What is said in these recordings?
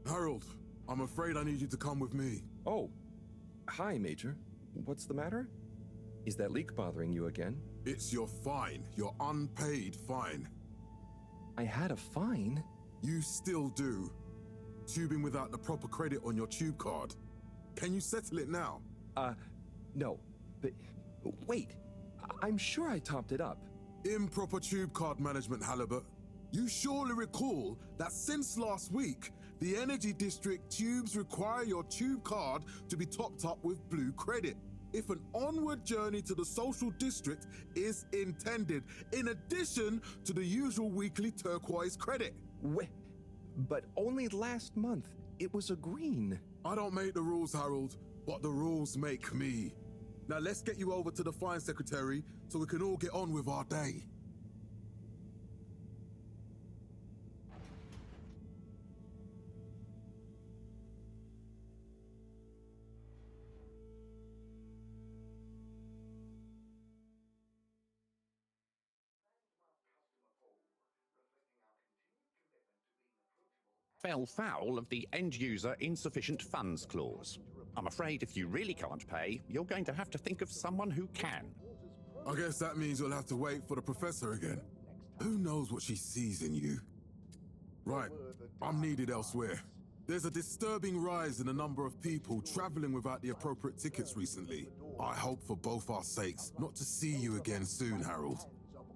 Harold, I'm afraid I need you to come with me. Oh, hi, Major. What's the matter? Is that leak bothering you again? It's your fine, your unpaid fine. I had a fine? You still do. Tubing without the proper credit on your tube card. Can you settle it now? No. But wait, I'm sure I topped it up. Improper tube card management, Halibut. You surely recall that since last week, the Energy District tubes require your tube card to be topped up with blue credit if an onward journey to the social district is intended, in addition to the usual weekly turquoise credit. But only last month, it was a green. I don't make the rules, Harold, but the rules make me. Now let's get you over to the fine secretary so we can all get on with our day. Fell foul of the end-user insufficient funds clause. I'm afraid if you really can't pay, you're going to have to think of someone who can. I guess that means you'll have to wait for the professor again. Who knows what she sees in you? Right, I'm needed elsewhere. There's a disturbing rise in the number of people traveling without the appropriate tickets recently. I hope for both our sakes not to see you again soon, Harold.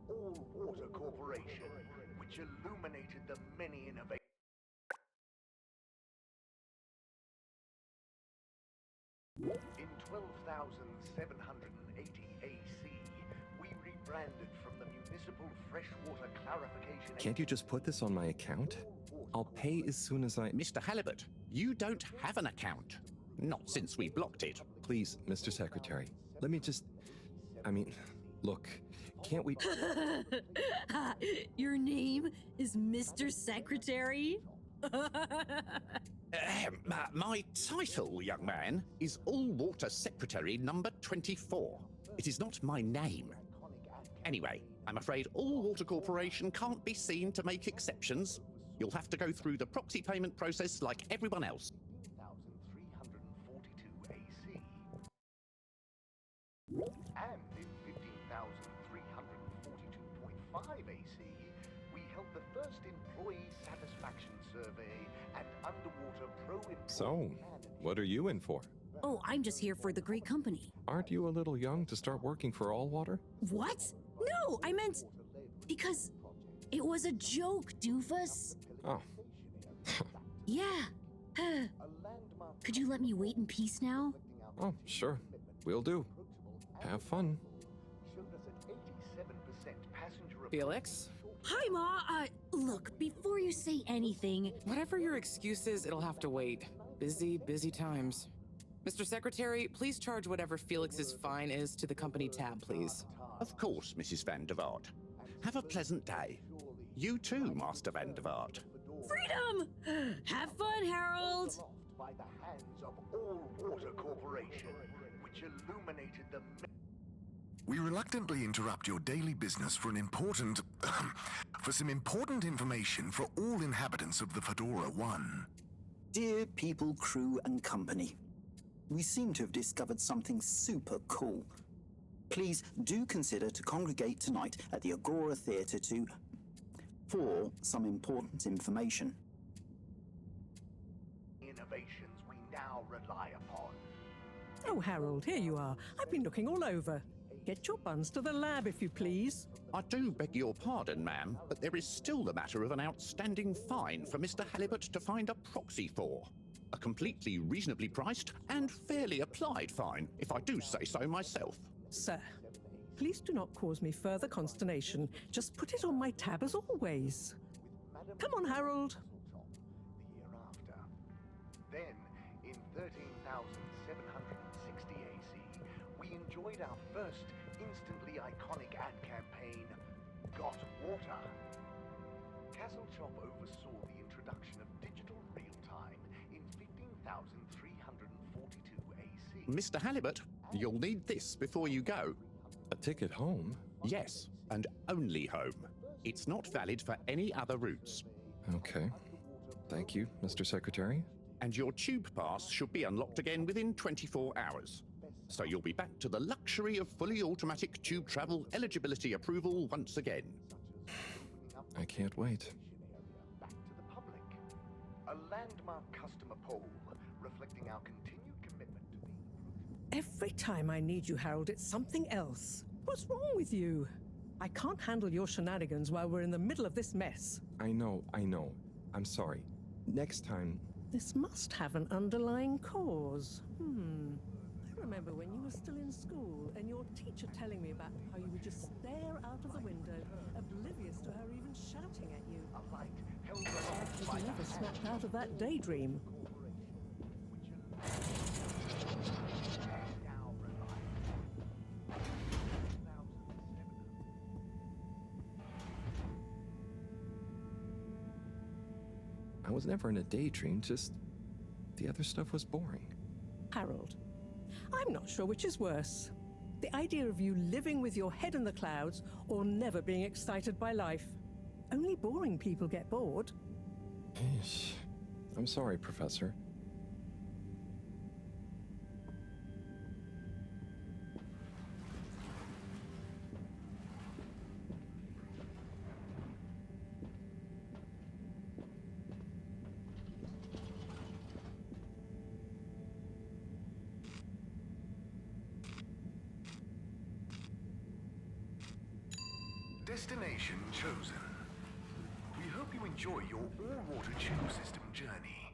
All Water Corporation, which illuminated the many innovations. In 12,780 AC, we rebranded from the Municipal Freshwater Clarification... Can't you just put this on my account? I'll pay as soon as I... Mr. Halibut, you don't have an account. Not since we blocked it. Please, Mr. Secretary, let me just... look, can't we... Your name is Mr. Secretary? My title, young man, is All-Water Secretary number 24. It is not my name. Anyway, I'm afraid All-Water Corporation can't be seen to make exceptions. You'll have to go through the proxy payment process like everyone else. 15,342 AC. And in 15,342.5 AC, we held the first employee satisfaction survey and underwater pro-employee... So, what are you in for? Oh, I'm just here for the great company. Aren't you a little young to start working for All Water? What? No, I meant... because it was a joke, doofus. Oh. Yeah. Could you let me wait in peace now? Oh, sure. Will do. Have fun. Felix? Hi, Ma. Look, before you say anything... Whatever your excuse is, it'll have to wait. Busy times. Mr. Secretary, please charge whatever Felix's fine is to the company tab, please. Of course, Mrs. Van der Vaart. Have a pleasant day. You too, Master Van der Vaart. Freedom! Have fun, Harold! By the hands of All Water Corporation, which illuminated the... We reluctantly interrupt your daily business for some important information for all inhabitants of the Fedora 1. Dear people, crew, and company, we seem to have discovered something super cool. Please do consider to congregate tonight at the Agora Theatre for some important information. Innovations we now rely upon. Oh, Harold, here you are. I've been looking all over. Get your buns to the lab, if you please. I do beg your pardon, ma'am, but there is still the matter of an outstanding fine for Mr. Halibut to find a proxy for. A completely reasonably priced and fairly applied fine, if I do say so myself. Sir, please do not cause me further consternation. Just put it on my tab as always. Come on, Harold. The year after. Then, in 13,760 AC, we enjoyed our first instantly iconic ad campaign, Got Water. Castle Chop oversaw the introduction of digital real-time in 15,342 AC. Mr. Halibut, you'll need this before you go. A ticket home? Yes, and only home. It's not valid for any other routes. Okay. Thank you, Mr. Secretary. And your tube pass should be unlocked again within 24 hours. So you'll be back to the luxury of fully automatic tube travel eligibility approval once again. I can't wait. Back to the public. A landmark customer poll reflecting our continued commitment to being Every time I need you, Harold, it's something else. What's wrong with you? I can't handle your shenanigans while we're in the middle of this mess. I know. I'm sorry. Next time... This must have an underlying cause. I remember when you were still in school and your teacher telling me about how you would just stare out of the window, oblivious to her even shouting at you. a light held aloft by You never snapped out of that daydream. I was never in a daydream, just... the other stuff was boring. Harold, I'm not sure which is worse. The idea of you living with your head in the clouds or never being excited by life. Only boring people get bored. Eesh. I'm sorry, Professor. Destination chosen. We hope you enjoy your all-water tube system journey.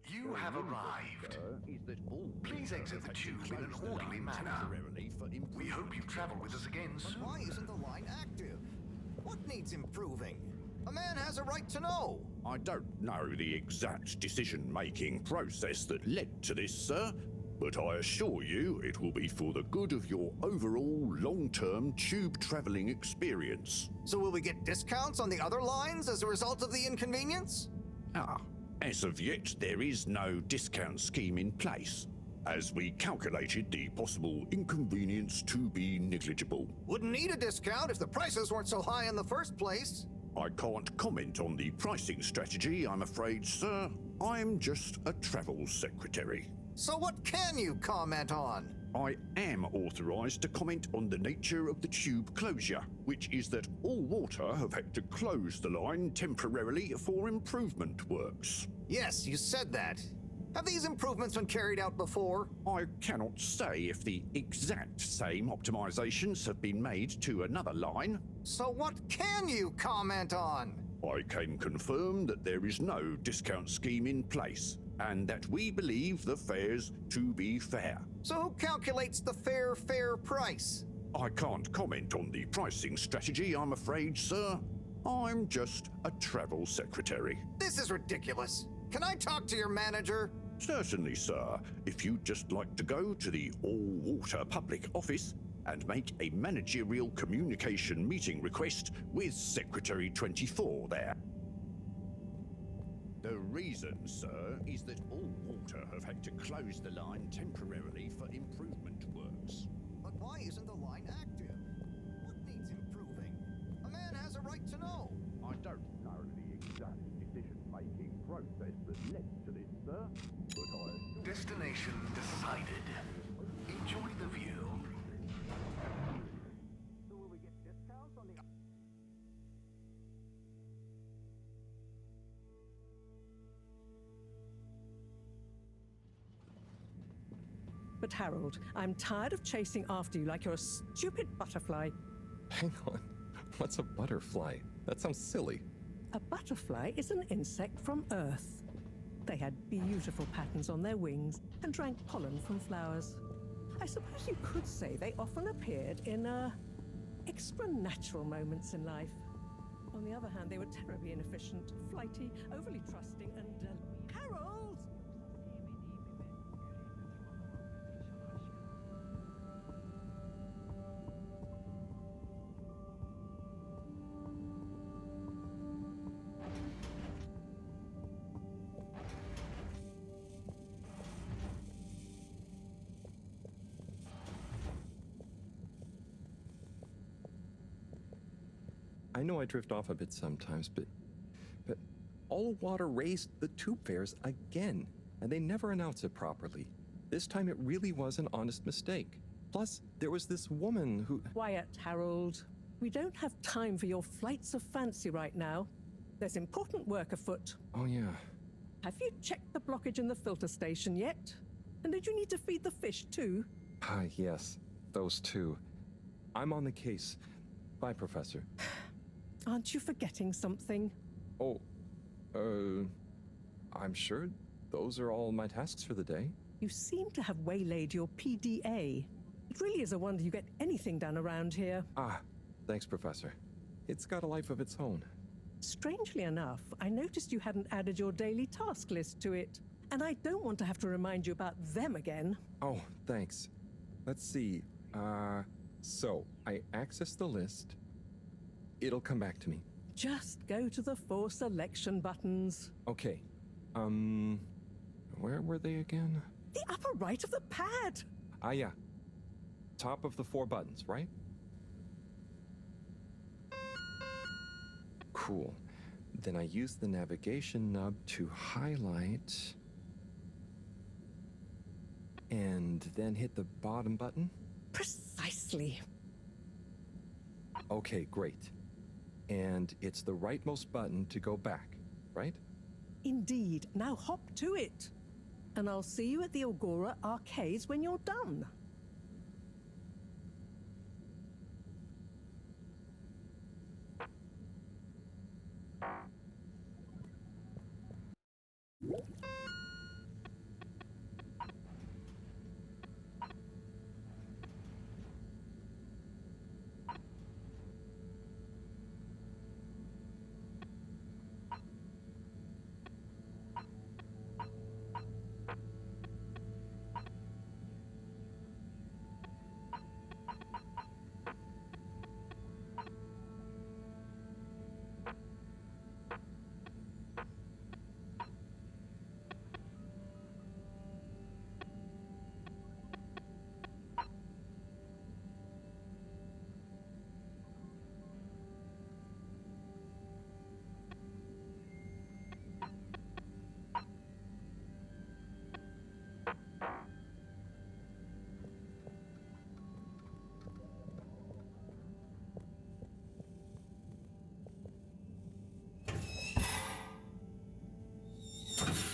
You have arrived. Please exit the tube in an orderly manner. We hope you travel with us again soon. Why isn't the line active? What needs improving? A man has a right to know. I don't know the exact decision-making process that led to this, sir, but I assure you it will be for the good of your overall long-term tube traveling experience. So will we get discounts on the other lines as a result of the inconvenience? As of yet, there is no discount scheme in place, as we calculated the possible inconvenience to be negligible. Wouldn't need a discount if the prices weren't so high in the first place. I can't comment on the pricing strategy, I'm afraid, sir. I'm just a travel secretary. So what can you comment on? I am authorized to comment on the nature of the tube closure, which is that All Water have had to close the line temporarily for improvement works. Yes, you said that. Have these improvements been carried out before? I cannot say if the exact same optimizations have been made to another line. So what can you comment on? I can confirm that there is no discount scheme in place, and that we believe the fares to be fair. So who calculates the fair price? I can't comment on the pricing strategy, I'm afraid, sir. I'm just a travel secretary. This is ridiculous. Can I talk to your manager? Certainly, sir. If you'd just like to go to the All Water public office and make a managerial communication meeting request with Secretary 24 there. The reason, sir, is that All Water have had to close the line temporarily for improvement works. But why isn't the line active? What needs improving? A man has a right to know. I don't know the exact decision-making process that led to this, sir, but I... Destination decided. Enjoy the view. So will we get discounts on the... But Harold, I'm tired of chasing after you like you're a stupid butterfly. Hang on. What's a butterfly? That sounds silly. A butterfly is an insect from Earth. They had beautiful patterns on their wings and drank pollen from flowers. I suppose you could say they often appeared in extra natural moments in life. On the other hand, they were terribly inefficient, flighty, overly trusting, and Harold! I know I drift off a bit sometimes, but All Water raised the tube fares again, and they never announce it properly. This time it really was an honest mistake. Plus, there was this woman who... Quiet, Harold. We don't have time for your flights of fancy right now. There's important work afoot. Oh, yeah. Have you checked the blockage in the filter station yet? And did you need to feed the fish too? Yes. Those two. I'm on the case. Bye, Professor. Aren't you forgetting something? Oh, I'm sure those are all my tasks for the day. You seem to have waylaid your PDA. It really is a wonder you get anything done around here. Thanks, Professor. It's got a life of its own. Strangely enough, I noticed you hadn't added your daily task list to it. And I don't want to have to remind you about them again. Oh, thanks. Let's see. So, I access the list. It'll come back to me. Just go to the 4 selection buttons. Okay. Where were they again? The upper right of the pad. Yeah. Top of the 4 buttons, right? Cool. Then I use the navigation nub to highlight. And then hit the bottom button? Precisely. Okay, great. And it's the rightmost button to go back, right? Indeed. Now hop to it. And I'll see you at the Agora arcades when you're done.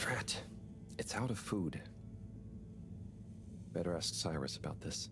Drat. It's out of food. Better ask Cyrus about this.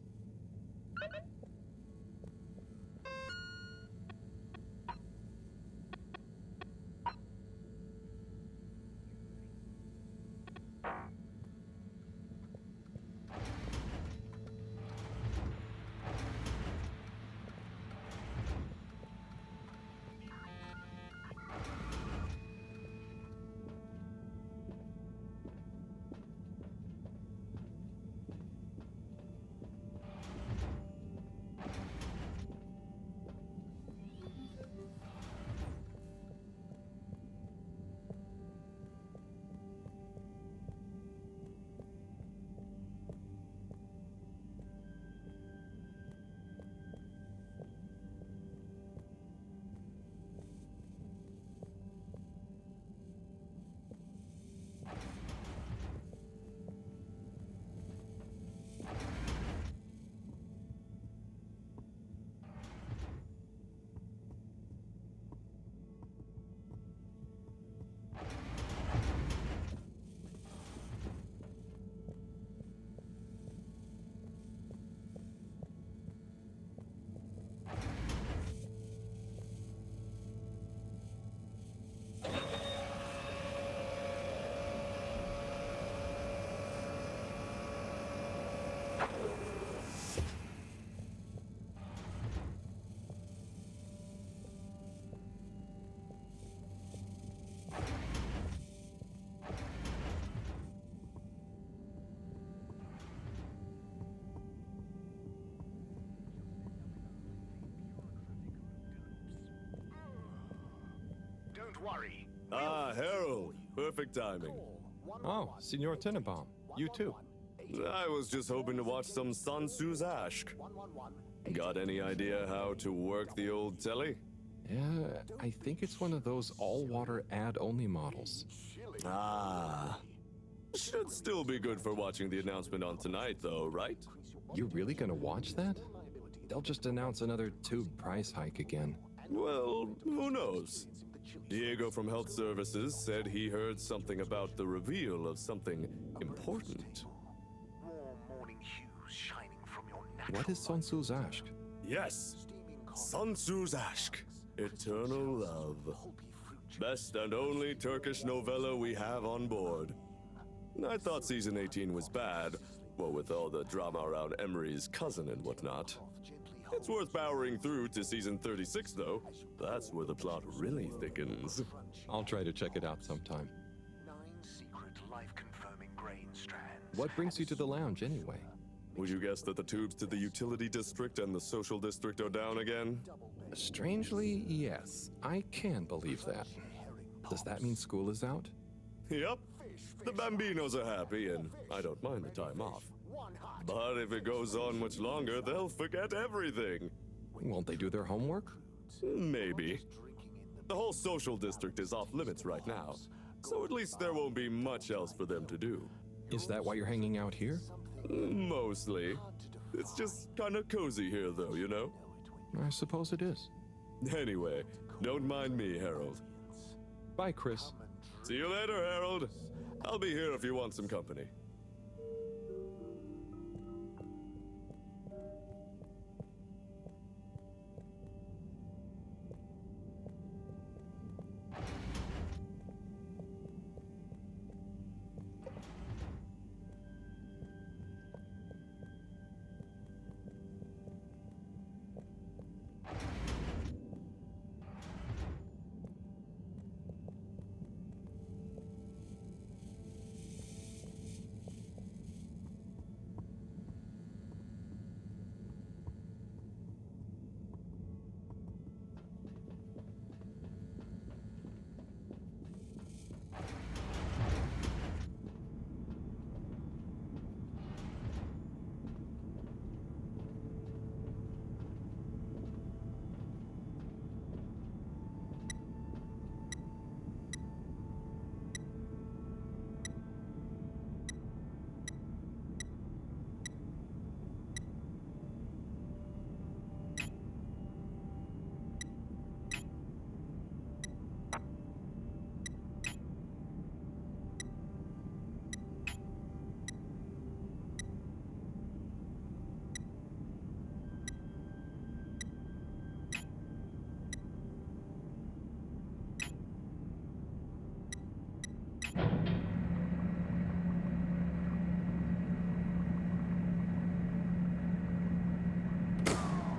Don't worry. Harold. Perfect timing. Oh, Signor Tenenbaum. You too. I was just hoping to watch some Sansu's Ashk. Got any idea how to work the old telly? Yeah, I think it's one of those all-water ad-only models. Ah. Should still be good for watching the announcement on tonight, though, right? You're really gonna watch that? They'll just announce another tube price hike again. Well, who knows? Diego from Health Services said he heard something about the reveal of something important. Warm morning hues shining from your natural What is Sonsu's Ashk? Yes, Sun Tzu's Ashk, Eternal Love. Best and only Turkish novella we have on board. I thought season 18 was bad, well, with all the drama around Emery's cousin and whatnot. It's worth powering through to season 36, though. That's where the plot really thickens. I'll try to check it out sometime. 9 secret life-confirming grain strands. What brings you to the lounge anyway? Would you guess that the tubes to the utility district and the social district are down again? Strangely, yes. I can believe that. Does that mean school is out? Yep. The Bambinos are happy, and I don't mind the time off. But if it goes on much longer, they'll forget everything. Won't they do their homework? Maybe. The whole social district is off limits right now, so at least there won't be much else for them to do. Is that why you're hanging out here? Mostly. It's just kind of cozy here, though, you know? I suppose it is. Anyway, don't mind me, Harold. Bye, Chris. See you later, Harold. I'll be here if you want some company.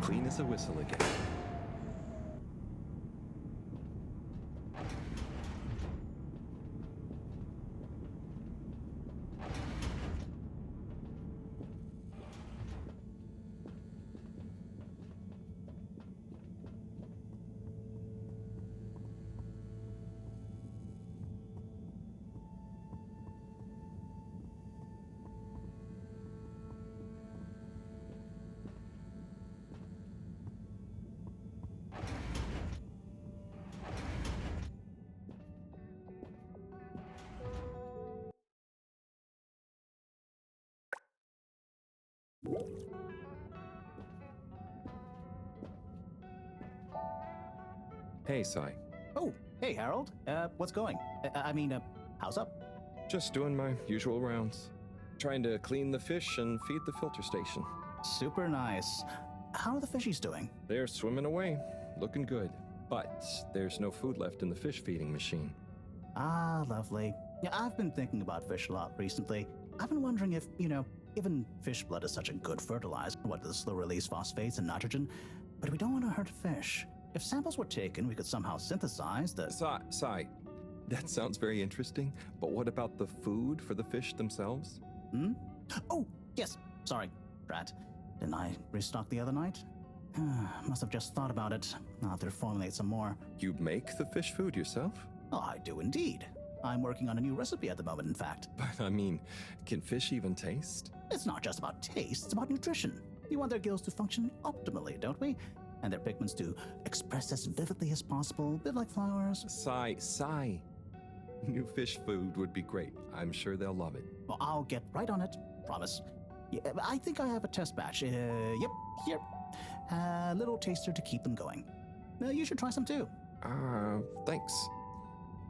Clean as a whistle again. Hey, Sai. Oh, hey, Harold. What's going? How's up? Just doing my usual rounds. Trying to clean the fish and feed the filter station. Super nice. How are the fishies doing? They're swimming away, looking good. But there's no food left in the fish feeding machine. Ah, lovely. Yeah, I've been thinking about fish a lot recently. I've been wondering if, given fish blood is such a good fertilizer, what does slow release phosphates and nitrogen, but we don't want to hurt fish. If samples were taken, we could somehow synthesize the... Sai, that sounds very interesting, but what about the food for the fish themselves? Oh, yes, sorry, Brad. Didn't I restock the other night? Must have just thought about it. I'll have to formulate some more. You make the fish food yourself? Oh, I do indeed. I'm working on a new recipe at the moment, in fact. But can fish even taste? It's not just about taste, it's about nutrition. We want their gills to function optimally, don't we? and their pigments to express as vividly as possible, a bit like flowers. Sigh. New fish food would be great. I'm sure they'll love it. Well, I'll get right on it, promise. Yeah, I think I have a test batch. Yep, here. A little taster to keep them going. You should try some too. Thanks.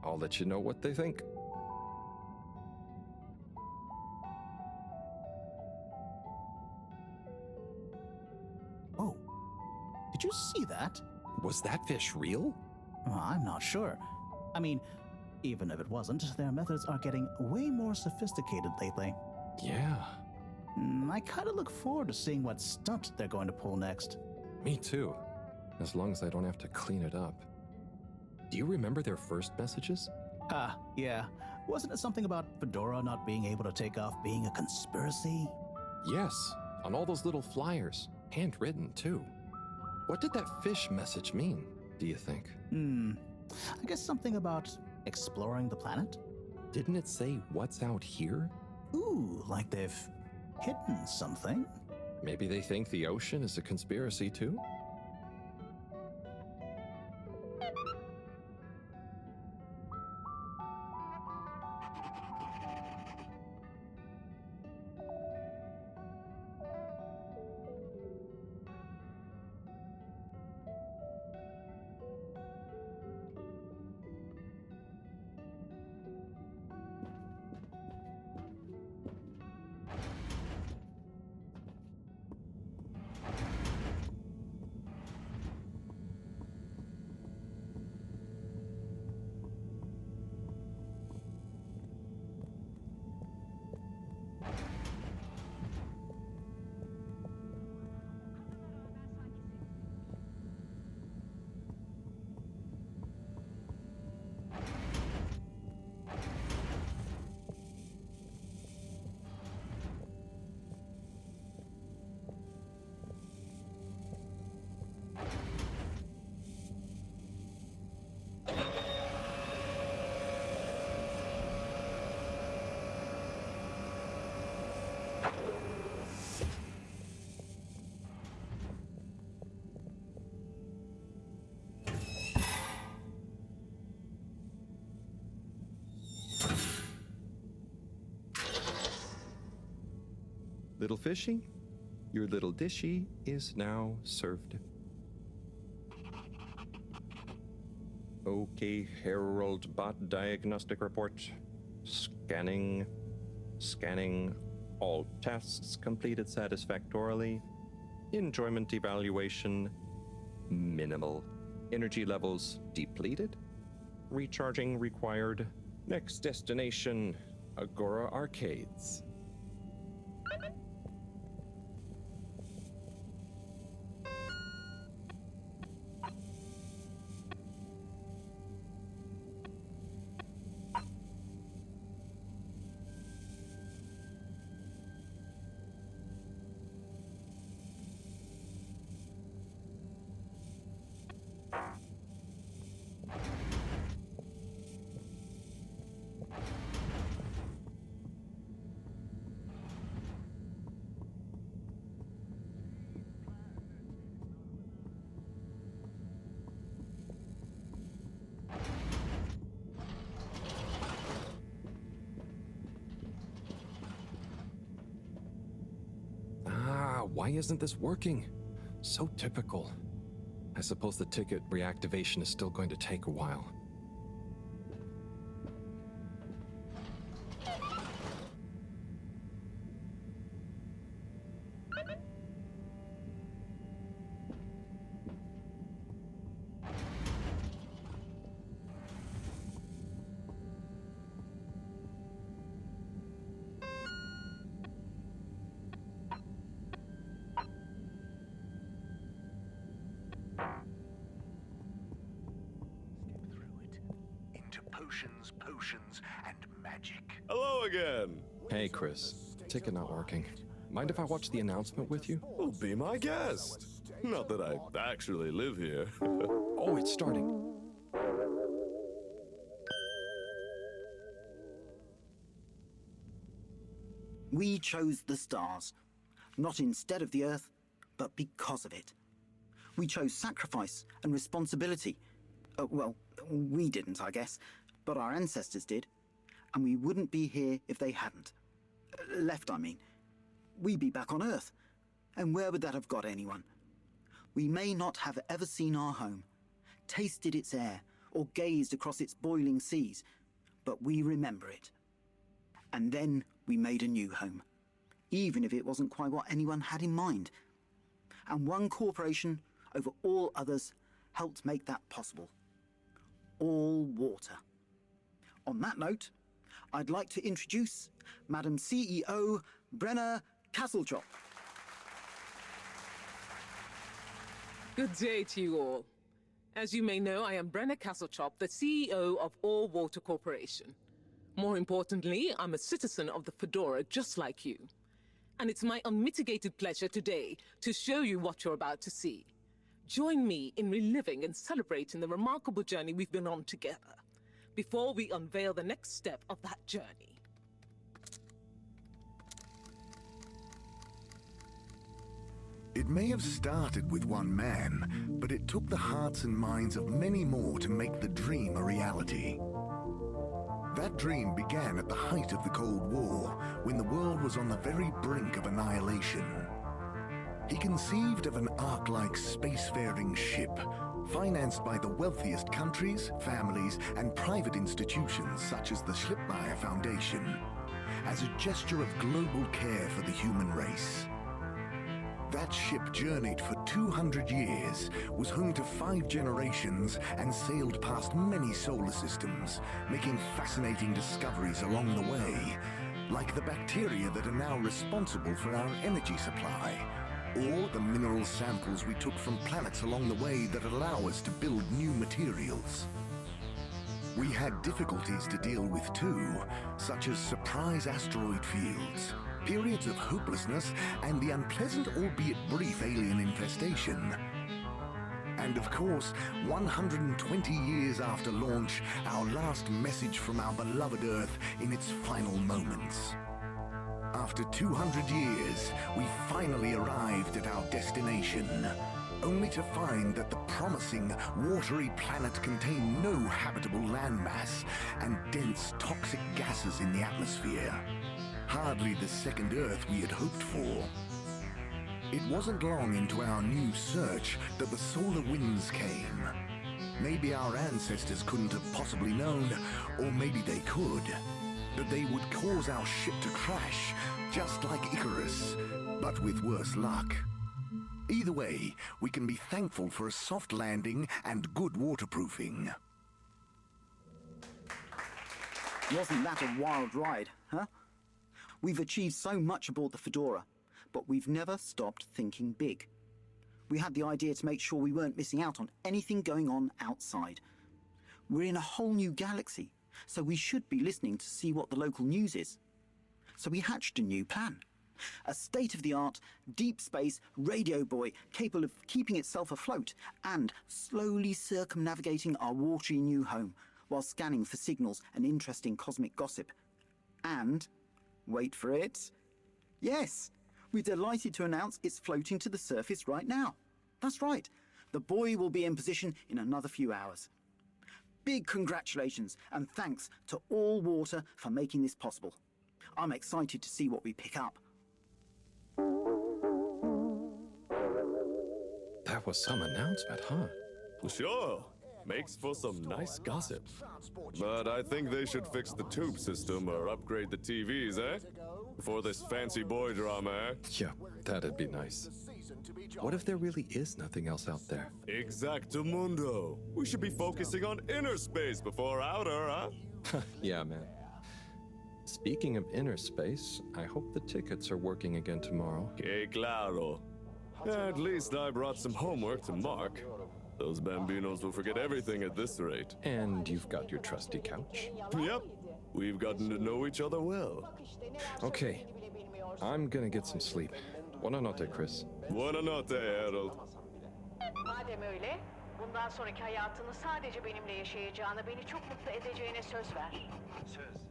I'll let you know what they think. Oh, did you see that? Was that fish real? I'm not sure. I mean, even if it wasn't, their methods are getting way more sophisticated lately. Yeah. I kind of look forward to seeing what stunt they're going to pull next. Me too. As long as I don't have to clean it up. Do you remember their first messages? Yeah. Wasn't it something about Fedora not being able to take off being a conspiracy? Yes, on all those little flyers. Handwritten, too. What did that fish message mean, do you think? I guess something about exploring the planet? Didn't it say what's out here? Ooh, like they've hidden something? Maybe they think the ocean is a conspiracy, too? Little fishy, your little dishy is now served. Okay, Herald Bot Diagnostic Report. Scanning. All tests completed satisfactorily. Enjoyment evaluation minimal. Energy levels depleted. Recharging required. Next destination, Agora Arcades. Why isn't this working? So typical. I suppose the ticket reactivation is still going to take a while. Potions, and magic. Hello again. Hey, Chris. Ticket not working. Mind if I watch the announcement with you? Well, be my guest. Not that I actually live here. Oh, it's starting. We chose the stars, not instead of the Earth, but because of it. We chose sacrifice and responsibility. Well, we didn't, I guess, but our ancestors did. And we wouldn't be here if they hadn't. Left, I mean. We'd be back on Earth. And where would that have got anyone? We may not have ever seen our home, tasted its air, or gazed across its boiling seas, but we remember it. And then we made a new home, even if it wasn't quite what anyone had in mind. And one corporation over all others helped make that possible. All water. On that note, I'd like to introduce Madam CEO Brenna Castlechop. Good day to you all. As you may know, I am Brenna Castlechop, the CEO of All Water Corporation. More importantly, I'm a citizen of the Fedora just like you. And it's my unmitigated pleasure today to show you what you're about to see. Join me in reliving and celebrating the remarkable journey we've been on together, before we unveil the next step of that journey. It may have started with one man, but it took the hearts and minds of many more to make the dream a reality. That dream began at the height of the Cold War, when the world was on the very brink of annihilation. He conceived of an Ark-like spacefaring ship, financed by the wealthiest countries, families, and private institutions such as the Schlipmeyer Foundation, as a gesture of global care for the human race. That ship journeyed for 200 years, was home to 5 generations, and sailed past many solar systems, making fascinating discoveries along the way, like the bacteria that are now responsible for our energy supply, or the mineral samples we took from planets along the way that allow us to build new materials. We had difficulties to deal with too, such as surprise asteroid fields, periods of hopelessness, and the unpleasant albeit brief alien infestation. And of course, 120 years after launch, our last message from our beloved Earth in its final moments. After 200 years, we finally arrived at our destination, only to find that the promising, watery planet contained no habitable landmass and dense, toxic gases in the atmosphere. Hardly the second Earth we had hoped for. It wasn't long into our new search that the solar winds came. Maybe our ancestors couldn't have possibly known, or maybe they could, that they would cause our ship to crash, just like Icarus, but with worse luck. Either way, we can be thankful for a soft landing and good waterproofing. Wasn't that a wild ride, huh? We've achieved so much aboard the Fedora, but we've never stopped thinking big. We had the idea to make sure we weren't missing out on anything going on outside. We're in a whole new galaxy, so we should be listening to see what the local news is. So we hatched a new plan. A state-of-the-art, deep space radio buoy capable of keeping itself afloat and slowly circumnavigating our watery new home while scanning for signals and interesting cosmic gossip. And, wait for it, yes, we're delighted to announce it's floating to the surface right now. That's right, the buoy will be in position in another few hours. Big congratulations and thanks to All Water for making this possible. I'm excited to see what we pick up. That was some announcement, huh? Sure. Makes for some nice gossip. But I think they should fix the tube system or upgrade the TVs, eh? For this fancy boy drama, eh? Yeah, that'd be nice. What if there really is nothing else out there? Exactamundo. We should be focusing on inner space before outer, huh? Yeah, man. Speaking of inner space, I hope the tickets are working again tomorrow. Que claro. At least I brought some homework to mark. Those bambinos will forget everything at this rate. And you've got your trusty couch. Yep. We've gotten to know each other well. Okay. I'm gonna get some sleep. Buonanotte, Chris. Buonanotte, Harold. Madem öyle, bundan sonraki hayatını sadece benimle yaşayacağını, beni çok mutlu edeceğine söz ver. Söz.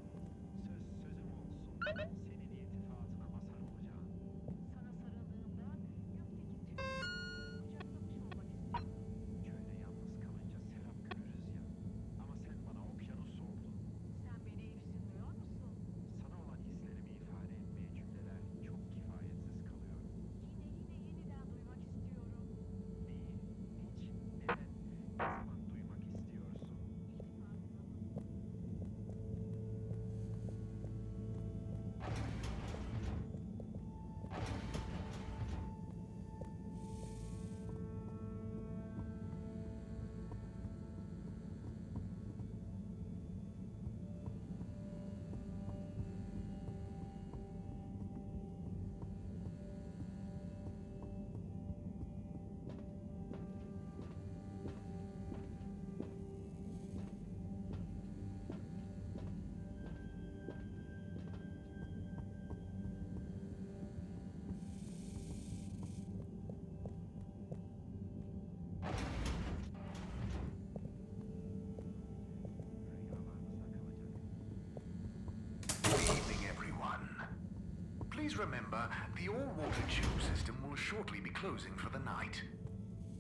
Please remember, the all-water tube system will shortly be closing for the night.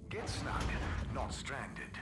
Get snug, not stranded.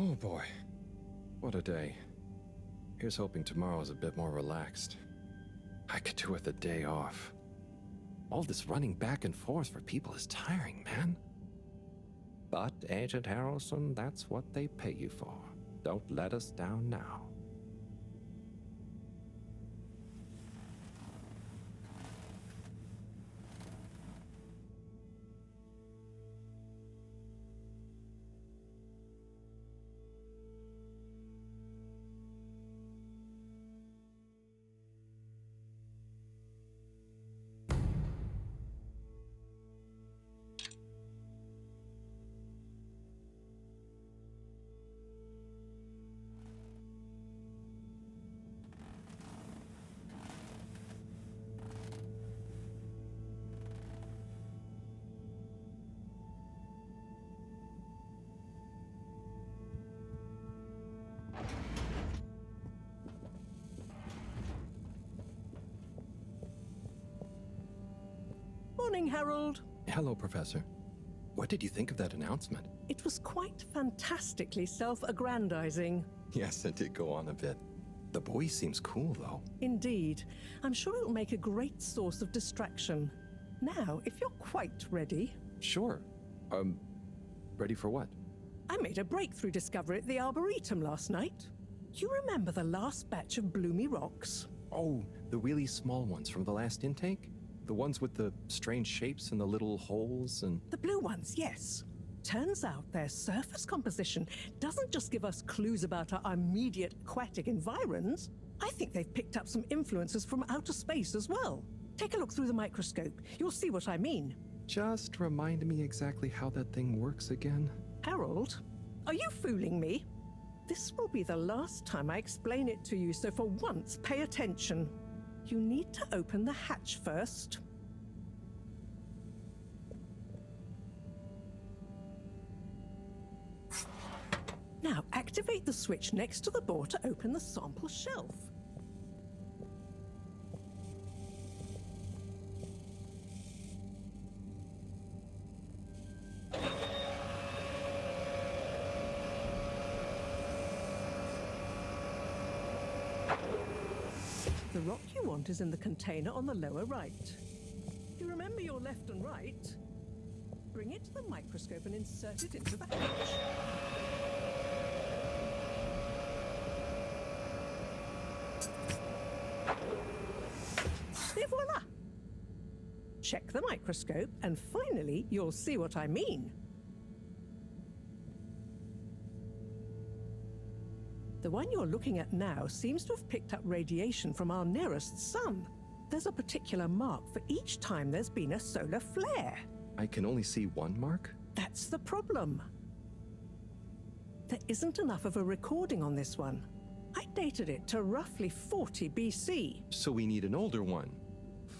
Oh boy, what a day. Here's hoping tomorrow's a bit more relaxed. I could do with a day off. All this running back and forth for people is tiring, man. But, Agent Harrelson, that's what they pay you for. Don't let us down now. Morning, Harold. Hello, Professor. What did you think of that announcement? It was quite fantastically self-aggrandizing. Yes, it did go on a bit. The boy seems cool, though. Indeed. I'm sure it'll make a great source of distraction. Now, if you're quite ready... Sure. Ready for what? I made a breakthrough discovery at the Arboretum last night. You remember the last batch of bloomy rocks? Oh, the really small ones from the last intake? The ones with the strange shapes and the little holes and... The blue ones, yes. Turns out their surface composition doesn't just give us clues about our immediate aquatic environs. I think they've picked up some influences from outer space as well. Take a look through the microscope. You'll see what I mean. Just remind me exactly how that thing works again. Harold, are you fooling me? This will be the last time I explain it to you, so for once, pay attention. You need to open the hatch first. Now, activate the switch next to the bore to open the sample shelf. The rock you want is in the container on the lower right. You remember your left and right? Bring it to the microscope and insert it into the hatch. Et voila! Check the microscope and finally you'll see what I mean. The one you're looking at now seems to have picked up radiation from our nearest sun. There's a particular mark for each time there's been a solar flare. I can only see one mark? That's the problem. There isn't enough of a recording on this one. I dated it to roughly 40 BC. So we need an older one.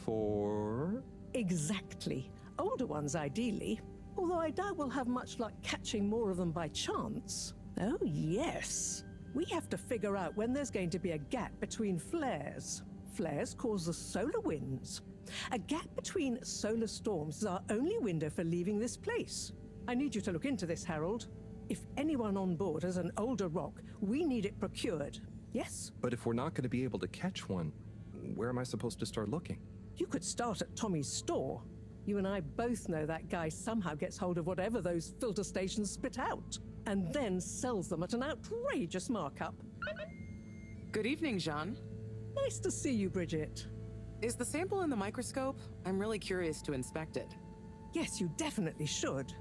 For... Exactly. Older ones, ideally. Although I doubt we'll have much luck catching more of them by chance. Oh, yes. We have to figure out when there's going to be a gap between flares. Flares cause the solar winds. A gap between solar storms is our only window for leaving this place. I need you to look into this, Harold. If anyone on board has an older rock, we need it procured. Yes? But if we're not going to be able to catch one, where am I supposed to start looking? You could start at Tommy's store. You and I both know that guy somehow gets hold of whatever those filter stations spit out, and then sells them at an outrageous markup. Good evening, Jean. Nice to see you, Bridget. Is the sample in the microscope? I'm really curious to inspect it. Yes, you definitely should.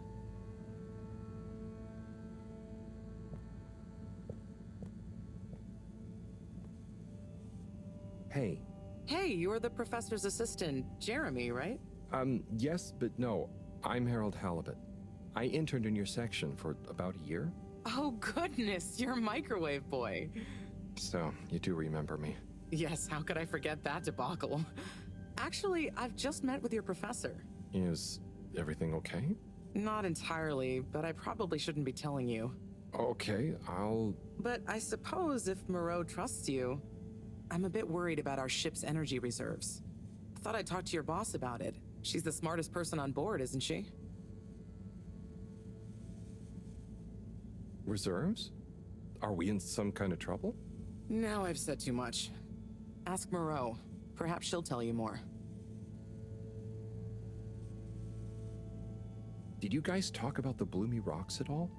Hey. Hey, you're the professor's assistant, Jeremy, right? Yes, but no. I'm Harold Halibut. I interned in your section for about a year. Oh, goodness, you're a microwave boy. So, you do remember me. Yes, how could I forget that debacle? Actually, I've just met with your professor. Is everything okay? Not entirely, but I probably shouldn't be telling you. Okay, I'll... But I suppose if Moreau trusts you, I'm a bit worried about our ship's energy reserves. I thought I'd talk to your boss about it. She's the smartest person on board, isn't she? Reserves? Are we in some kind of trouble? Now I've said too much. Ask Moreau. Perhaps she'll tell you more. Did you guys talk about the Bloomy Rocks at all?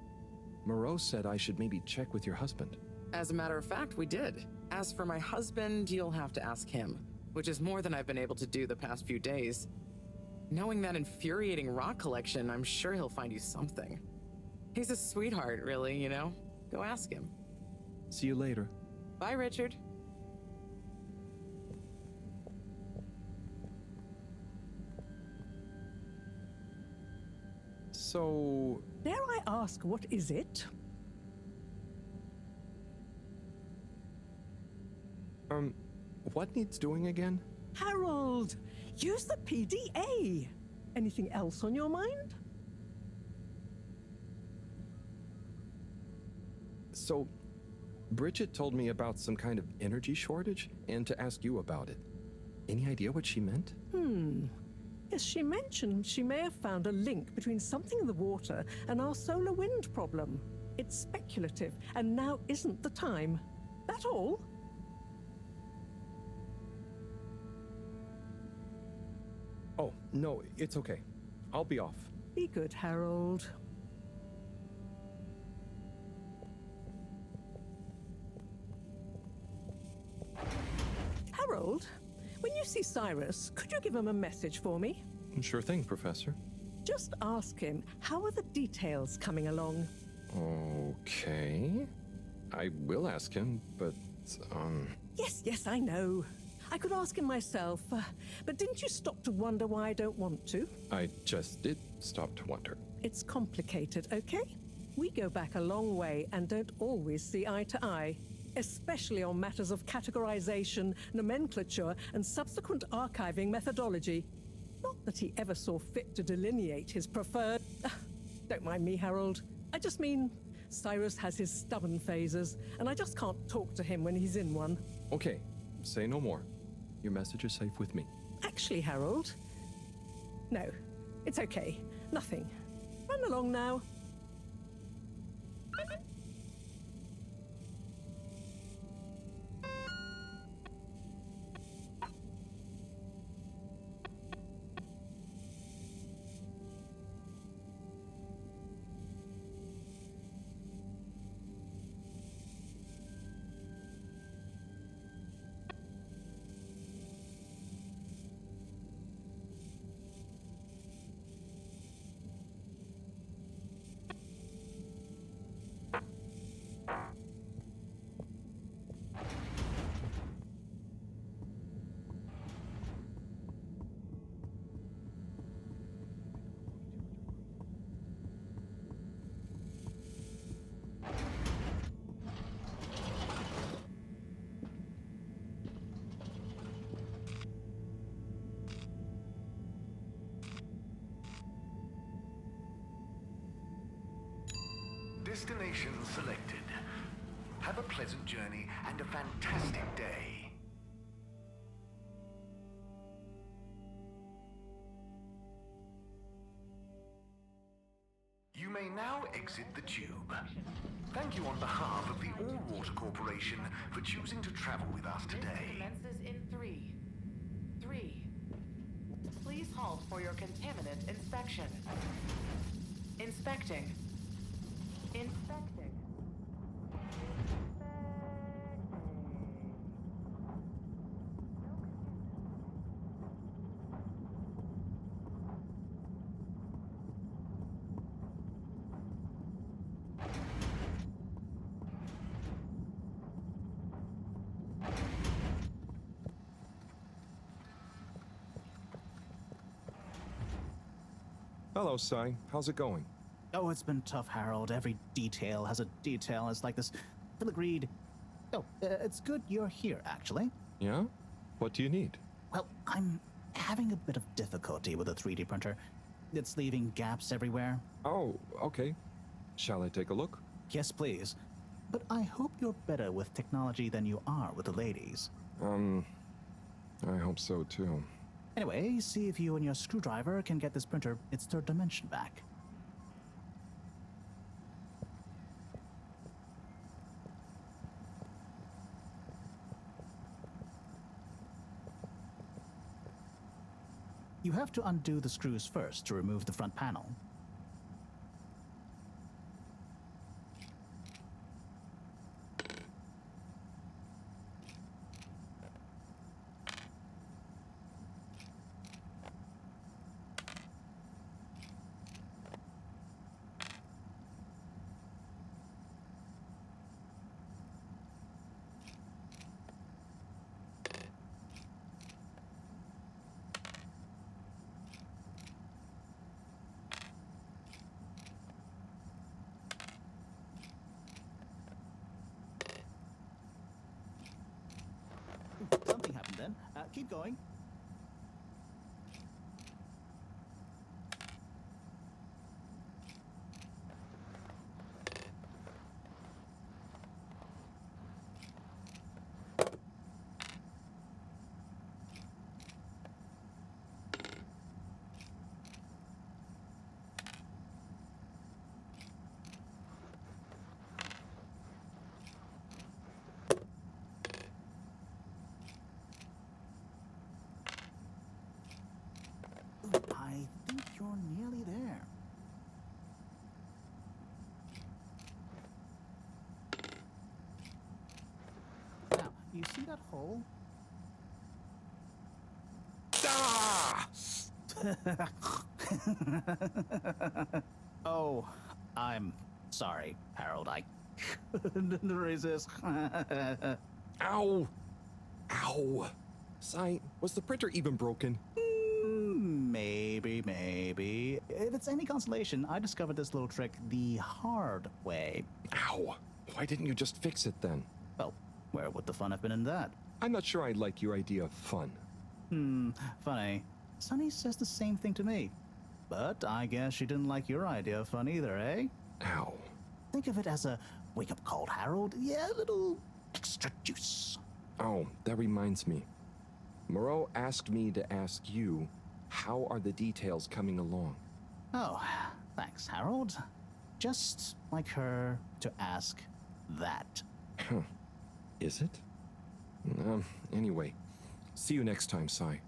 Moreau said I should maybe check with your husband. As a matter of fact, we did. As for my husband, you'll have to ask him, which is more than I've been able to do the past few days. Knowing that infuriating rock collection, I'm sure he'll find you something. He's a sweetheart, really, you know? Go ask him. See you later. Bye, Richard. So... Dare I ask, what is it? What needs doing again? Harold! Use the PDA! Anything else on your mind? So, Bridget told me about some kind of energy shortage and to ask you about it. Any idea what she meant? Yes, she mentioned she may have found a link between something in the water and our solar wind problem. It's speculative, and now isn't the time. That all? Oh, no, it's okay. I'll be off. Be good, Harold. Harold, when you see Cyrus, could you give him a message for me? Sure thing, Professor. Just ask him, how are the details coming along? Okay. I will ask him, but, Yes, I know. I could ask him myself, but didn't you stop to wonder why I don't want to? I just did stop to wonder. It's complicated, okay? We go back a long way and don't always see eye to eye, especially on matters of categorization, nomenclature, and subsequent archiving methodology. Not that he ever saw fit to delineate his preferred... Don't mind me, Harold. I just mean, Cyrus has his stubborn phases, and I just can't talk to him when he's in one. Okay, say no more. Your message is safe with me. Actually, Harold... No, it's okay. Nothing. Run along now. Destination selected. Have a pleasant journey and a fantastic day. You may now exit the tube. Thank you on behalf of the All Water Corporation for choosing to travel with us today. Commences in 3. 3. Please halt for your contaminant inspection. Inspecting. Inspecting. Hello, Sai. How's it going? Oh, it's been tough, Harold. Every detail has a detail. It's like this filigreed. Oh, it's good you're here, actually. Yeah? What do you need? Well, I'm having a bit of difficulty with the 3D printer. It's leaving gaps everywhere. Oh, okay. Shall I take a look? Yes, please. But I hope you're better with technology than you are with the ladies. I hope so too. Anyway, see if you and your screwdriver can get this printer its third dimension back. You have to undo the screws first to remove the front panel. Something happened then. Keep going. I think you're nearly there. Now, you see that hole? Ah! Oh, I'm sorry, Harold. I couldn't resist. Ow! Ow! Sai, was the printer even broken? Maybe. If it's any consolation, I discovered this little trick the hard way. Ow! Why didn't you just fix it then? Well, where would the fun have been in that? I'm not sure I like your idea of fun. Funny. Sunny says the same thing to me. But I guess she didn't like your idea of fun either, eh? Ow. Think of it as a wake-up call, Harold. Yeah, a little extra juice. Oh, that reminds me. Moreau asked me to ask you, how are the details coming along? Oh, thanks, Harold. Just like her to ask that. Huh. Is it? Anyway, see you next time, Sai.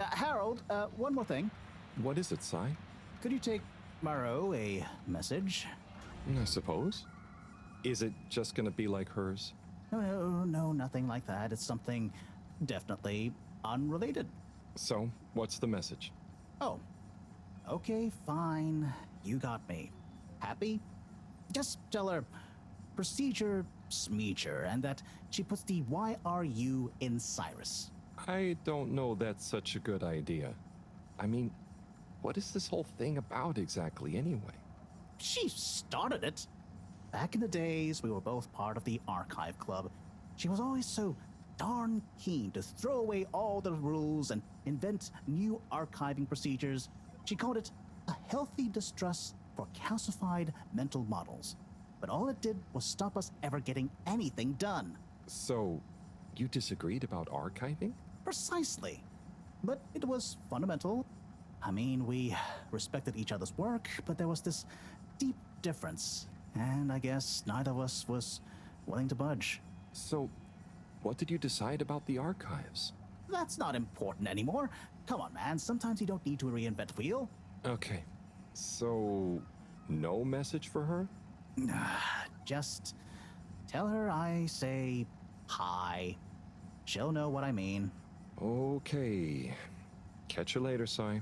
Harold, one more thing. What is it, Sai? Could you take Moreau a message? I suppose. Is it just gonna be like hers? No, nothing like that. It's something definitely unrelated. So, what's the message? Oh, okay, fine. You got me. Happy? Just tell her procedure smeecher and that she puts the YRU in Cyrus. I don't know that's such a good idea. I mean, what is this whole thing about exactly anyway? She started it. Back in the days, we were both part of the Archive Club. She was always so darn keen to throw away all the rules and invent new archiving procedures. She called it a healthy distrust for calcified mental models. But all it did was stop us ever getting anything done. So, you disagreed about archiving? Precisely. But it was fundamental. I mean, we respected each other's work, but there was this deep difference. And I guess neither of us was willing to budge. So, what did you decide about the archives? That's not important anymore. Come on, man. Sometimes you don't need to reinvent the wheel. Okay. So, no message for her? Just tell her I say hi. She'll know what I mean. Okay. Catch you later, Sai.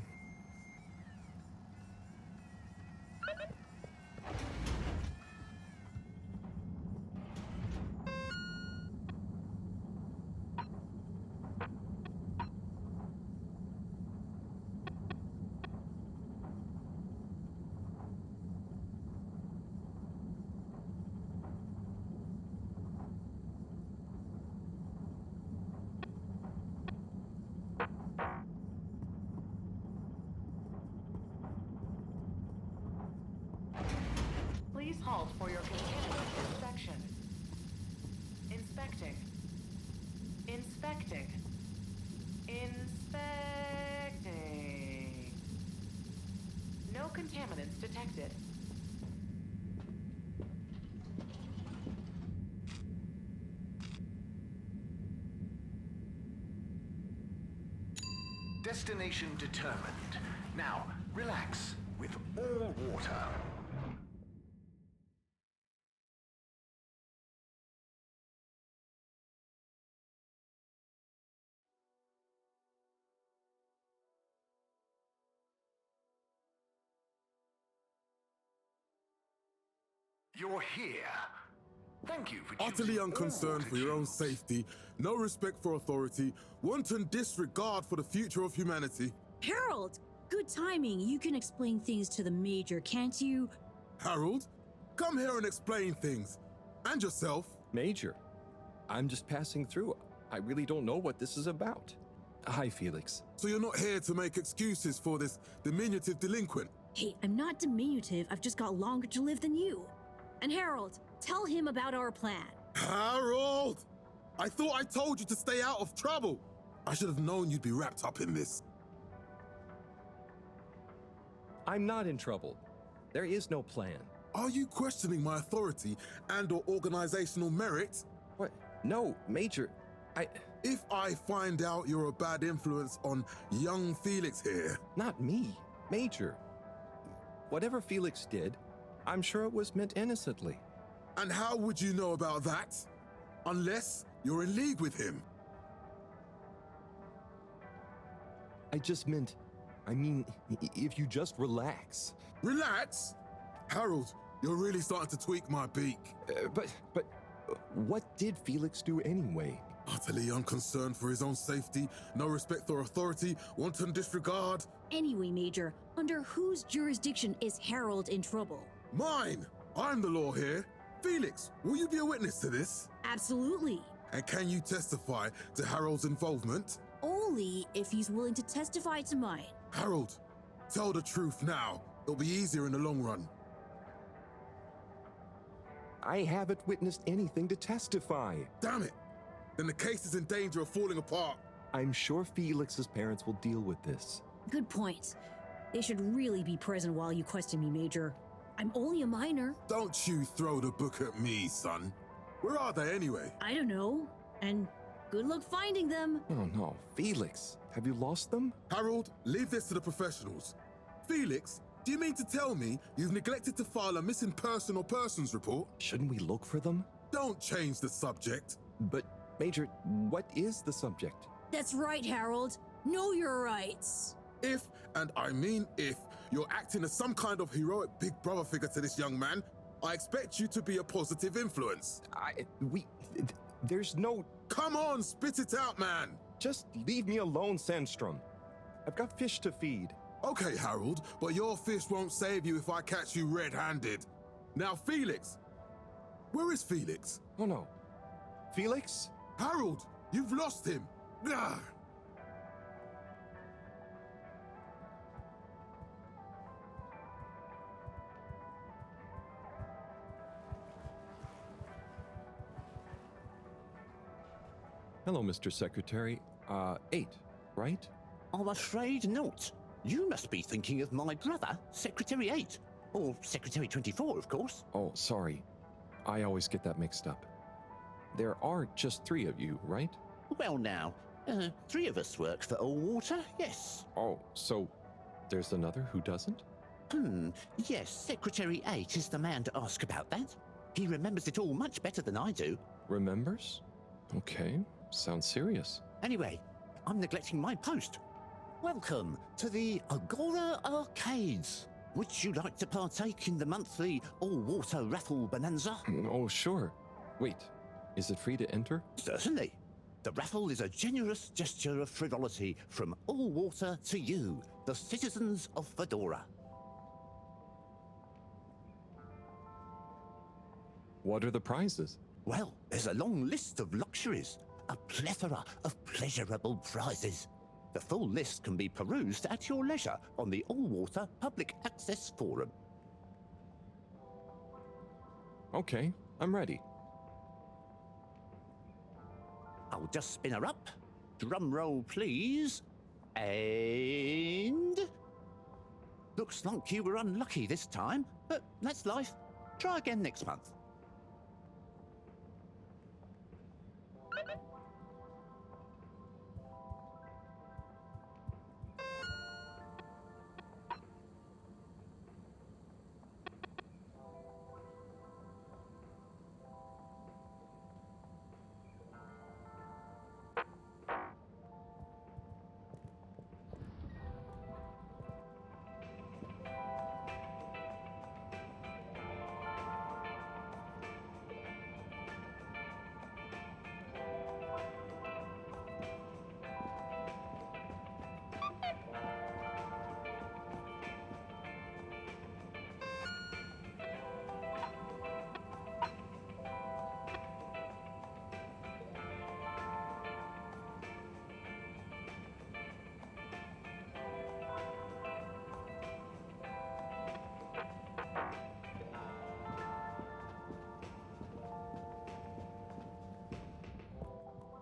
called for your continuous inspection. Inspecting. Inspecting. Inspecting. No contaminants detected. Destination determined. Now, relax with all water. You're here. Thank you for Utterly choosing unconcerned all for your own tubes. safety, no respect for authority, wanton disregard for the future of humanity. Harold! Good timing. You can explain things to the Major, can't you? Harold, come here and explain things. And yourself. Major, I'm just passing through. I really don't know what this is about. Hi, Felix. So you're not here to make excuses for this diminutive delinquent? Hey, I'm not diminutive. I've just got longer to live than you. And Harold, tell him about our plan. Harold! I thought I told you to stay out of trouble. I should have known you'd be wrapped up in this. I'm not in trouble. There is no plan. Are you questioning my authority and/or organizational merit? What? No, Major. If I find out you're a bad influence on young Felix here... Not me, Major. Whatever Felix did, I'm sure it was meant innocently. And how would you know about that? Unless you're in league with him. I mean, if you just relax. Relax? Harold, you're really starting to tweak my beak. But what did Felix do anyway? Utterly unconcerned for his own safety, no respect for authority, wanton disregard. Anyway, Major, under whose jurisdiction is Harold in trouble? Mine! I'm the law here. Felix, will you be a witness to this? Absolutely. And can you testify to Harold's involvement? Only if he's willing to testify to mine. Harold, tell the truth now. It'll be easier in the long run. I haven't witnessed anything to testify. Damn it! Then the case is in danger of falling apart. I'm sure Felix's parents will deal with this. Good point. They should really be present while you question me, Major. I'm only a minor. Don't you throw the book at me, son. Where are they anyway? I don't know. And good luck finding them. Oh no, Felix, have you lost them? Harold, leave this to the professionals. Felix, do you mean to tell me you've neglected to file a missing person or persons report? Shouldn't we look for them? Don't change the subject. But, Major, what is the subject? That's right, Harold. Know your rights. If, and I mean if, you're acting as some kind of heroic big brother figure to this young man, I expect you to be a positive influence. There's no... Come on, spit it out, man. Just leave me alone, Sandstrom. I've got fish to feed. Okay, Harold, but your fish won't save you if I catch you red-handed. Now, Felix. Where is Felix? Oh no. Felix? Harold, you've lost him. Ugh. Hello, Mr. Secretary. 8, right? I'm afraid not. You must be thinking of my brother, Secretary 8. Or Secretary 24, of course. Oh, sorry. I always get that mixed up. There are just 3 of you, right? Well now, 3 of us work for Allwater, yes. Oh, so there's another who doesn't? Yes, Secretary 8 is the man to ask about that. He remembers it all much better than I do. Remembers? Okay, sounds serious. Anyway, I'm neglecting my post. Welcome to the Agora Arcades. Would you like to partake in the monthly all-water raffle bonanza? Oh, sure. Wait, is it free to enter? Certainly. The raffle is a generous gesture of frivolity from Allwater to you, the citizens of Fedora. What are the prizes? Well, there's a long list of luxuries, a plethora of pleasurable prizes. The full list can be perused at your leisure on the Allwater Public Access Forum. Okay, I'm ready. I'll just spin her up. Drum roll, please. And... Looks like you were unlucky this time, but that's life. Try again next month.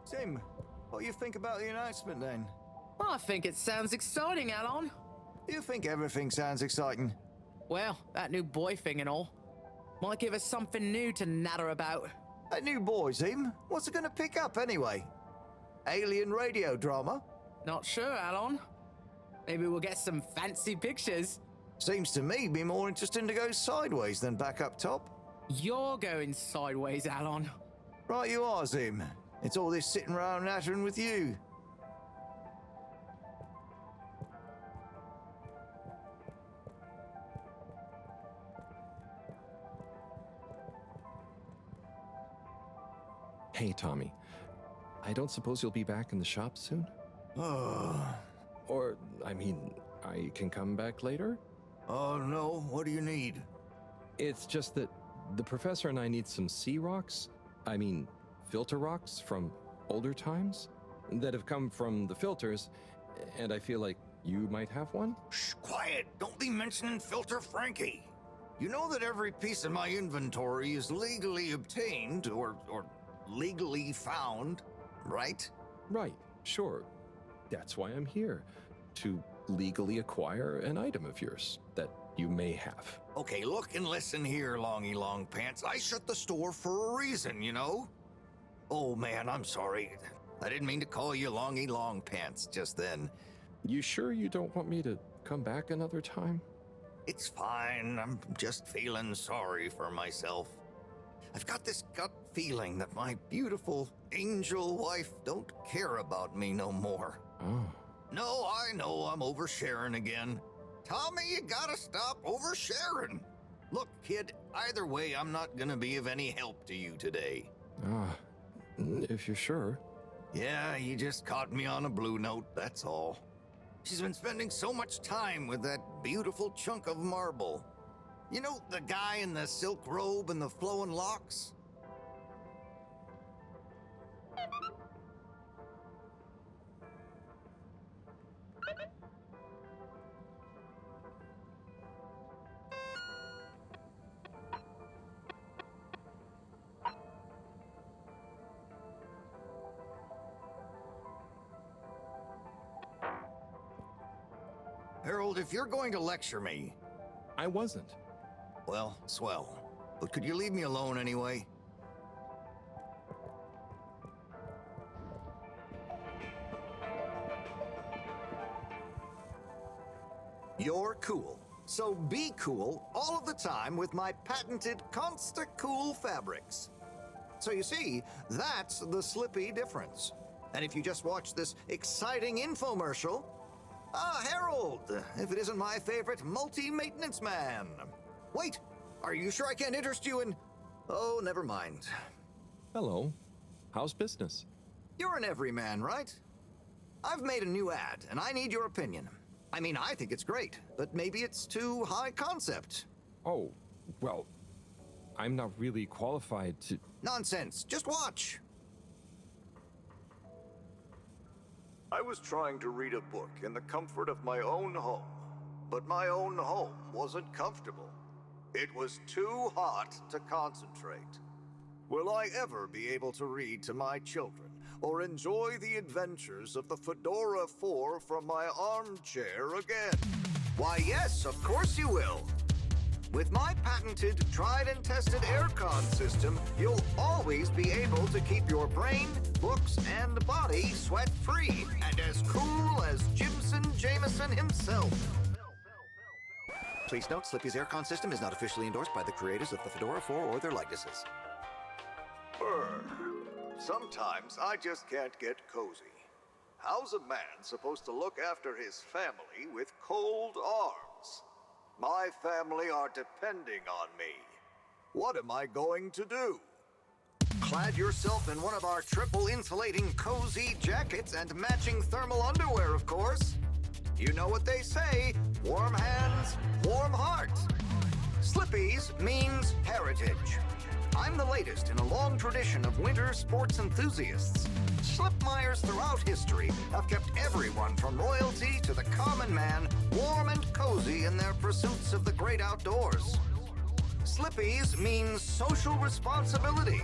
Tim, what do you think about the announcement then? I think it sounds exciting, Alon. Do you think everything sounds exciting? Well, that new boy thing and all. Might give us something new to natter about. That new boy, Tim? What's it gonna pick up anyway? Alien radio drama? Not sure, Alon. Maybe we'll get some fancy pictures. Seems to me be more interesting to go sideways than back up top. You're going sideways, Alon. Right you are, Zim. It's all this sitting around nattering with you. Hey, Tommy. I don't suppose you'll be back in the shop soon? Or, I mean, I can come back later? Oh, no. What do you need? It's just that the professor and I need some sea rocks. I mean, filter rocks from older times that have come from the filters, and I feel like you might have one? Shh, quiet. Don't be mentioning Filter Frankie. You know that every piece of my inventory is legally obtained or legally found, right? Right, sure. That's why I'm here, to legally acquire an item of yours that you may have. Okay, look and listen here, Longy Long Pants. I shut the store for a reason, you know? Oh man, I'm sorry. I didn't mean to call you Longy Long Pants just then. You sure you don't want me to come back another time? It's fine. I'm just feeling sorry for myself. I've got this gut feeling that my beautiful angel wife don't care about me no more. Oh. No, I know I'm oversharing again. Tommy, you gotta stop oversharing. Look, kid, either way, I'm not gonna be of any help to you today. If you're sure. Yeah, you just caught me on a blue note, that's all. She's been spending so much time with that beautiful chunk of marble. You know, the guy in the silk robe and the flowing locks? Harold, if you're going to lecture me... I wasn't. Well, swell. But could you leave me alone anyway? You're cool. So be cool all of the time with my patented Consta-Cool fabrics. So you see, that's the Slippy difference. And if you just watch this exciting infomercial... Ah, Harold, if it isn't my favorite multi-maintenance man. Wait, are you sure I can't interest you in... Oh, never mind. Hello. How's business? You're an everyman, right? I've made a new ad, and I need your opinion. I mean, I think it's great, but maybe it's too high concept. Oh, well, I'm not really qualified to... Nonsense, just watch. I was trying to read a book in the comfort of my own home, but my own home wasn't comfortable. It was too hot to concentrate. Will I ever be able to read to my children or enjoy the adventures of the Fedora 4 from my armchair again? Why, yes, of course you will. With my patented, tried and tested aircon system, you'll always be able to keep your brain, books, and body sweat-free and as cool as Jimson Jameson himself. Please note, Slippy's aircon system is not officially endorsed by the creators of the Fedora 4 or their likenesses. Sometimes I just can't get cozy. How's a man supposed to look after his family with cold arms? My family are depending on me. What am I going to do? Clad yourself in one of our triple insulating cozy jackets and matching thermal underwear, of course. You know what they say, warm hands, warm heart. Slippy's means heritage. I'm the latest in a long tradition of winter sports enthusiasts. Slipmeyers throughout history have kept everyone from royalty to the common man warm and cozy in their pursuits of the great outdoors. Slippy's means social responsibility.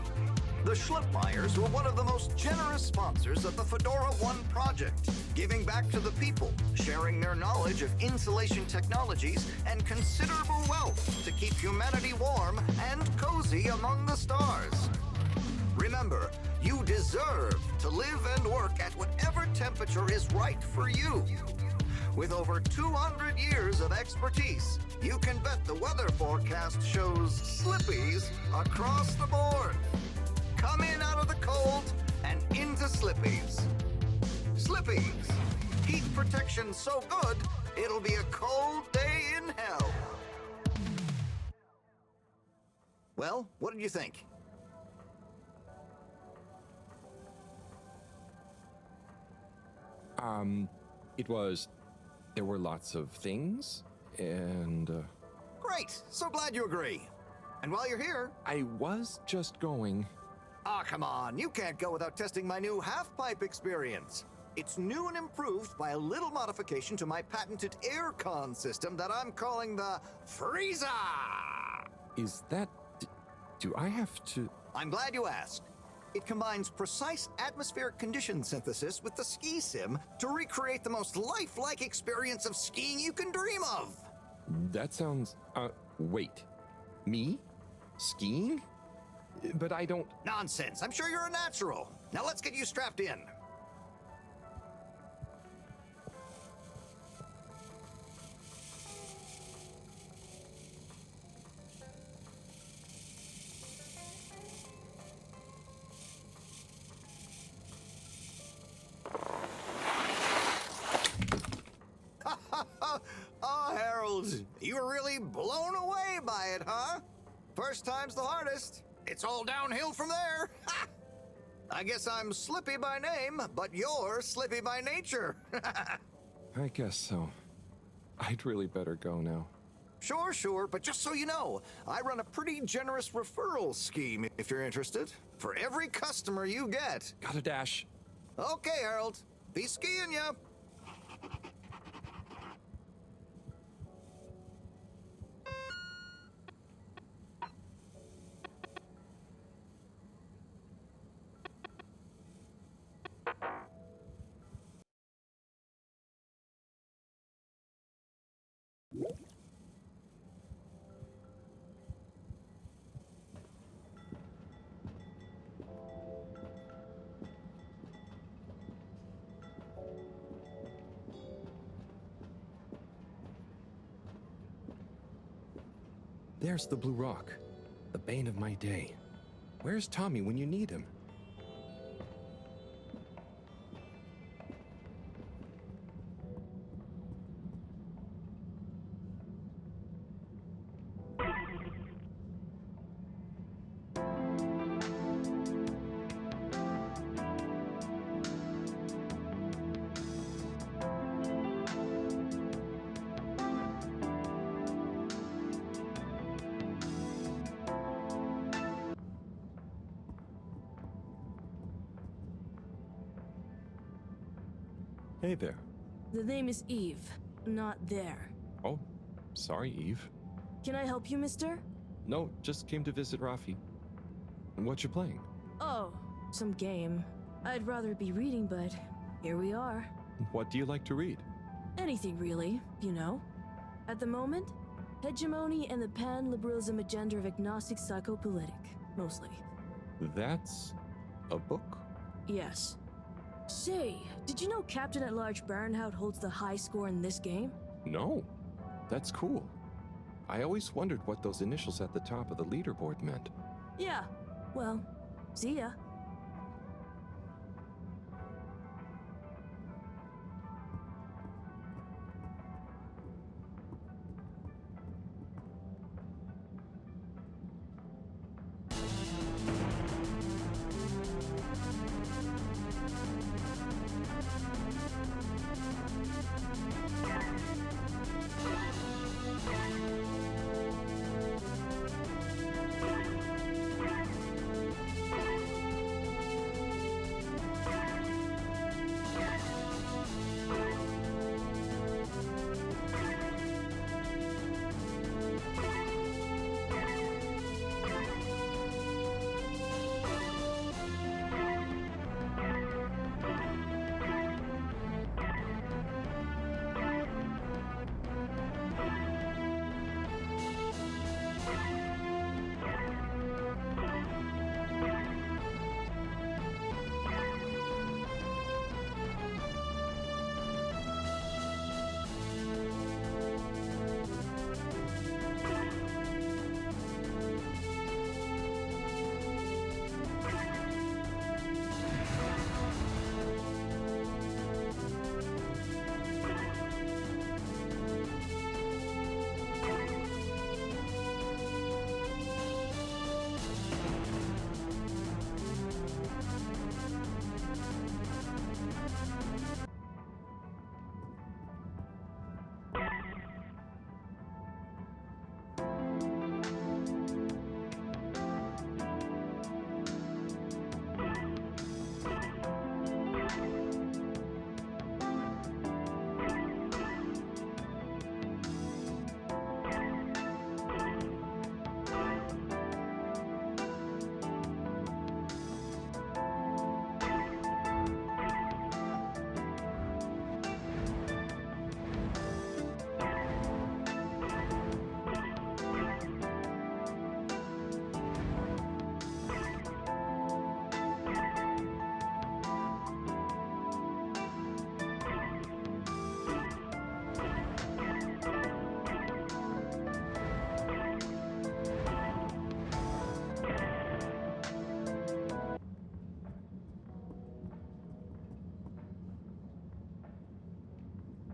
The Schlipmeyers were one of the most generous sponsors of the Fedora 1 project, giving back to the people, sharing their knowledge of insulation technologies and considerable wealth to keep humanity warm and cozy among the stars. Remember, you deserve to live and work at whatever temperature is right for you. With over 200 years of expertise, you can bet the weather forecast shows Slippies across the board. Come in out of the cold and into Slippies. Slippies. Heat protection so good, it'll be a cold day in hell. Well, what did you think? There were lots of things, and... Great! So glad you agree. And while you're here... I was just going... Ah, come on, you can't go without testing my new half-pipe experience. It's new and improved by a little modification to my patented aircon system that I'm calling the Freezer! Is that... do I have to... I'm glad you asked. It combines precise atmospheric condition synthesis with the ski sim to recreate the most lifelike experience of skiing you can dream of. That sounds... wait. Me? Skiing? But I don't... Nonsense. I'm sure you're a natural. Now let's get you strapped in. Oh, Harold, you were really blown away by it, huh? First time's the hardest. It's all downhill from there. I guess I'm Slippy by name, but you're Slippy by nature. I guess so. I'd really better go now. Sure, but just so you know, I run a pretty generous referral scheme if you're interested. For every customer you get. Gotta dash. Okay, Harold. Be skiing ya. There's the Blue Rock, the bane of my day. Where's Tommy when you need him? Hey there. The name is Eve, not there. Oh, sorry, Eve. Can I help you, mister? No, just came to visit Rafi. What you playing? Oh, some game. I'd rather be reading, but here we are. What do you like to read? Anything really, you know. At the moment, hegemony and the pan-liberalism agenda of agnostic psychopolitic, mostly. That's a book? Yes. Say, did you know Captain-at-Large Baronhout holds the high score in this game? No. That's cool. I always wondered what those initials at the top of the leaderboard meant. Yeah. Well, see ya.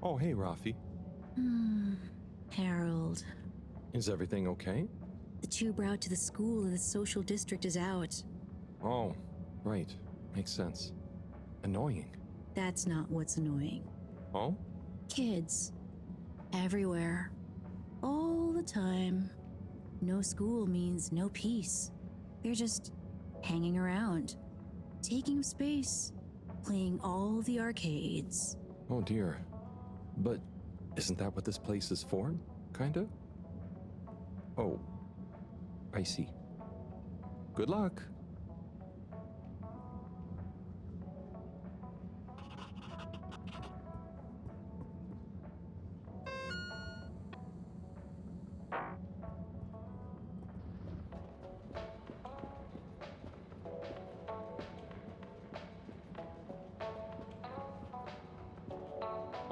Oh, hey, Rafi. Harold. Is everything okay? The tube route to the school in the social district is out. Oh, right. Makes sense. Annoying. That's not what's annoying. Oh? Kids. Everywhere. All the time. No school means no peace. They're just hanging around, taking up space, playing all the arcades. Oh dear. But isn't that what this place is for? Kinda? Oh. I see. Good luck.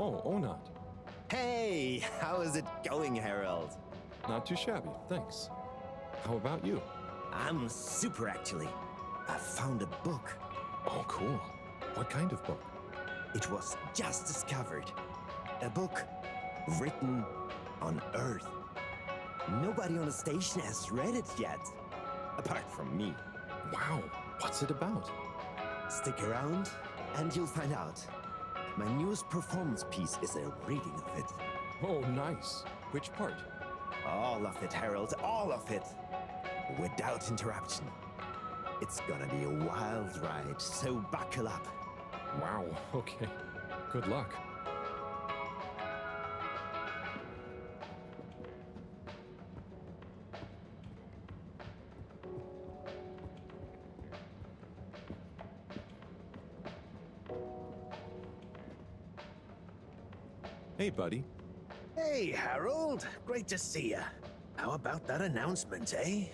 Oh, Onat. Hey, how is it going, Harold? Not too shabby, thanks. How about you? I'm super, actually. I found a book. Oh, cool. What kind of book? It was just discovered. A book written on Earth. Nobody on the station has read it yet, apart from me. Wow, what's it about? Stick around and you'll find out. My newest performance piece is a reading of it. Oh, nice. Which part? All of it, Harold, all of it. Without interruption. It's gonna be a wild ride, so buckle up. Wow, okay. Good luck. Hey, buddy. Hey, Harold. Great to see ya. How about that announcement, eh?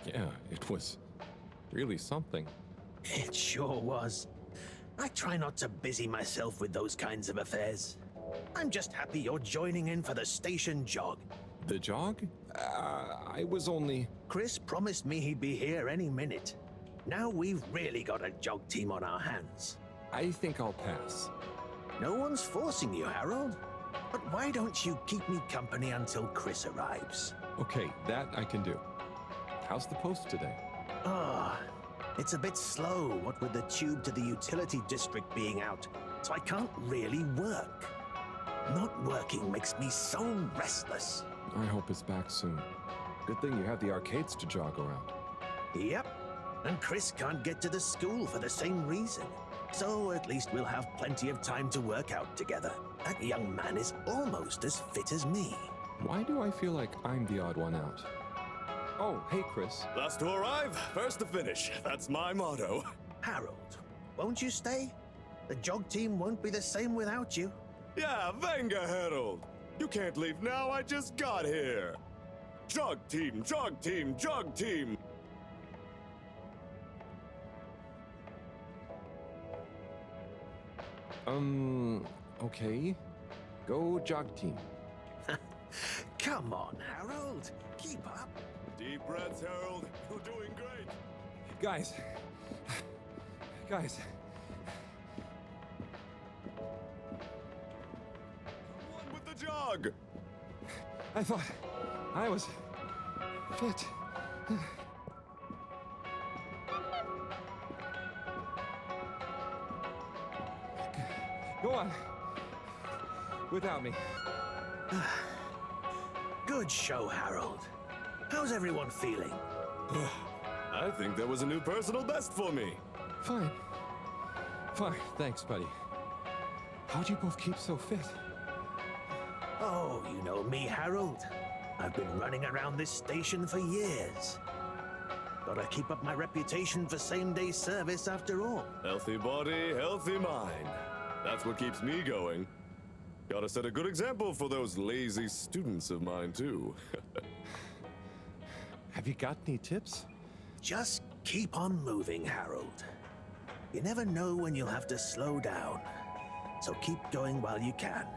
Yeah, it was really something. It sure was. I try not to busy myself with those kinds of affairs. I'm just happy you're joining in for the station jog. The jog? I was only... Chris promised me he'd be here any minute. Now we've really got a jog team on our hands. I think I'll pass. No one's forcing you, Harold. But why don't you keep me company until Chris arrives? Okay, that I can do. How's the post today? It's a bit slow, what with the tube to the utility district being out, so I can't really work. Not working makes me so restless. I hope it's back soon. Good thing you have the arcades to jog around. Yep, and Chris can't get to the school for the same reason. So at least we'll have plenty of time to work out together. That young man is almost as fit as me. Why do I feel like I'm the odd one out? Oh, hey, Chris. Last to arrive, first to finish. That's my motto. Harold, won't you stay? The jog team won't be the same without you. Yeah, venga, Harold. You can't leave now, I just got here. Jog team, jog team, jog team. Okay. Go jog team. Come on, Harold. Keep up. Deep breaths, Harold. You're doing great. Guys. Come on with the jog. I thought I was fit. Go on. Without me. Good show, Harold. How's everyone feeling? I think there was a new personal best for me. Fine. Thanks, buddy. How'd you both keep so fit? Oh, you know me, Harold. I've been running around this station for years. Gotta keep up my reputation for same-day service after all. Healthy body, healthy mind. That's what keeps me going. Gotta set a good example for those lazy students of mine, too. Have you got any tips? Just keep on moving, Harold. You never know when you'll have to slow down. So keep going while you can.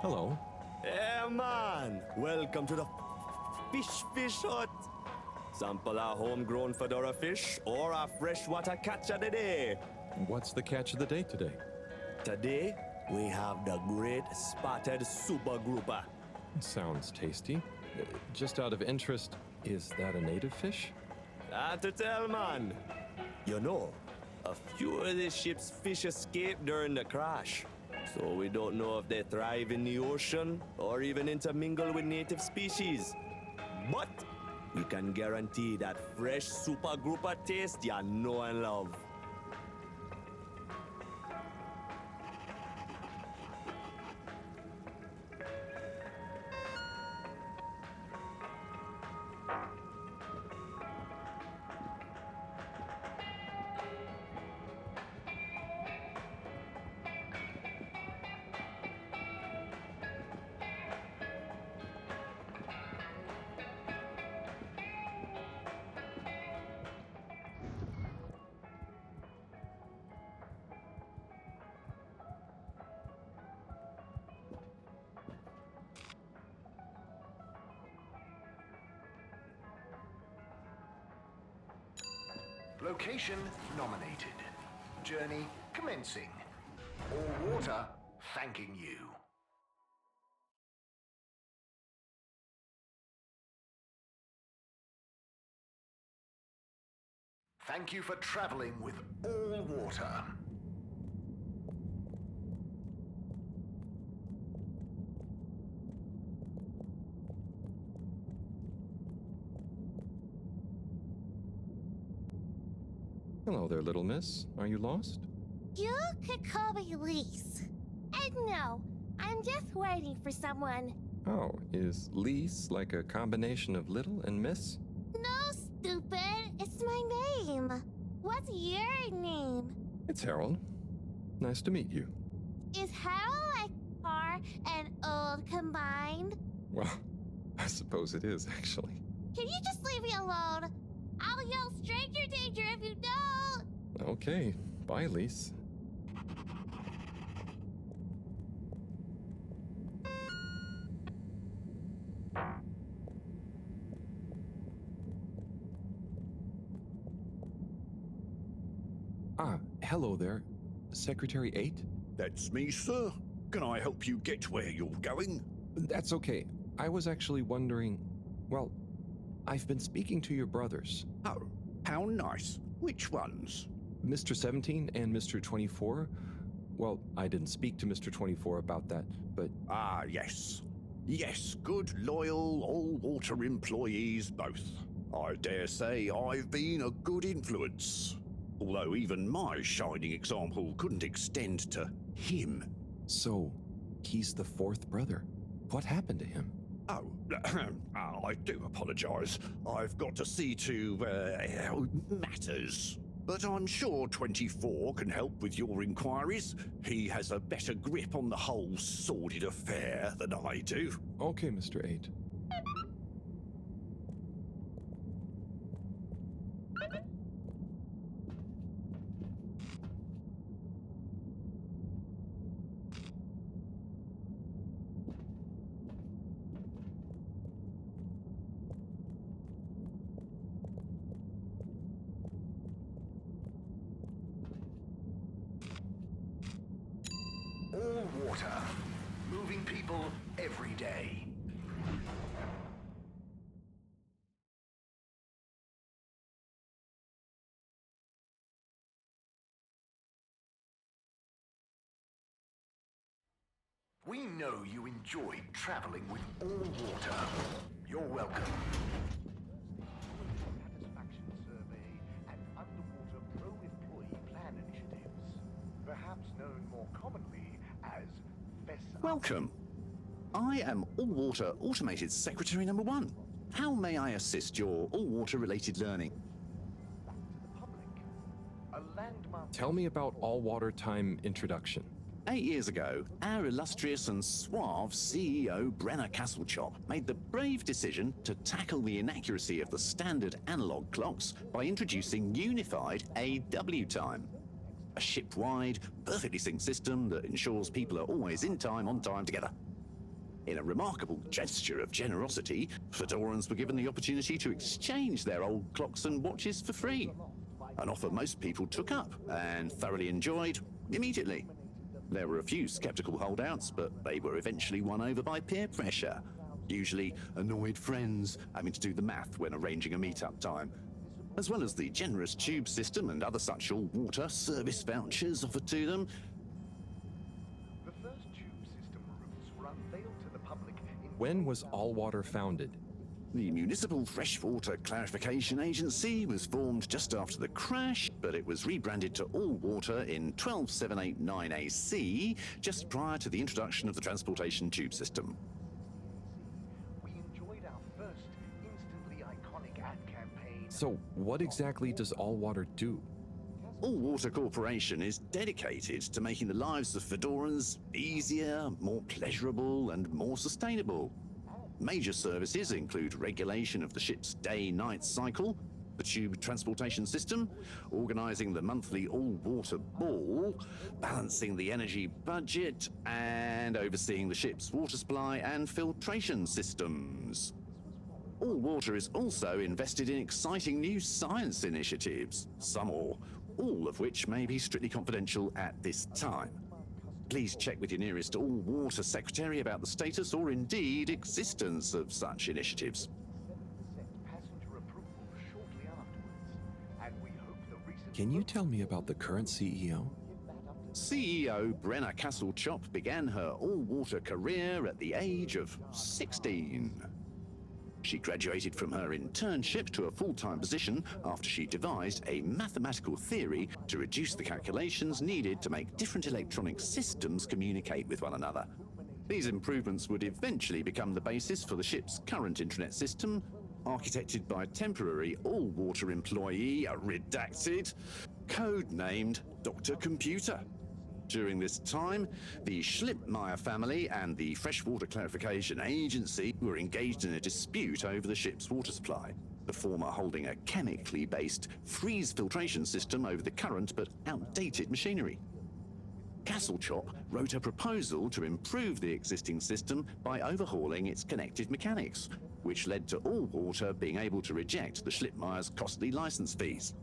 Hello. Yeah, man. Welcome to the fish hut. Sample a homegrown fedora fish or a freshwater catch of the day. What's the catch of the day today? Today, we have the great spotted super grouper. Sounds tasty. Just out of interest, is that a native fish? Hard to tell, man. You know, a few of the ship's fish escaped during the crash. So we don't know if they thrive in the ocean or even intermingle with native species. But we can guarantee that fresh super grouper taste you know and love. Location nominated. Journey commencing. All water thanking you. Thank you for traveling with all water. Hello there, little miss. Are you lost? You could call me Lise. And no, I'm just waiting for someone. Oh, is Lise like a combination of little and miss? No, stupid. It's my name. What's your name? It's Harold. Nice to meet you. Is Harold like car and old combined? Well, I suppose it is, actually. Can you just leave me alone? I'll yell stranger danger if you don't! Okay, bye, Lise. Ah, hello there. Secretary 8? That's me, sir. Can I help you get where you're going? That's okay. I was actually wondering... Well, I've been speaking to your brothers. Oh, how nice. Which ones? Mr. 17 and Mr. 24. Well, I didn't speak to Mr. 24 about that, but... Ah, yes. Yes, good, loyal, all-water employees both. I dare say I've been a good influence. Although even my shining example couldn't extend to him. So, he's the fourth brother. What happened to him? Oh, I do apologise. I've got to see to matters. But I'm sure 24 can help with your inquiries. He has a better grip on the whole sordid affair than I do. Okay, Mr. 8. All water. Moving people every day. We know you enjoyed traveling with all water. You're welcome. Satisfaction survey and underwater pro-employee plan initiatives. Perhaps known more commonly as FESA. Welcome. I am All-Water Automated Secretary number 1. How may I assist your all-water related learning? Tell me about all-water time introduction. 8 years ago, our illustrious and suave CEO Brenner Castlechop made the brave decision to tackle the inaccuracy of the standard analog clocks by introducing unified AW time. A ship-wide, perfectly synced system that ensures people are always in time, on time together. In a remarkable gesture of generosity, Fedorans were given the opportunity to exchange their old clocks and watches for free. An offer most people took up and thoroughly enjoyed immediately. There were a few skeptical holdouts, but they were eventually won over by peer pressure. Usually annoyed friends having to do the math when arranging a meet-up time. As well as the generous tube system and other such all-water service vouchers offered to them. The first tube system routes were unveiled to the public in... When was All-Water founded? The Municipal Freshwater Clarification Agency was formed just after the crash, but it was rebranded to All Water in 12789 AC, just prior to the introduction of the transportation tube system. We enjoyed our first instantly iconic ad campaign. So, what exactly does All-Water do? All Water Corporation is dedicated to making the lives of Fedorans easier, more pleasurable, and more sustainable. Major services include regulation of the ship's day-night cycle, the tube transportation system, organising the monthly all-water ball, balancing the energy budget, and overseeing the ship's water supply and filtration systems. All Water is also invested in exciting new science initiatives, some or all of which may be strictly confidential at this time. Please check with your nearest All Water secretary about the status or indeed existence of such initiatives. Can you tell me about the current CEO? CEO Brenna Castle-Chop began her all-water career at the age of 16. She graduated from her internship to a full-time position after she devised a mathematical theory to reduce the calculations needed to make different electronic systems communicate with one another. These improvements would eventually become the basis for the ship's current intranet system, architected by temporary all-water employee, redacted, codenamed Dr. Computer. During this time, the Schlippmeyer family and the Freshwater Clarification Agency were engaged in a dispute over the ship's water supply, the former holding a chemically based freeze filtration system over the current but outdated machinery. Castle-Chop wrote a proposal to improve the existing system by overhauling its connected mechanics, which led to All Water being able to reject the Schlippmeyer's costly license fees.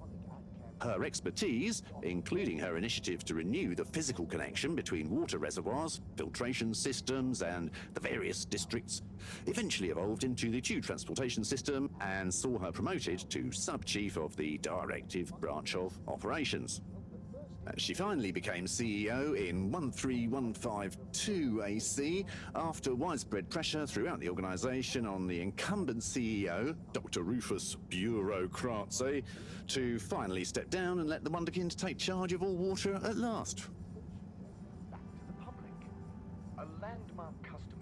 Her expertise, including her initiative to renew the physical connection between water reservoirs, filtration systems, and the various districts, eventually evolved into the tube transportation system and saw her promoted to sub-chief of the directive branch of operations. She finally became CEO in 13152 AC after widespread pressure throughout the organization on the incumbent CEO, Dr. Rufus Bureaucracy, to finally step down and let the Wonderkind take charge of All Water at last.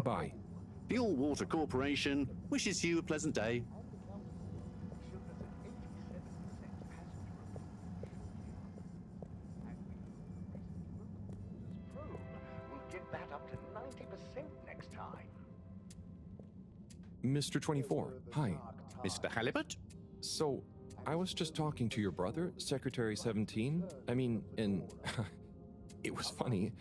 Bye. The All Water Corporation wishes you a pleasant day. That up to 90% next time. Mr. 24, hi. Mr. Halibut? So, I was just talking to your brother, Secretary 17. I mean, and it was funny.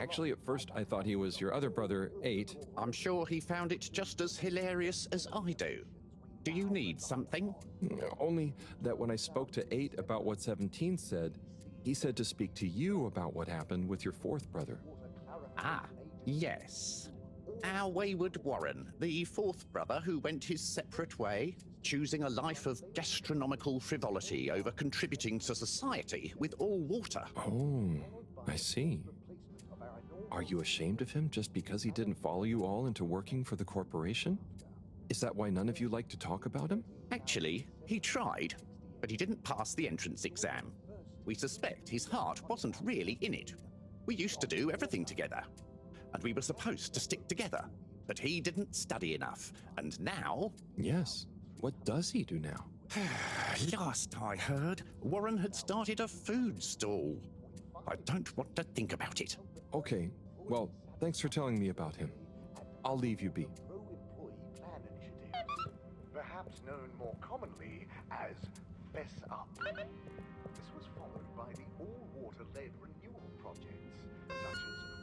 Actually, at first I thought he was your other brother, 8. I'm sure he found it just as hilarious as I do. Do you need something? Only that when I spoke to 8 about what 17 said, he said to speak to you about what happened with your 4th brother. Ah, yes. Our wayward Warren, the 4th brother who went his separate way, choosing a life of gastronomical frivolity over contributing to society with All Water. Oh, I see. Are you ashamed of him just because he didn't follow you all into working for the corporation? Is that why none of you like to talk about him? Actually, he tried, but he didn't pass the entrance exam. We suspect his heart wasn't really in it. We used to do everything together, and we were supposed to stick together, but he didn't study enough, and now... Yes. What does he do now? Last I heard, Warren had started a food stall. I don't want to think about it. Okay, well, thanks for telling me about him. I'll leave you be. Perhaps known more commonly as Fess Up. This was followed by the all-water-led renewal projects, such as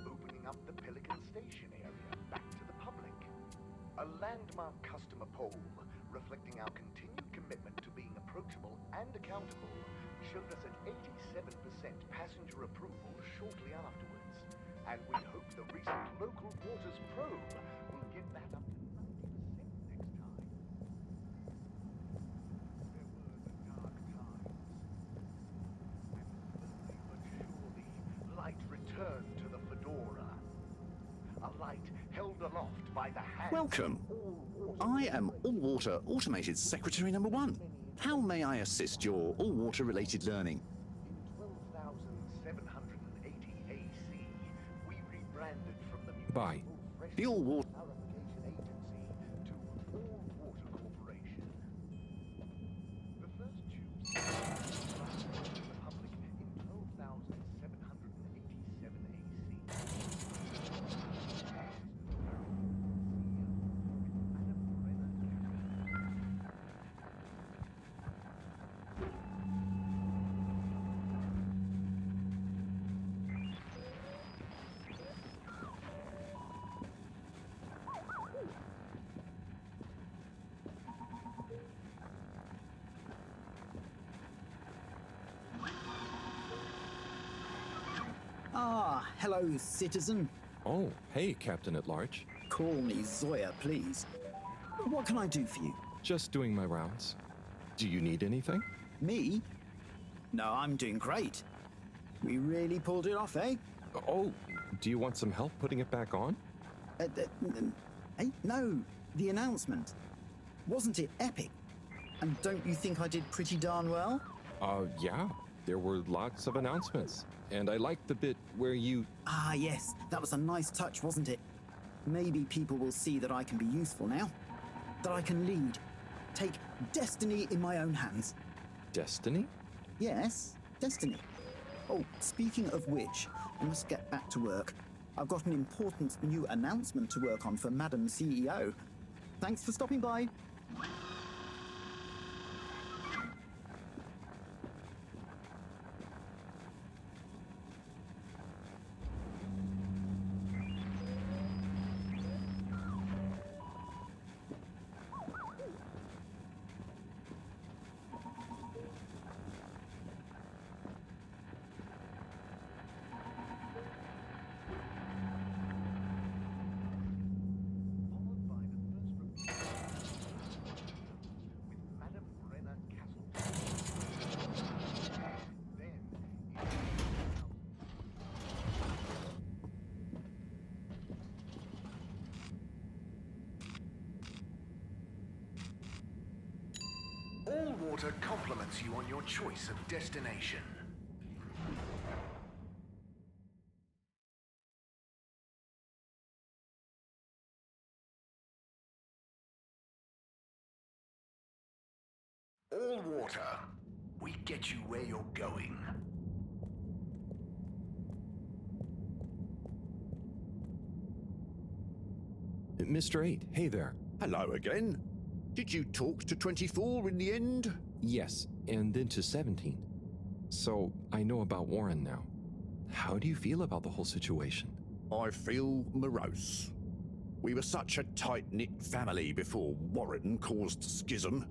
opening up the Pelican Station area back to the public. A landmark customer poll reflecting our continued commitment to being approachable and accountable showed us an 87% passenger approval shortly afterwards, and we hope the recent local waters probe will get that up to 90% next time. There were the dark times, and slowly but surely, light returned to the Fedora. A light held aloft by the hand. Welcome. I am All Water Automated Secretary number 1. How may I assist your All Water related learning? In 12,780 AC, we rebranded from the Bye. The All Water Agency to All Water Corporation. The first tubes to the public in 12,787 AC. hello, citizen. Oh, hey, Captain at Large. Call me Zoya, please. What can I do for you? Just doing my rounds. Do you need anything? Me? No, I'm doing great. We really pulled it off, eh? Oh, do you want some help putting it back on? No, the announcement. Wasn't it epic? And don't you think I did pretty darn well? Yeah. There were lots of announcements. And I liked the bit where you... Ah, yes. That was a nice touch, wasn't it? Maybe people will see that I can be useful now. That I can lead. Take destiny in my own hands. Destiny? Yes, destiny. Oh, speaking of which, I must get back to work. I've got an important new announcement to work on for Madam CEO. Thanks for stopping by. All water compliments you on your choice of destination. All water, we get you where you're going. Mr. 8, hey there. Hello again. Did you talk to 24 in the end? Yes, and then to 17. So, I know about Warren now. How do you feel about the whole situation? I feel morose. We were such a tight-knit family before Warren caused schism.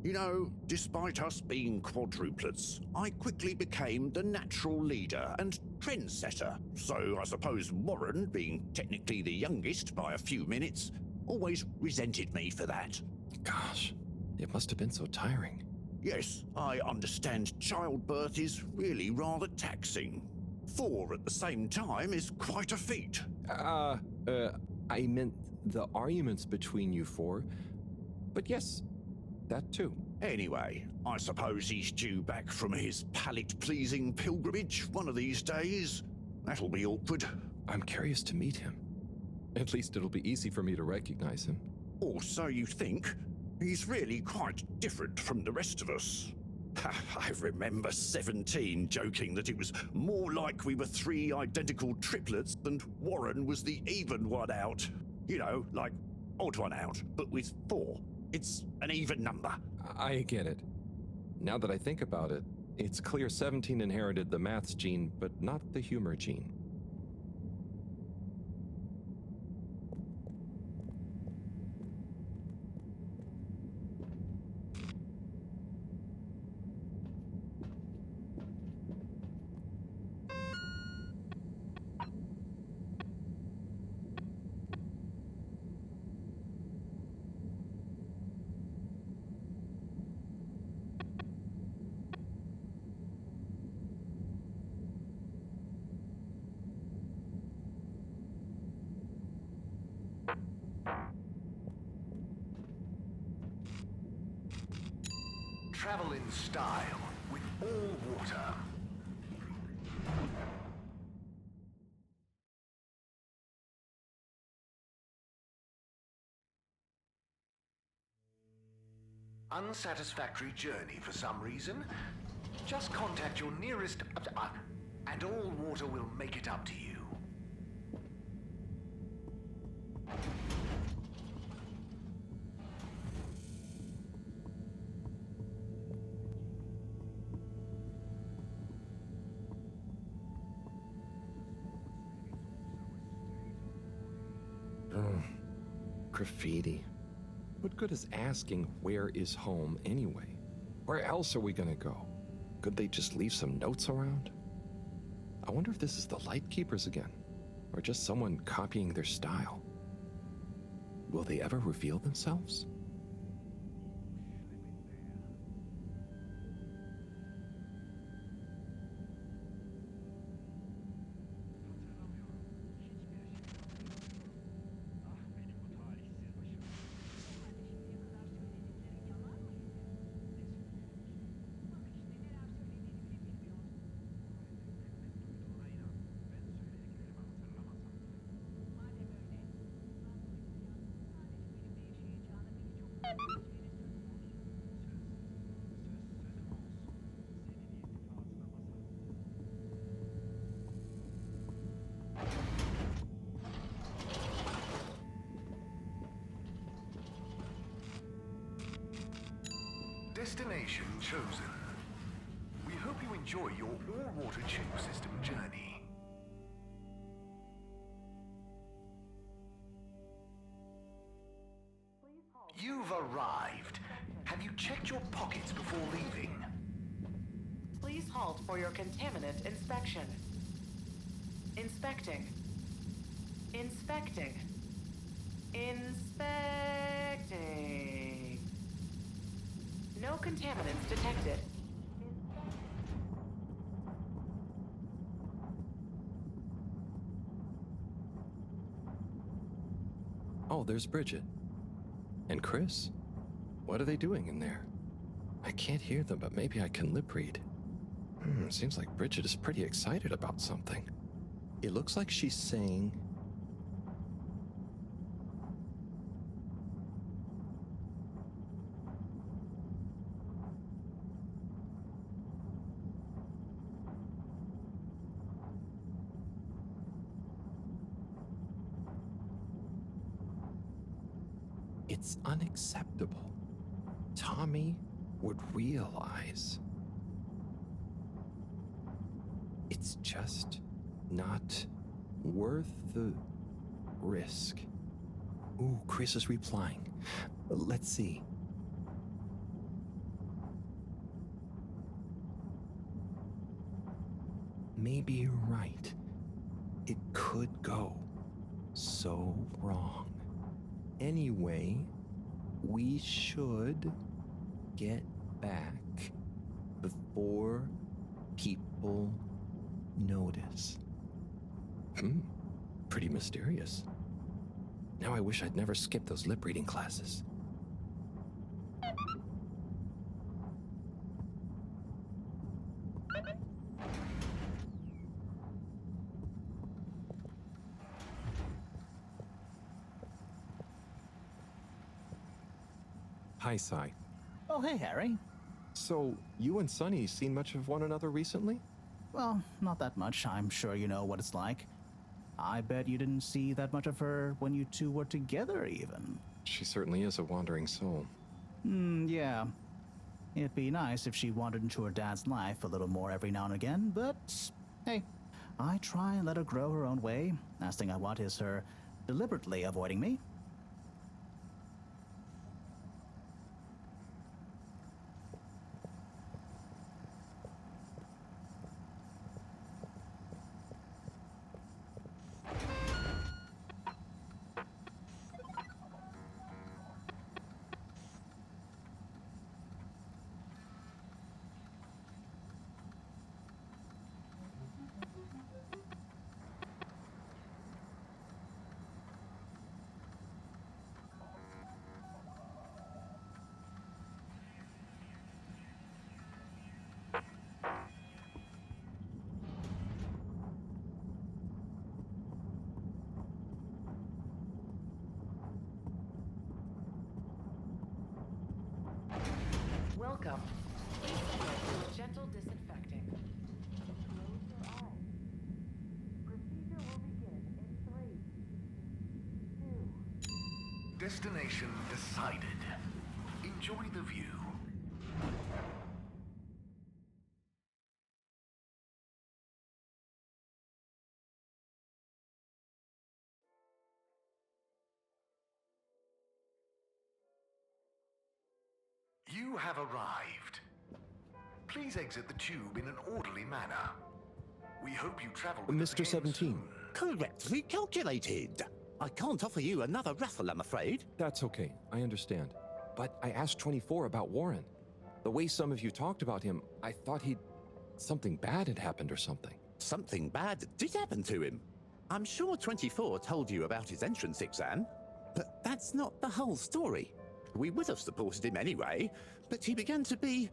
You know, despite us being quadruplets, I quickly became the natural leader and trendsetter. So I suppose Warren, being technically the youngest by a few minutes, always resented me for that. Gosh, it must have been so tiring. Yes, I understand childbirth is really rather taxing. 4 at the same time is quite a feat. I meant the arguments between you 4. But yes, that too. Anyway, I suppose he's due back from his palate-pleasing pilgrimage one of these days. That'll be awkward. I'm curious to meet him. At least it'll be easy for me to recognize him. Or so you think. He's really quite different from the rest of us. I remember 17 joking that it was more like we were 3 identical triplets and Warren was the even one out. You know, like odd one out, but with 4. It's an even number. I get it. Now that I think about it, it's clear 17 inherited the maths gene, but not the humor gene. Travel in style with all water. Unsatisfactory journey for some reason? Just contact your nearest and all water will make it up to you. Graffiti. What good is asking where is home anyway? Where else are we gonna go? Could they just leave some notes around? I wonder if this is the Lightkeepers again, or just someone copying their style. Will they ever reveal themselves? Destination chosen. We hope you enjoy your all-water tube system journey. You've arrived. Have you checked your pockets before leaving? Please halt for your contaminant inspection. Inspecting. Inspecting. Inspecting. No contaminants detected. Oh, there's Bridget. And Chris? What are they doing in there? I can't hear them, but maybe I can lip read. Seems like Bridget is pretty excited about something. It looks like she's saying... It's unacceptable. Tommy would realize. It's just not worth the risk. Ooh, Chris is replying. Let's see. Maybe you're right. It could go so wrong. Anyway, we should get back before people notice. Pretty mysterious. Now I wish I'd never skipped those lip reading classes. Hi, Sai. Oh, hey, Harry. So, you and Sunny seen much of one another recently? Well, not that much. I'm sure you know what it's like. I bet you didn't see that much of her when you two were together, even. She certainly is a wandering soul. Yeah. It'd be nice if she wandered into her dad's life a little more every now and again, but hey, I try and let her grow her own way. Last thing I want is her deliberately avoiding me. Welcome. Gentle disinfecting. Close your eyes. Procedure will begin in 3, 2. Destination decided. Enjoy the view. You have arrived. Please exit the tube in an orderly manner. We hope you travel Mr. 17. Correctly calculated. I can't offer you another raffle, I'm afraid. That's okay, I understand. But I asked 24 about Warren. The way some of you talked about him, I thought something bad had happened or something. Something bad did happen to him. I'm sure 24 told you about his entrance exam, but that's not the whole story. We would have supported him anyway, but he began to be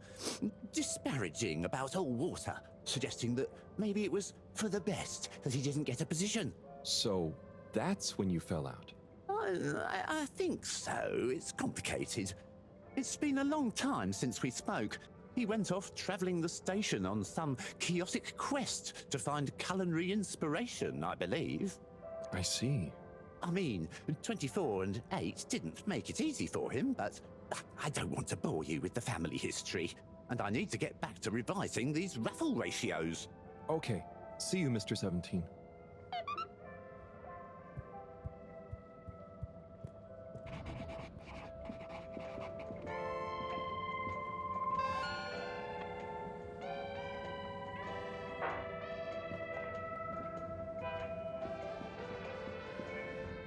disparaging about All Water, suggesting that maybe it was for the best that he didn't get a position. So that's when you fell out? I think so. It's complicated. It's been a long time since we spoke. He went off travelling the station on some chaotic quest to find culinary inspiration, I believe. I see. I mean, 24 and 8 didn't make it easy for him, but I don't want to bore you with the family history, and I need to get back to revising these raffle ratios. Okay. See you, Mr. 17.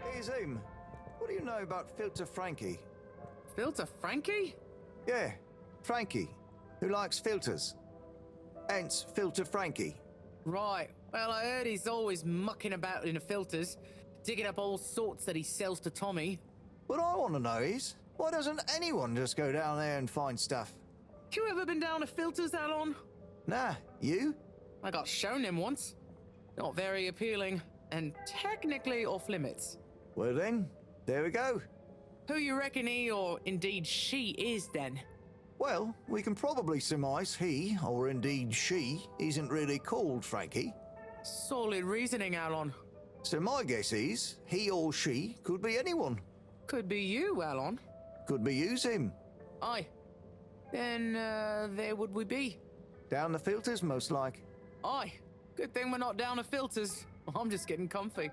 Hey, Zoom. What do you know about Filter Frankie? Filter Frankie? Yeah, Frankie, who likes filters. Hence, Filter Frankie. Right. Well, I heard he's always mucking about in the filters, digging up all sorts that he sells to Tommy. What I want to know is, why doesn't anyone just go down there and find stuff? You ever been down to filters, Alon? Nah, you? I got shown him once. Not very appealing, and technically off limits. Well then, there we go. Who you reckon he, or indeed she, is then? Well, we can probably surmise he, or indeed she, isn't really called Frankie. Solid reasoning, Alon. So my guess is, he or she could be anyone. Could be you, Alon. Could be you, Zim. Aye. Then, there would we be. Down the filters, most like. Aye. Good thing we're not down to filters. I'm just getting comfy.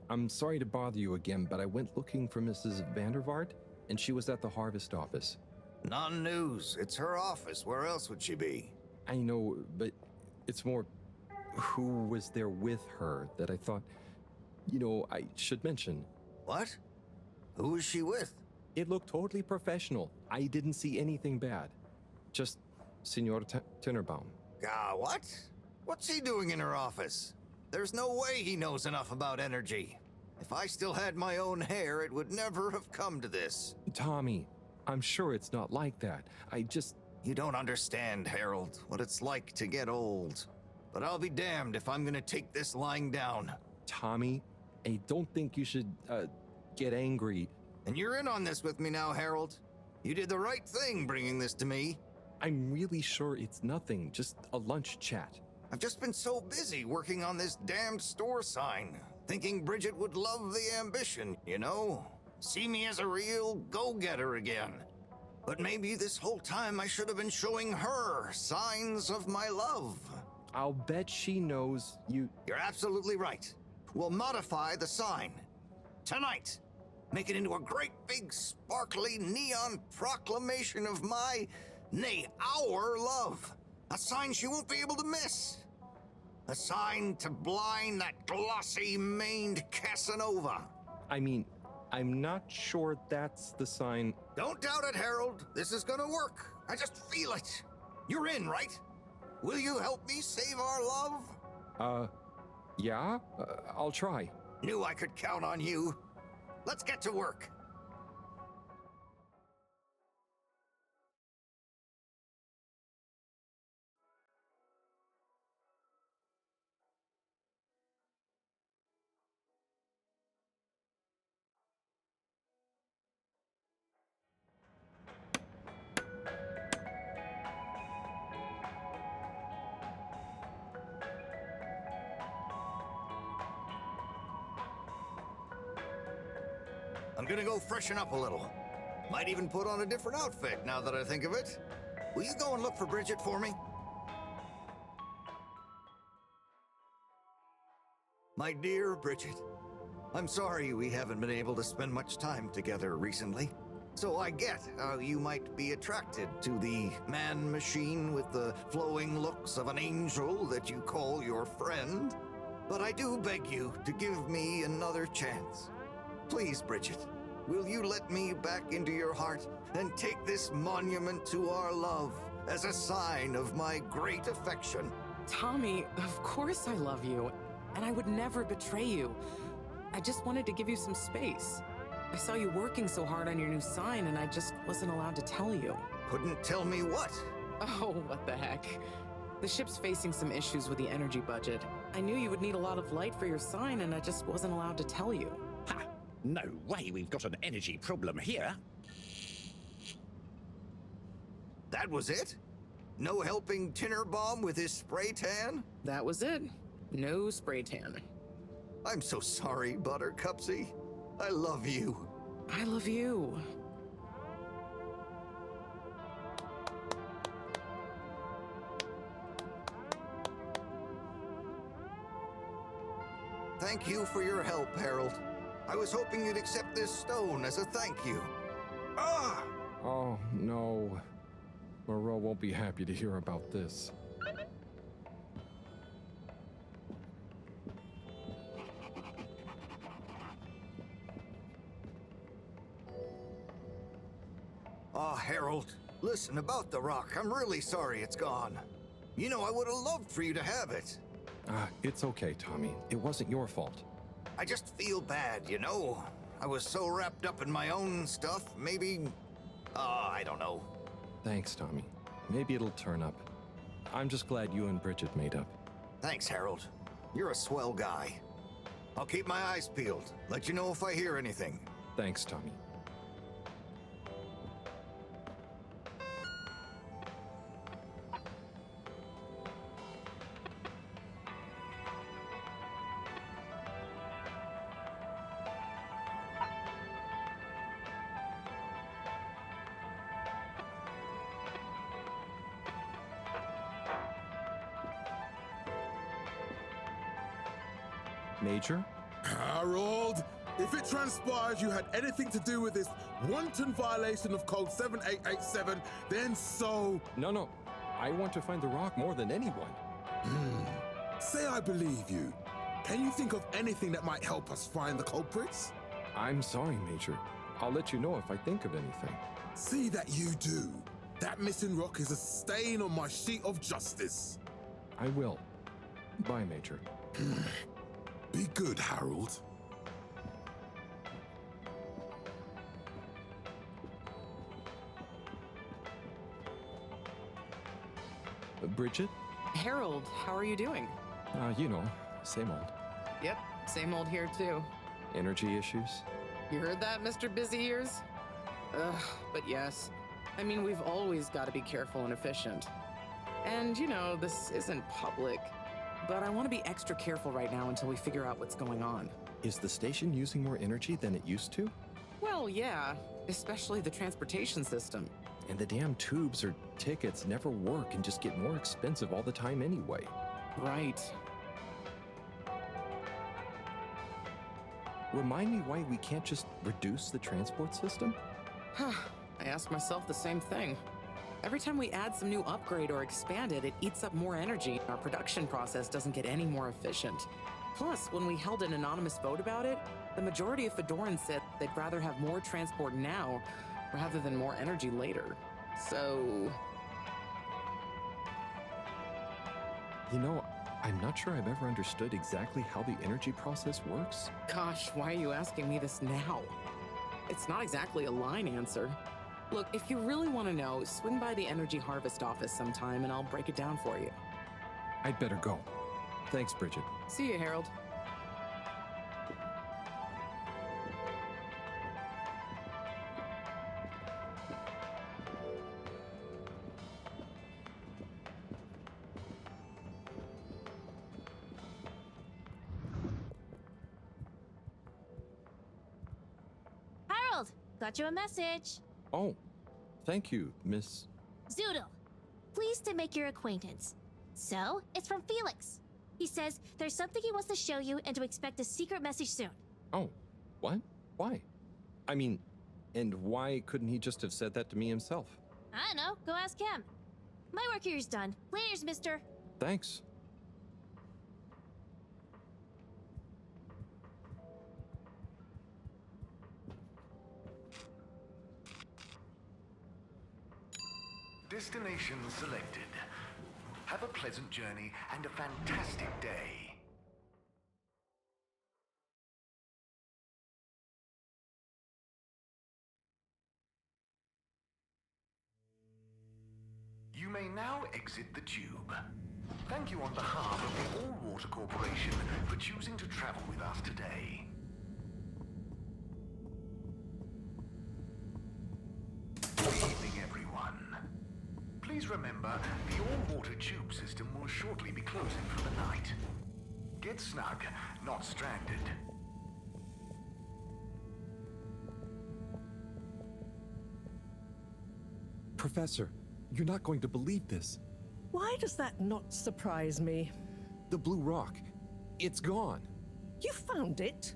I'm sorry to bother you again, but I went looking for Mrs. Vandervaart, and she was at the harvest office. Non-news. It's her office. Where else would she be? I know, but it's more who was there with her that I thought, I should mention. What? Who was she with? It looked totally professional. I didn't see anything bad. Just Senor Tinnerbaum. What? What's he doing in her office? There's no way he knows enough about energy. If I still had my own hair, it would never have come to this. Tommy, I'm sure it's not like that. You don't understand, Harold, what it's like to get old. But I'll be damned if I'm gonna take this lying down. Tommy, I don't think you should, get angry. And you're in on this with me now, Harold. You did the right thing bringing this to me. I'm really sure it's nothing, just a lunch chat. I've just been so busy working on this damned store sign, thinking Bridget would love the ambition, See me as a real go-getter again. But maybe this whole time I should have been showing her signs of my love. I'll bet she knows you... You're absolutely right. We'll modify the sign. Tonight. Make it into a great big sparkly neon proclamation of my, nay, our love. A sign she won't be able to miss. A sign to blind that glossy-maned Casanova. I mean, I'm not sure that's the sign. Don't doubt it, Harold. This is gonna work. I just feel it. You're in, right? Will you help me save our love? Yeah? I'll try. Knew I could count on you. Let's get to work. I'm gonna go freshen up a little. Might even put on a different outfit now that I think of it. Will you go and look for Bridget for me? My dear Bridget, I'm sorry we haven't been able to spend much time together recently. So I get how you might be attracted to the man-machine with the flowing looks of an angel that you call your friend. But I do beg you to give me another chance. Please, Bridget, will you let me back into your heart and take this monument to our love as a sign of my great affection? Tommy, of course I love you, and I would never betray you. I just wanted to give you some space. I saw you working so hard on your new sign, and I just wasn't allowed to tell you. Couldn't tell me what? Oh, what the heck. The ship's facing some issues with the energy budget. I knew you would need a lot of light for your sign, and I just wasn't allowed to tell you. Ha! No way we've got an energy problem here. That was it? No helping Tinnerbomb with his spray tan? That was it. No spray tan. I'm so sorry, Buttercupsy. I love you. I love you. Thank you for your help, Harold. I was hoping you'd accept this stone as a thank you. Ah! Oh, no. Moreau won't be happy to hear about this. Ah, Harold, listen, about the rock, I'm really sorry it's gone. You know, I would have loved for you to have it. It's okay, Tommy. It wasn't your fault. I just feel bad, you know? I was so wrapped up in my own stuff, maybe... I don't know. Thanks, Tommy. Maybe it'll turn up. I'm just glad you and Bridget made up. Thanks, Harold. You're a swell guy. I'll keep my eyes peeled. Let you know if I hear anything. Thanks, Tommy. Major? Harold, if it transpires you had anything to do with this wanton violation of Code 7887, then so... No. I want to find the rock more than anyone. Say I believe you. Can you think of anything that might help us find the culprits? I'm sorry, Major. I'll let you know if I think of anything. See that you do. That missing rock is a stain on my sheet of justice. I will. Bye, Major. Be good, Harold. Bridget? Harold, how are you doing? You know, same old. Yep, same old here too. Energy issues? You heard that, Mr. Busy Ears? Ugh, but yes. I mean, we've always got to be careful and efficient. And, you know, this isn't public, but I want to be extra careful right now until we figure out what's going on. Is the station using more energy than it used to? Well, yeah, especially the transportation system. And the damn tubes or tickets never work and just get more expensive all the time anyway. Right. Remind me why we can't just reduce the transport system? I ask myself the same thing. Every time we add some new upgrade or expand it, it eats up more energy. Our production process doesn't get any more efficient. Plus, when we held an anonymous vote about it, the majority of Fedorans said they'd rather have more transport now rather than more energy later. So... You know, I'm not sure I've ever understood exactly how the energy process works. Gosh, why are you asking me this now? It's not exactly a line answer. Look, if you really want to know, swing by the Energy Harvest office sometime and I'll break it down for you. I'd better go. Thanks, Bridget. See you, Harold. Harold, got you a message. Oh, thank you, Miss... Zoodle, pleased to make your acquaintance. So, it's from Felix. He says there's something he wants to show you and to expect a secret message soon. Oh, what? Why? I mean, And why couldn't he just have said that to me himself? I don't know. Go ask him. My work here's done. Laters, mister. Thanks. Destination selected. Have a pleasant journey and a fantastic day. You may now exit the tube. Thank you on behalf of the All Water Corporation for choosing to travel with us today. Good evening, everyone. Please remember, the all-water tube system will shortly be closing for the night. Get snug, not stranded. Professor, you're not going to believe this. Why does that not surprise me? The blue rock. It's gone. You found it?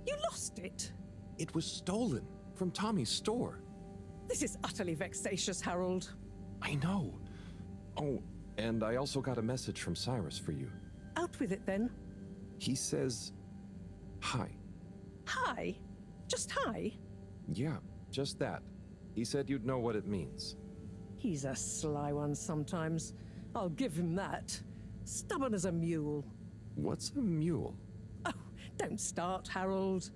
You lost it? It was stolen from Tommy's store. This is utterly vexatious, Harold. I know. Oh, and I also got a message from Cyrus for you. Out with it, then. He says, hi. Hi? Just hi? Yeah, just that. He said you'd know what it means. He's a sly one sometimes. I'll give him that. Stubborn as a mule. What's a mule? Oh, don't start, Harold.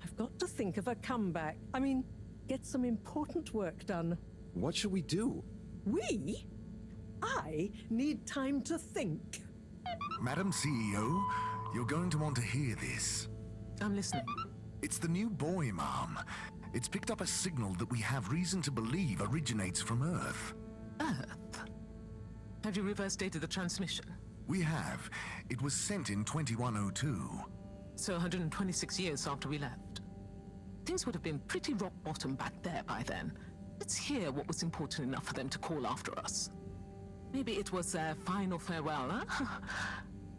I've got to think of a comeback. I mean, get some important work done. What should we do? We? I need time to think. Madam CEO, you're going to want to hear this. I'm listening. It's the new buoy, Mom. It's picked up a signal that we have reason to believe originates from Earth. Earth? Have you reverse dated the transmission? We have. It was sent in 2102. So 126 years after we left. Things would have been pretty rock bottom back there by then. Let's hear what was important enough for them to call after us. Maybe it was their final farewell, huh?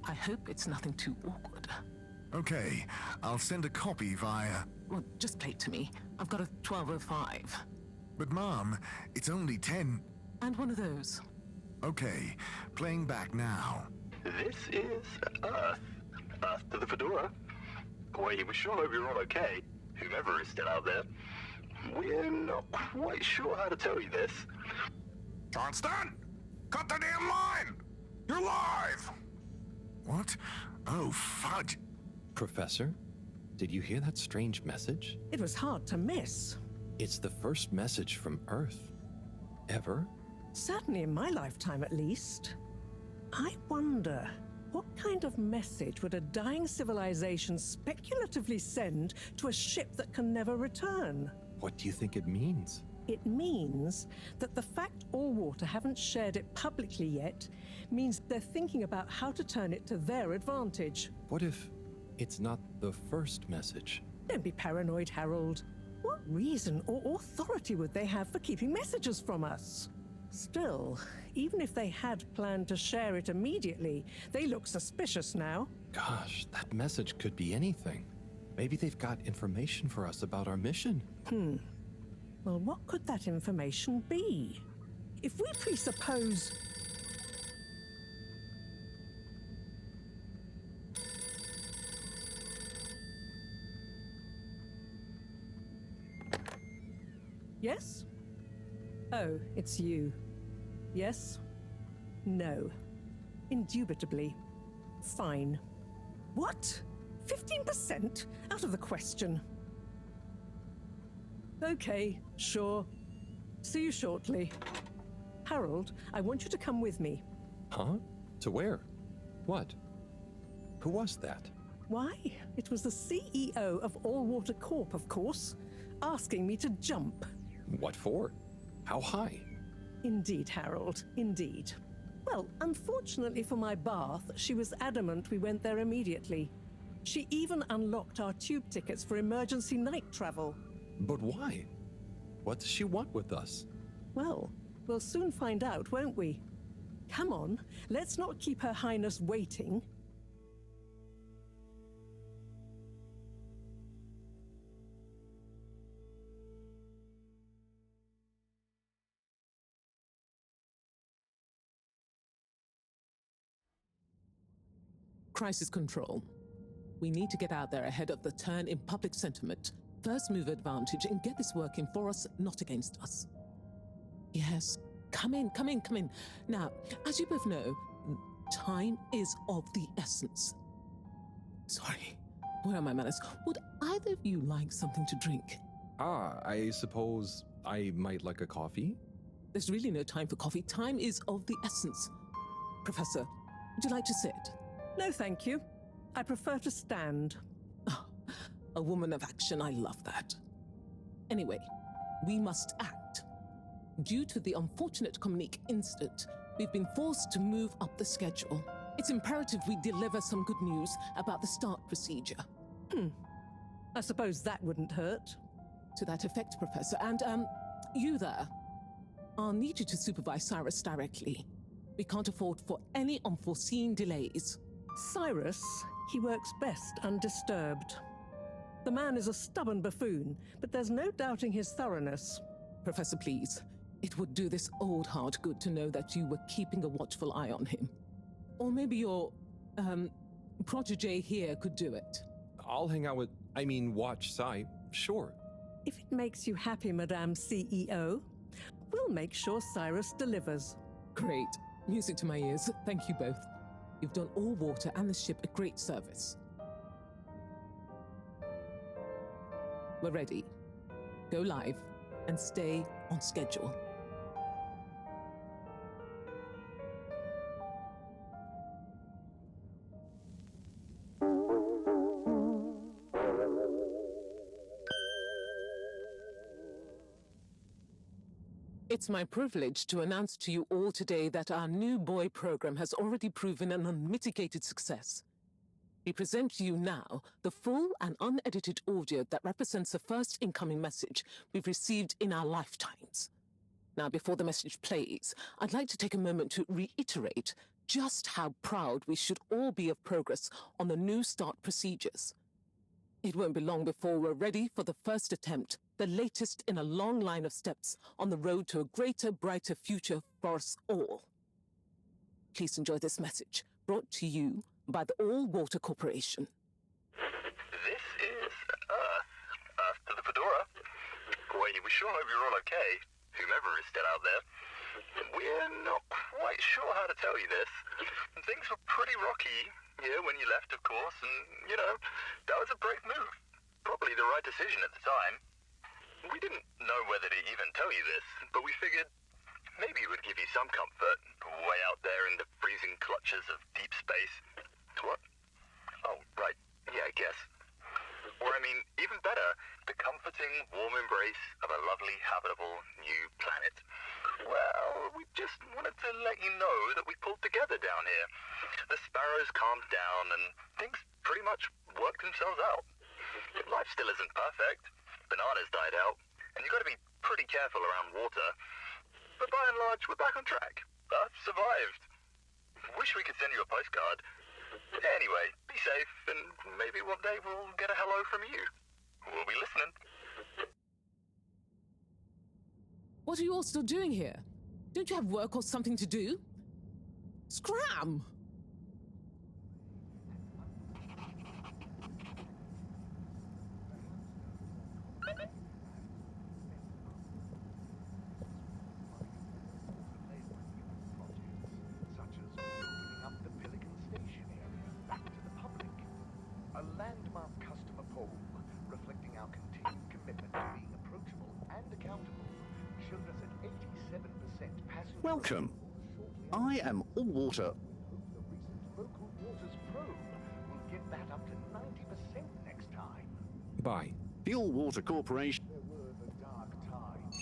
I hope it's nothing too awkward. Okay, I'll send a copy via... Well, just play it to me. I've got a 1205. But Mom, it's only 10... And one of those. Okay, playing back now. This is Earth. Earth to the Fedora. We sure hope you're all okay, whomever is still out there. We're not quite sure how to tell you this. Johnston! Cut the damn line! You're live! What? Oh, fudge. Professor, did you hear that strange message? It was hard to miss. It's the first message from Earth. Ever? Certainly in my lifetime, at least. I wonder, what kind of message would a dying civilization speculatively send to a ship that can never return? What do you think it means? It means that the fact Allwater haven't shared it publicly yet means they're thinking about how to turn it to their advantage. What if it's not the first message? Don't be paranoid, Harold. What reason or authority would they have for keeping messages from us? Still, even if they had planned to share it immediately, they look suspicious now. Gosh, that message could be anything. Maybe they've got information for us about our mission. Well, what could that information be? If we presuppose... Yes? Oh, it's you. Yes? No. Indubitably. Fine. What? 15%? Out of the question. Okay, sure. See you shortly. Harold, I want you to come with me. Huh? To where? What? Who was that? Why? It was the CEO of Allwater Corp, of course, asking me to jump. What for? How high? Indeed, Harold, indeed. Well, unfortunately for my bath, she was adamant we went there immediately. She even unlocked our tube tickets for emergency night travel. But why? What does she want with us? Well, we'll soon find out, won't we? Come on, let's not keep Her Highness waiting. Crisis control. We need to get out there ahead of the turn in public sentiment. First move advantage and get this working for us, not against us. Yes, come in. Now, as you both know, time is of the essence. Sorry, where are my manners? Would either of you like something to drink? I suppose I might like a coffee? There's really no time for coffee. Time is of the essence. Professor, would you like to sit? No, thank you. I prefer to stand. Oh, a woman of action, I love that. Anyway, we must act. Due to the unfortunate Communique incident, we've been forced to move up the schedule. It's imperative we deliver some good news about the start procedure. I suppose that wouldn't hurt. To that effect, Professor. And, you there. I'll need you to supervise Cyrus directly. We can't afford for any unforeseen delays. Cyrus, he works best undisturbed. The man is a stubborn buffoon, but there's no doubting his thoroughness. Professor, please. It would do this old heart good to know that you were keeping a watchful eye on him. Or maybe your, protege here could do it. I'll hang out with, watch Cy, sure. If it makes you happy, Madame CEO, we'll make sure Cyrus delivers. Great. Music to my ears. Thank you both. You've done all water and the ship a great service. We're ready. Go live and stay on schedule. It's my privilege to announce to you all today that our new buoy program has already proven an unmitigated success. We present to you now the full and unedited audio that represents the first incoming message we've received in our lifetimes. Now, before the message plays, I'd like to take a moment to reiterate just how proud we should all be of progress on the new start procedures. It won't be long before we're ready for the first attempt, the latest in a long line of steps on the road to a greater, brighter future for us all. Please enjoy this message, brought to you by the All Water Corporation. This is Earth to the Fedora. We sure hope you're all okay, whomever is still out there. We're not quite sure how to tell you this. Things were pretty rocky here when you left, of course, and, that was a brave move. Probably the right decision at the time. We didn't know whether to even tell you this, but we figured maybe it would give you some comfort, way out there in the freezing clutches of deep space. What? Oh, right. Yeah, I guess. Or, even better, the comforting, warm embrace of a lovely, habitable new planet. Well, we just wanted to let you know that we pulled together down here. The sparrows calmed down and things pretty much worked themselves out. Life still isn't perfect. Bananas died out, and you've got to be pretty careful around water. But by and large, we're back on track. Earth survived. Wish we could send you a postcard. Anyway, be safe, and maybe one day we'll get a hello from you. We'll be listening. What are you all still doing here? Don't you have work or something to do? Scram! Landmark customer poll, reflecting our continued commitment to being approachable and accountable, showed us an 87% passenger... Welcome. I am All Water. The recent local waters probe will get that up to 90% next time. Bye. The All Water Corporation. There were the dark times.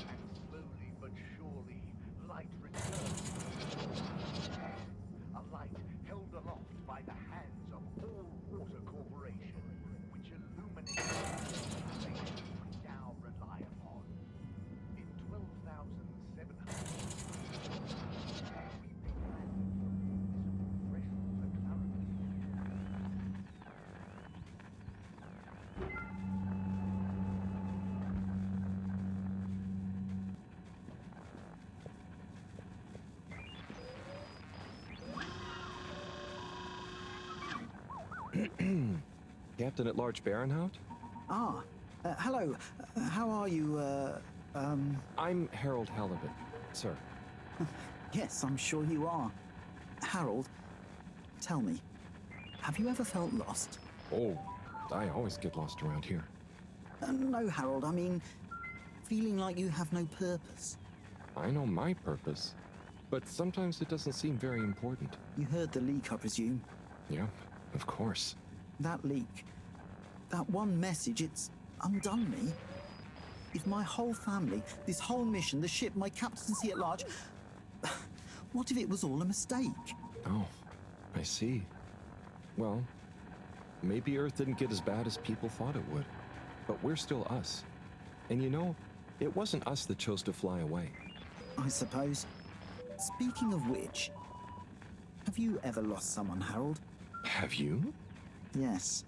And slowly but surely, light returned. A light held aloft by the hands of All Water Corporation, which illuminates the civilization we now rely upon. In 12,700, we began from invisible threshold to clarity. Captain at Large Baronhout? Ah, hello. How are you, I'm Harold Halibut, sir. Yes, I'm sure you are. Harold, tell me, have you ever felt lost? Oh, I always get lost around here. No, Harold, I mean, feeling like you have no purpose. I know my purpose, but sometimes it doesn't seem very important. You heard the leak, I presume? Yeah, of course. That leak, that one message, it's undone me. If my whole family, this whole mission, the ship, my captaincy at large, what if it was all a mistake? Oh, I see. Well, maybe Earth didn't get as bad as people thought it would, but we're still us. And you know, it wasn't us that chose to fly away. I suppose. Speaking of which, have you ever lost someone, Harold? Have you? Yes.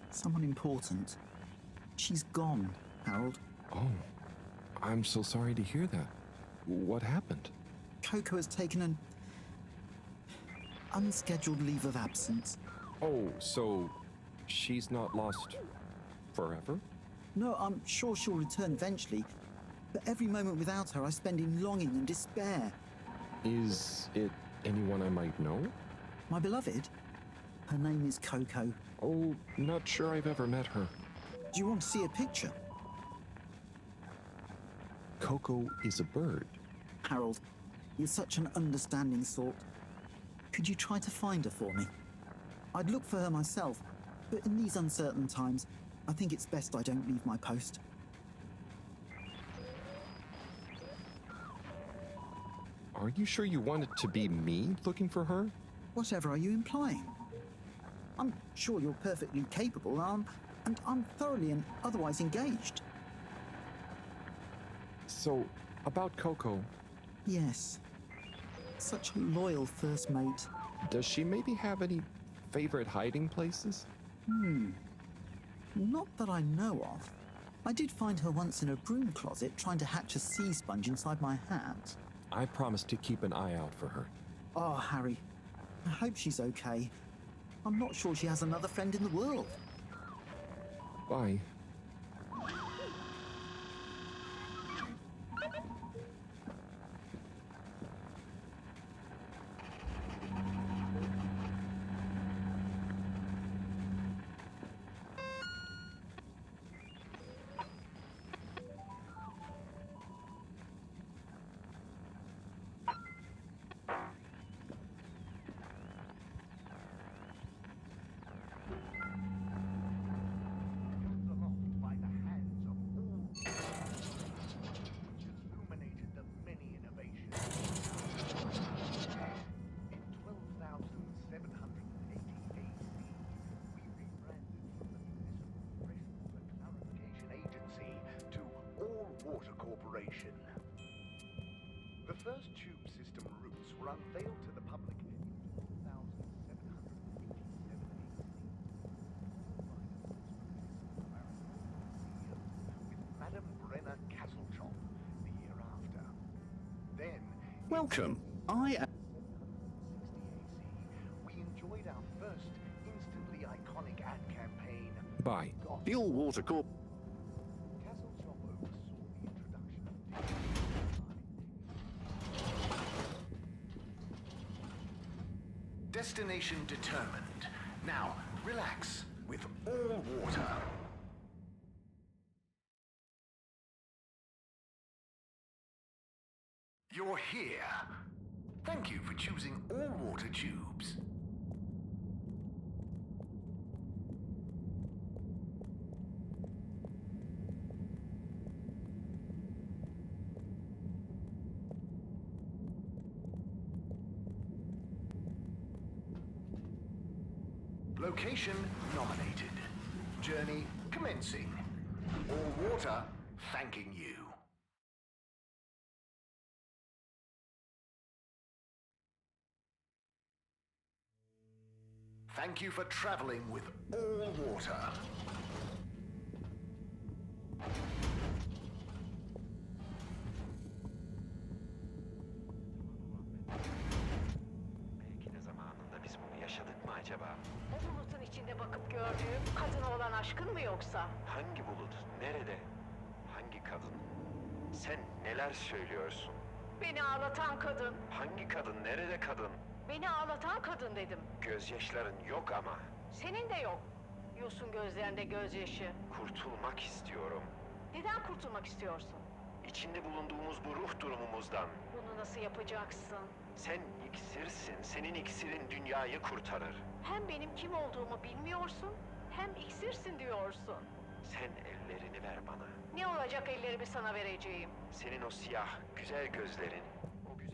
Someone important. She's gone, Harold. Oh, I'm so sorry to hear that. What happened? Coco has taken an unscheduled leave of absence. Oh, so she's not lost forever? No, I'm sure she'll return eventually, but every moment without her I spend in longing and despair. Is it anyone I might know? My beloved? Her name is Coco. Oh, not sure I've ever met her. Do you want to see a picture? Coco is a bird. Harold, you're such an understanding sort. Could you try to find her for me? I'd look for her myself, but in these uncertain times, I think it's best I don't leave my post. Are you sure you want it to be me looking for her? Whatever are you implying? I'm sure you're perfectly capable, and I'm thoroughly and otherwise engaged. So, about Coco. Yes. Such a loyal first mate. Does she maybe have any favorite hiding places? Not that I know of. I did find her once in a broom closet trying to hatch a sea sponge inside my hat. I promised to keep an eye out for her. Oh, Harry. I hope she's okay. I'm not sure she has another friend in the world. Bye. The first tube system routes were unveiled to the public in 12,787 with Madame Brenner Castletop the year after. Then, Welcome. I am... we enjoyed our first instantly iconic ad campaign. Bye. The All-Water Corp... Castletop oversaw the introduction of destination determined. Now, relax with all water. You're here. Thank you for choosing all water tubes. Location nominated. Journey commencing. All water thanking you. Thank you for traveling with all water. Belki de zamanında biz bunu yaşadık mı acaba? O bulutun bakıp gördüğüm kadına olan aşkın mı yoksa? Hangi bulut? Nerede? Hangi kadın? Sen neler söylüyorsun? Beni ağlatan kadın. Hangi kadın? Nerede kadın? Beni ağlatan kadın dedim. Gözyaşların yok ama. Senin de yok. Yosun gözlerinde gözyaşı. Kurtulmak istiyorum. Neden kurtulmak istiyorsun? İçinde bulunduğumuz bu ruh durumumuzdan. Bunu nasıl yapacaksın? Sen iksirsin. Senin iksirin dünyayı kurtarır. Hem benim kim olduğumu bilmiyorsun, hem iksirsin diyorsun. Sen ellerini ver bana. Ne olacak ellerimi sana vereceğim? Senin o siyah, güzel gözlerin. O güzel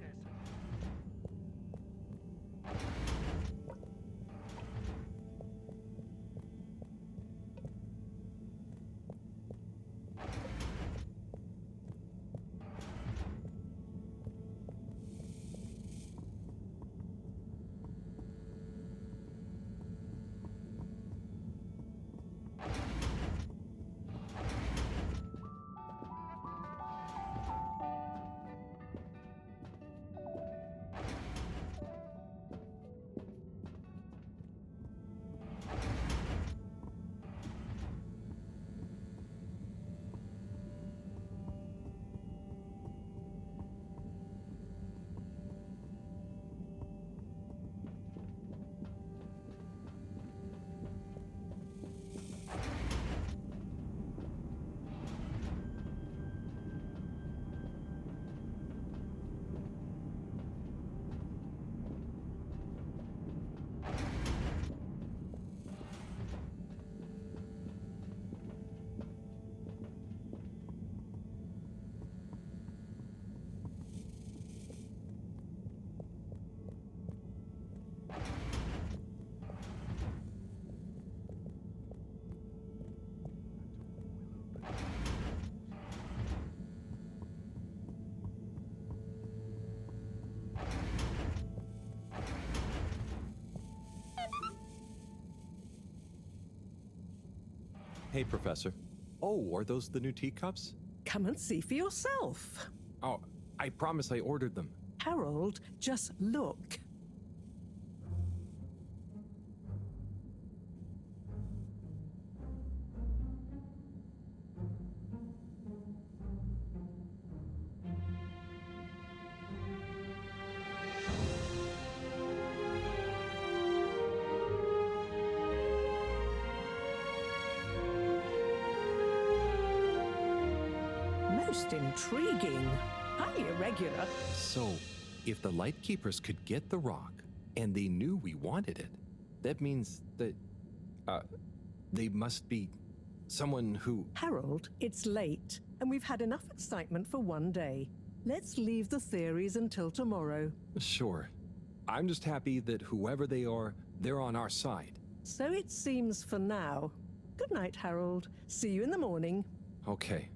Hey, Professor. Oh, are those the new teacups? Come and see for yourself. Oh, I promise I ordered them. Harold, just look. Most intriguing. Highly irregular. So, if the Lightkeepers could get the rock, and they knew we wanted it, that means that, they must be someone who... Harold, it's late, and we've had enough excitement for one day. Let's leave the theories until tomorrow. Sure. I'm just happy that whoever they are, they're on our side. So it seems for now. Good night, Harold. See you in the morning. Okay.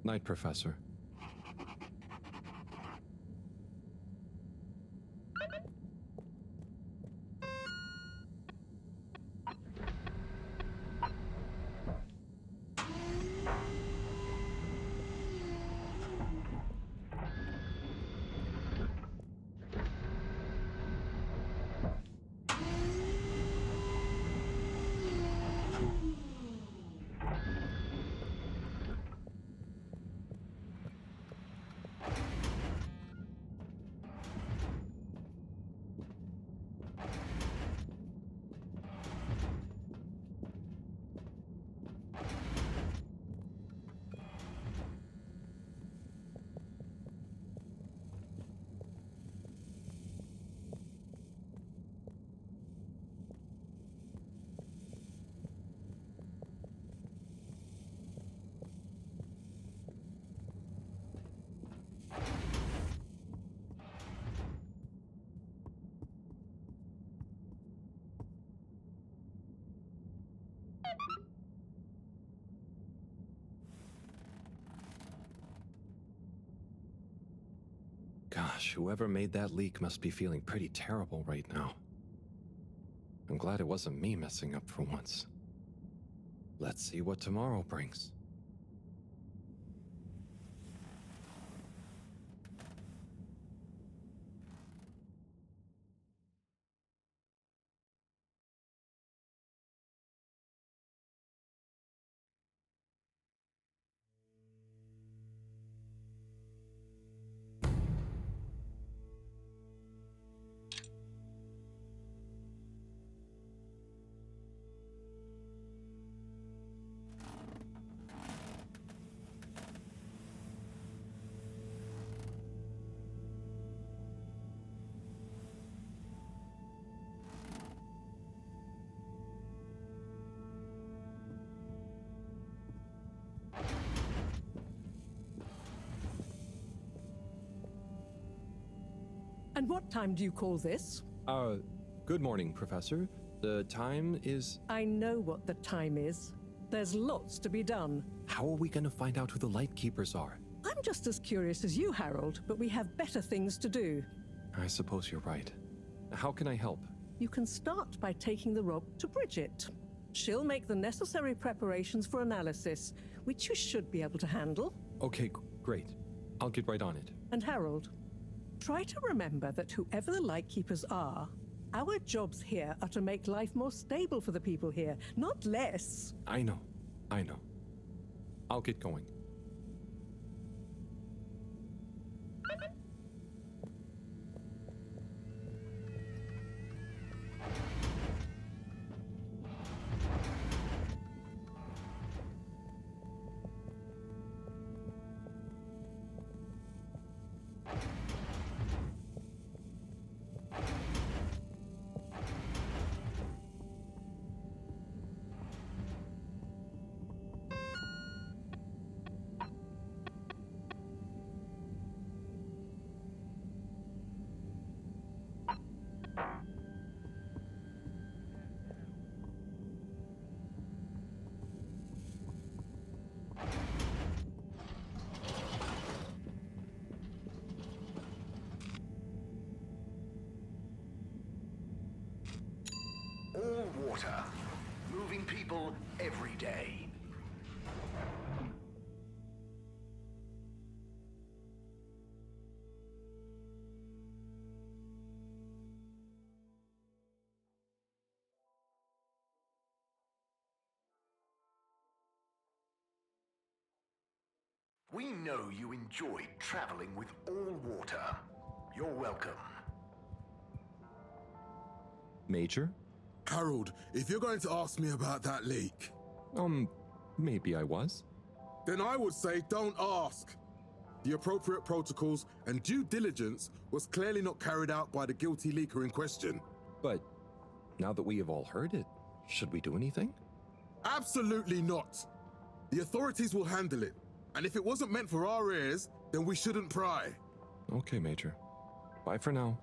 Night, Professor. Gosh, whoever made that leak must be feeling pretty terrible right now. I'm glad it wasn't me messing up for once. Let's see what tomorrow brings. And what time do you call this? Good morning, Professor. The time is... I know what the time is. There's lots to be done. How are we going to find out who the Lightkeepers are? I'm just as curious as you, Harold, but we have better things to do. I suppose you're right. How can I help? You can start by taking the rope to Bridget. She'll make the necessary preparations for analysis, which you should be able to handle. Okay, great. I'll get right on it. And Harold, try to remember that whoever the Lightkeepers are, our jobs here are to make life more stable for the people here, not less. I know. I'll get going. All water, moving people every day. We know you enjoyed traveling with all water. You're welcome. Major? Harold, if you're going to ask me about that leak... Maybe I was. Then I would say don't ask. The appropriate protocols and due diligence was clearly not carried out by the guilty leaker in question. But now that we have all heard it, should we do anything? Absolutely not. The authorities will handle it. And if it wasn't meant for our ears, then we shouldn't pry. Okay, Major. Bye for now.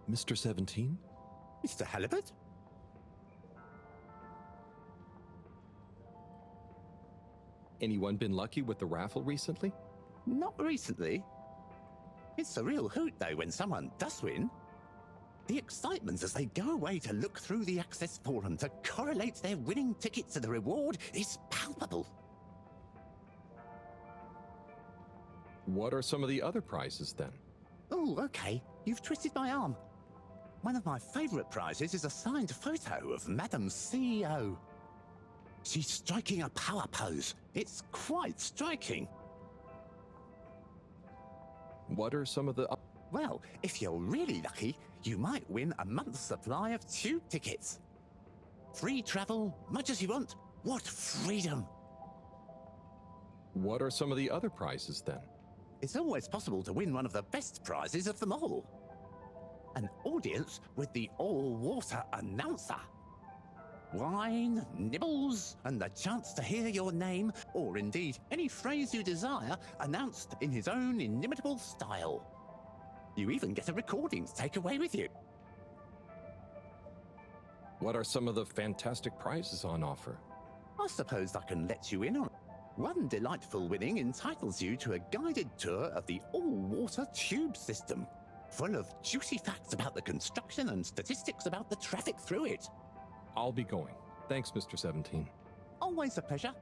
Mr. 17? Mr. Halibut? Anyone been lucky with the raffle recently? Not recently. It's a real hoot, though, when someone does win. The excitement as they go away to look through the access forum to correlate their winning ticket to the reward is palpable. What are some of the other prizes, then? Oh, okay. You've twisted my arm. One of my favourite prizes is a signed photo of Madam CEO. She's striking a power pose. It's quite striking. What are some of the... Well, if you're really lucky, you might win a month's supply of tube tickets. Free travel, much as you want. What freedom! What are some of the other prizes, then? It's always possible to win one of the best prizes of them all. An audience with the all-water announcer. Wine, nibbles, and the chance to hear your name, or indeed any phrase you desire, announced in his own inimitable style. You even get a recording to take away with you. What are some of the fantastic prizes on offer? I suppose I can let you in on it. One delightful winning entitles you to a guided tour of the all-water tube system, full of juicy facts about the construction and statistics about the traffic through it. I'll be going. Thanks, Mr. 17. Always a pleasure.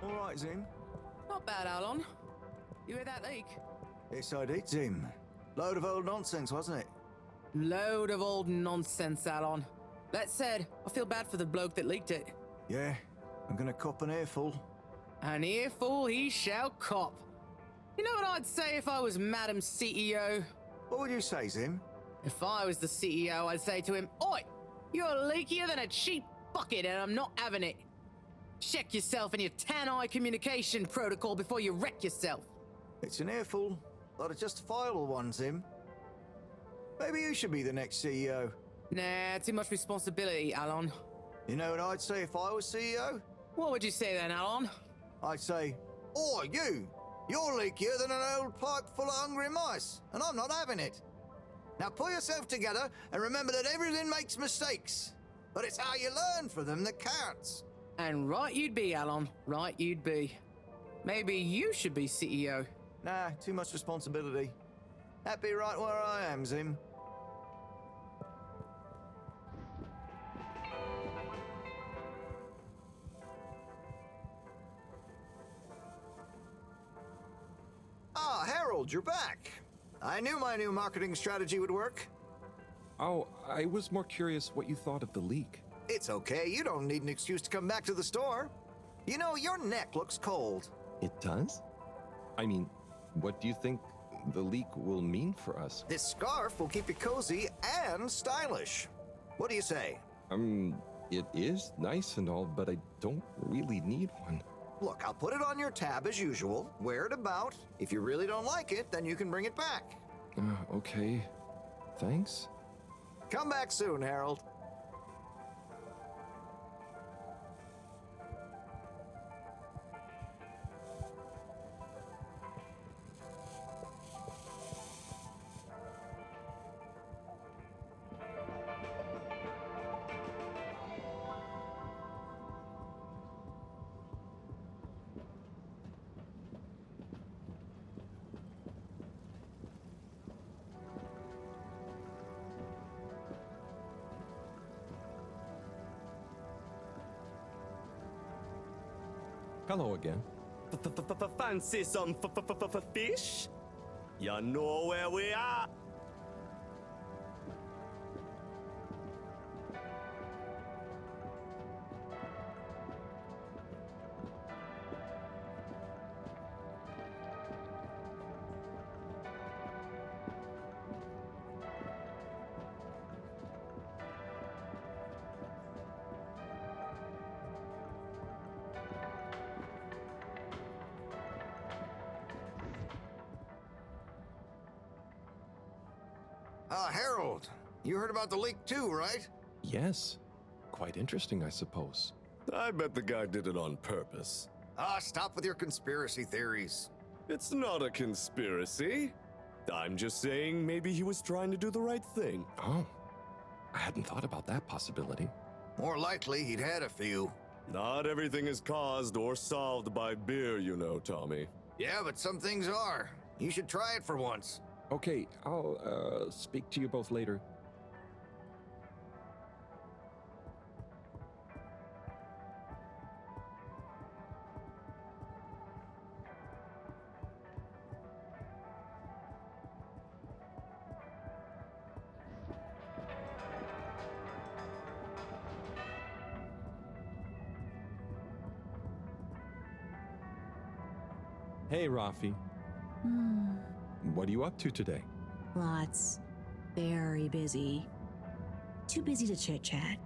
All right, Zim. Not bad, Alon. You hear that leak? Yes, I did, Zim. Load of old nonsense, wasn't it? Load of old nonsense, Alon. That said, I feel bad for the bloke that leaked it. Yeah, I'm gonna cop an earful. An earful he shall cop. You know what I'd say if I was Madam CEO? What would you say, Zim? If I was the CEO, I'd say to him, "Oi, you're leakier than a cheap bucket and I'm not having it. Check yourself and your tan-eye communication protocol before you wreck yourself." It's an earful. Lot of justifiable ones, him. Maybe you should be the next CEO. Nah, too much responsibility, Alon. You know what I'd say if I was CEO? What would you say then, Alon? I'd say, "Oi, you! You're leakier than an old pipe full of hungry mice, and I'm not having it. Now pull yourself together and remember that everything makes mistakes, but it's how you learn from them that counts." And right you'd be, Alon. Right you'd be. Maybe you should be CEO. Nah, too much responsibility. Happy right where I am, Zim. Ah, Harold, you're back. I knew my new marketing strategy would work. Oh, I was more curious what you thought of the leak. It's okay, you don't need an excuse to come back to the store. You know, your neck looks cold. It does? I mean, what do you think the leak will mean for us? This scarf will keep you cozy and stylish. What do you say? It is nice and all, but I don't really need one. Look, I'll put it on your tab as usual. Wear it about. If you really don't like it, then you can bring it back. Okay. Thanks. Come back soon, Harold. Hello again. Fancy some fish? You know where we are? Harold, you heard about the leak too, right? Yes. Quite interesting, I suppose. I bet the guy did it on purpose. Stop with your conspiracy theories. It's not a conspiracy. I'm just saying maybe he was trying to do the right thing. Oh, I hadn't thought about that possibility. More likely, he'd had a few. Not everything is caused or solved by beer, you know, Tommy. Yeah, but some things are. You should try it for once. Okay, I'll speak to you both later. Hey, Rafi. What are you up to today? Lots. Very busy. Too busy to chit-chat.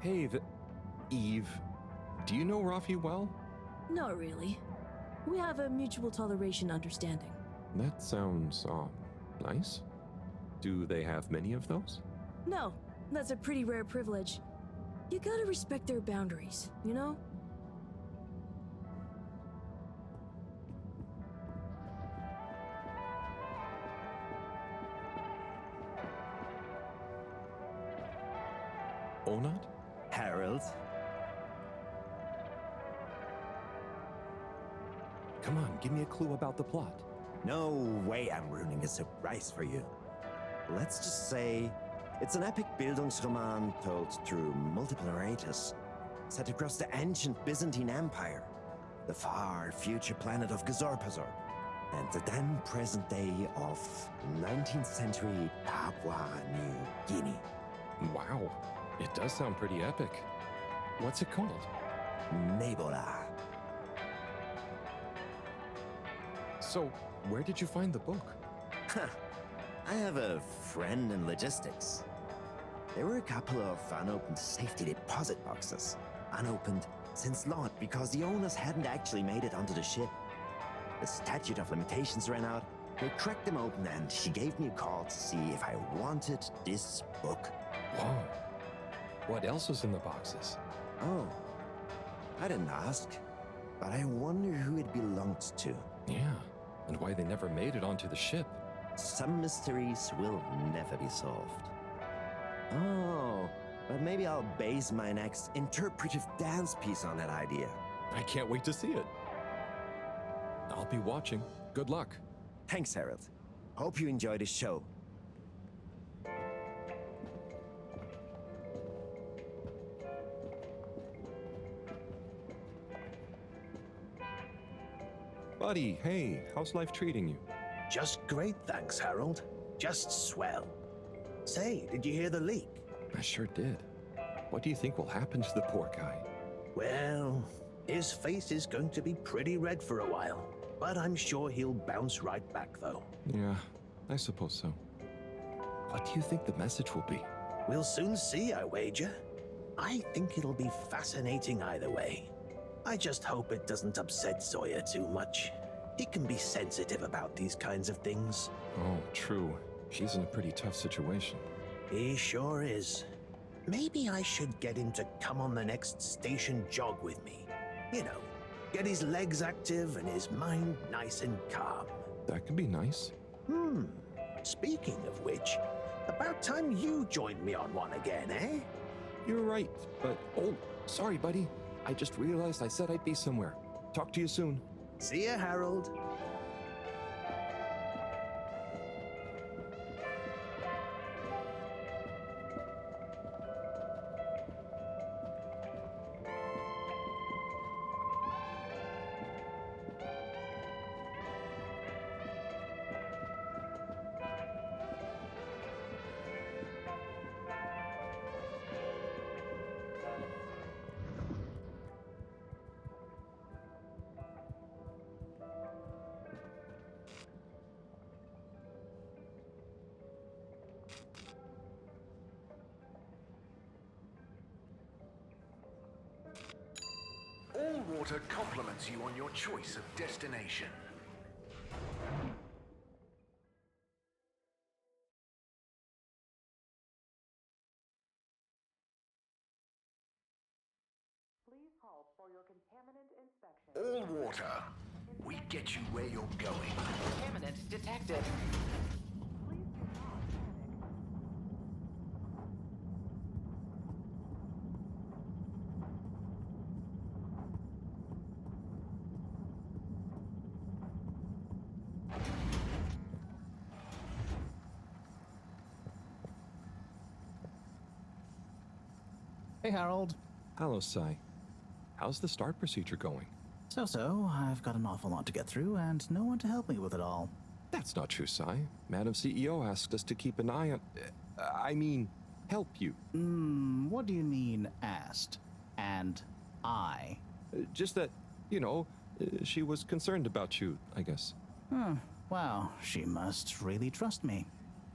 Hey, Eve. Do you know Rafi well? Not really. We have a mutual toleration understanding. That sounds, nice. Do they have many of those? No, that's a pretty rare privilege. You gotta respect their boundaries, you know? Onat? Harold? Come on, give me a clue about the plot. No way I'm ruining a surprise for you. Let's just say it's an epic Bildungsroman told through multiple narrators, set across the ancient Byzantine Empire, the far future planet of Gazorpazor, and the then present day of 19th century Papua New Guinea. Wow, it does sound pretty epic. What's it called? Nebola. So, where did you find the book? I have a friend in logistics. There were a couple of unopened safety deposit boxes. Unopened since launch because the owners hadn't actually made it onto the ship. The statute of limitations ran out. They cracked them open and she gave me a call to see if I wanted this book. Whoa. What else was in the boxes? Oh, I didn't ask, but I wonder who it belonged to. Yeah, and why they never made it onto the ship. Some mysteries will never be solved. Oh, but maybe I'll base my next interpretive dance piece on that idea. I can't wait to see it. I'll be watching. Good luck. Thanks, Harold. Hope you enjoy the show. Buddy, hey, how's life treating you? Just great, thanks, Harold. Just swell. Say, did you hear the leak? I sure did. What do you think will happen to the poor guy? Well, his face is going to be pretty red for a while, but I'm sure he'll bounce right back, though. Yeah, I suppose so. What do you think the message will be? We'll soon see, I wager. I think it'll be fascinating either way. I just hope it doesn't upset Sawyer too much. He can be sensitive about these kinds of things. Oh, true. He's in a pretty tough situation. He sure is. Maybe I should get him to come on the next station jog with me. You know, get his legs active and his mind nice and calm. That could be nice. Speaking of which, about time you joined me on one again, eh? You're right, but oh, sorry, buddy. I just realized I said I'd be somewhere. Talk to you soon. See ya, Harold. All water compliments you on your choice of destination. Please halt for your contaminant inspection. All water. We get you where you're going. Contaminant detected. Hey, Harold. Hello, Sai. How's the start procedure going? So, I've got an awful lot to get through and no one to help me with it all. That's not true, Sai. Madam CEO asked us to keep an eye on... help you. What do you mean, asked? And I? Just that, she was concerned about you, I guess. Wow, she must really trust me.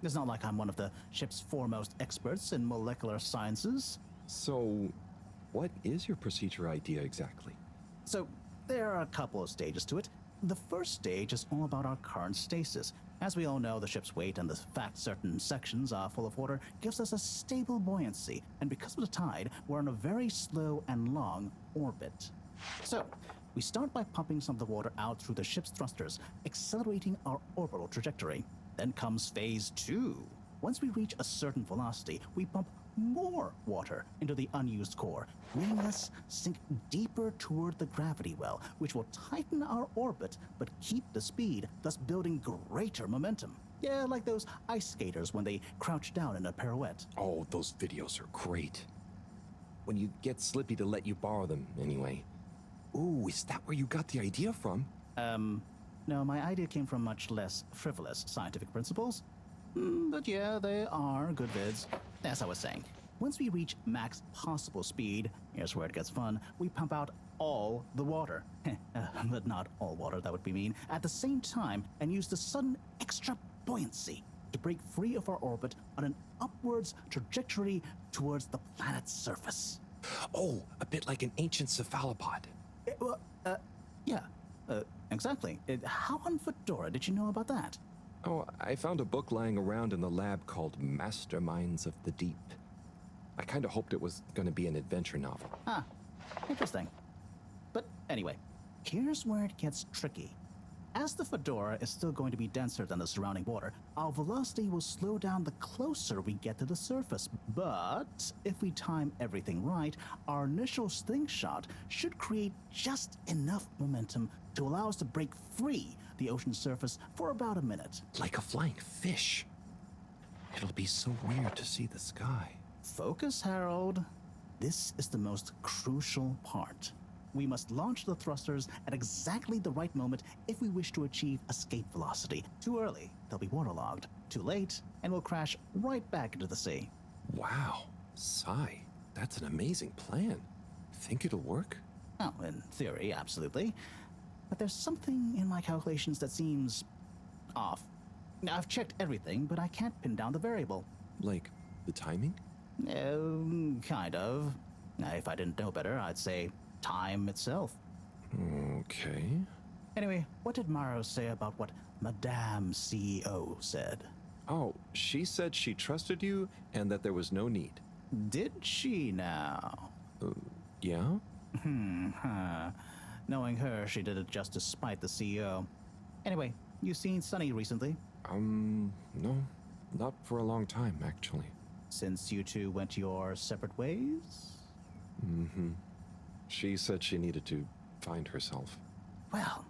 It's not like I'm one of the ship's foremost experts in molecular sciences. So, what is your procedure idea exactly? So, there are a couple of stages to it. The first stage is all about our current stasis. As we all know, the ship's weight and the fact certain sections are full of water gives us a stable buoyancy, and because of the tide, we're on a very slow and long orbit. So, we start by pumping some of the water out through the ship's thrusters, accelerating our orbital trajectory. Then comes phase 2. Once we reach a certain velocity, we pump more water into the unused core, letting us sink deeper toward the gravity well, which will tighten our orbit but keep the speed, thus building greater momentum. Yeah, like those ice skaters when they crouch down in a pirouette. Oh, those videos are great. When you get Slippy to let you borrow them, anyway. Ooh, is that where you got the idea from? No, my idea came from much less frivolous scientific principles. But yeah, they are good vids. As I was saying, once we reach max possible speed, here's where it gets fun, we pump out all the water. but not all water, that would be mean, at the same time and use the sudden extra buoyancy to break free of our orbit on an upwards trajectory towards the planet's surface. Oh, a bit like an ancient cephalopod. Yeah, exactly. How on Fedora did you know about that? Oh, I found a book lying around in the lab called Masterminds of the Deep. I kind of hoped it was going to be an adventure novel. Ah, interesting. But anyway, here's where it gets tricky. As the Fedora is still going to be denser than the surrounding water, our velocity will slow down the closer we get to the surface. But if we time everything right, our initial slingshot should create just enough momentum to allow us to break free the ocean surface for about a minute. Like a flying fish. It'll be so weird to see the sky. Focus, Harold. This is the most crucial part. We must launch the thrusters at exactly the right moment if we wish to achieve escape velocity. Too early, they'll be waterlogged. Too late, and we'll crash right back into the sea. Wow, Sai, that's an amazing plan. Think it'll work? Oh, in theory, absolutely. But there's something in my calculations that seems off. Now, I've checked everything, but I can't pin down the variable. Like the timing? Kind of. Now, if I didn't know better, I'd say time itself. Okay. Anyway, what did Maro say about what Madame CEO said? Oh, she said she trusted you and that there was no need. Did she now? Yeah? Knowing her, she did it just to spite the CEO. Anyway, you seen Sunny recently? No. Not for a long time, actually. Since you two went your separate ways? Mm-hmm. She said she needed to find herself. Well,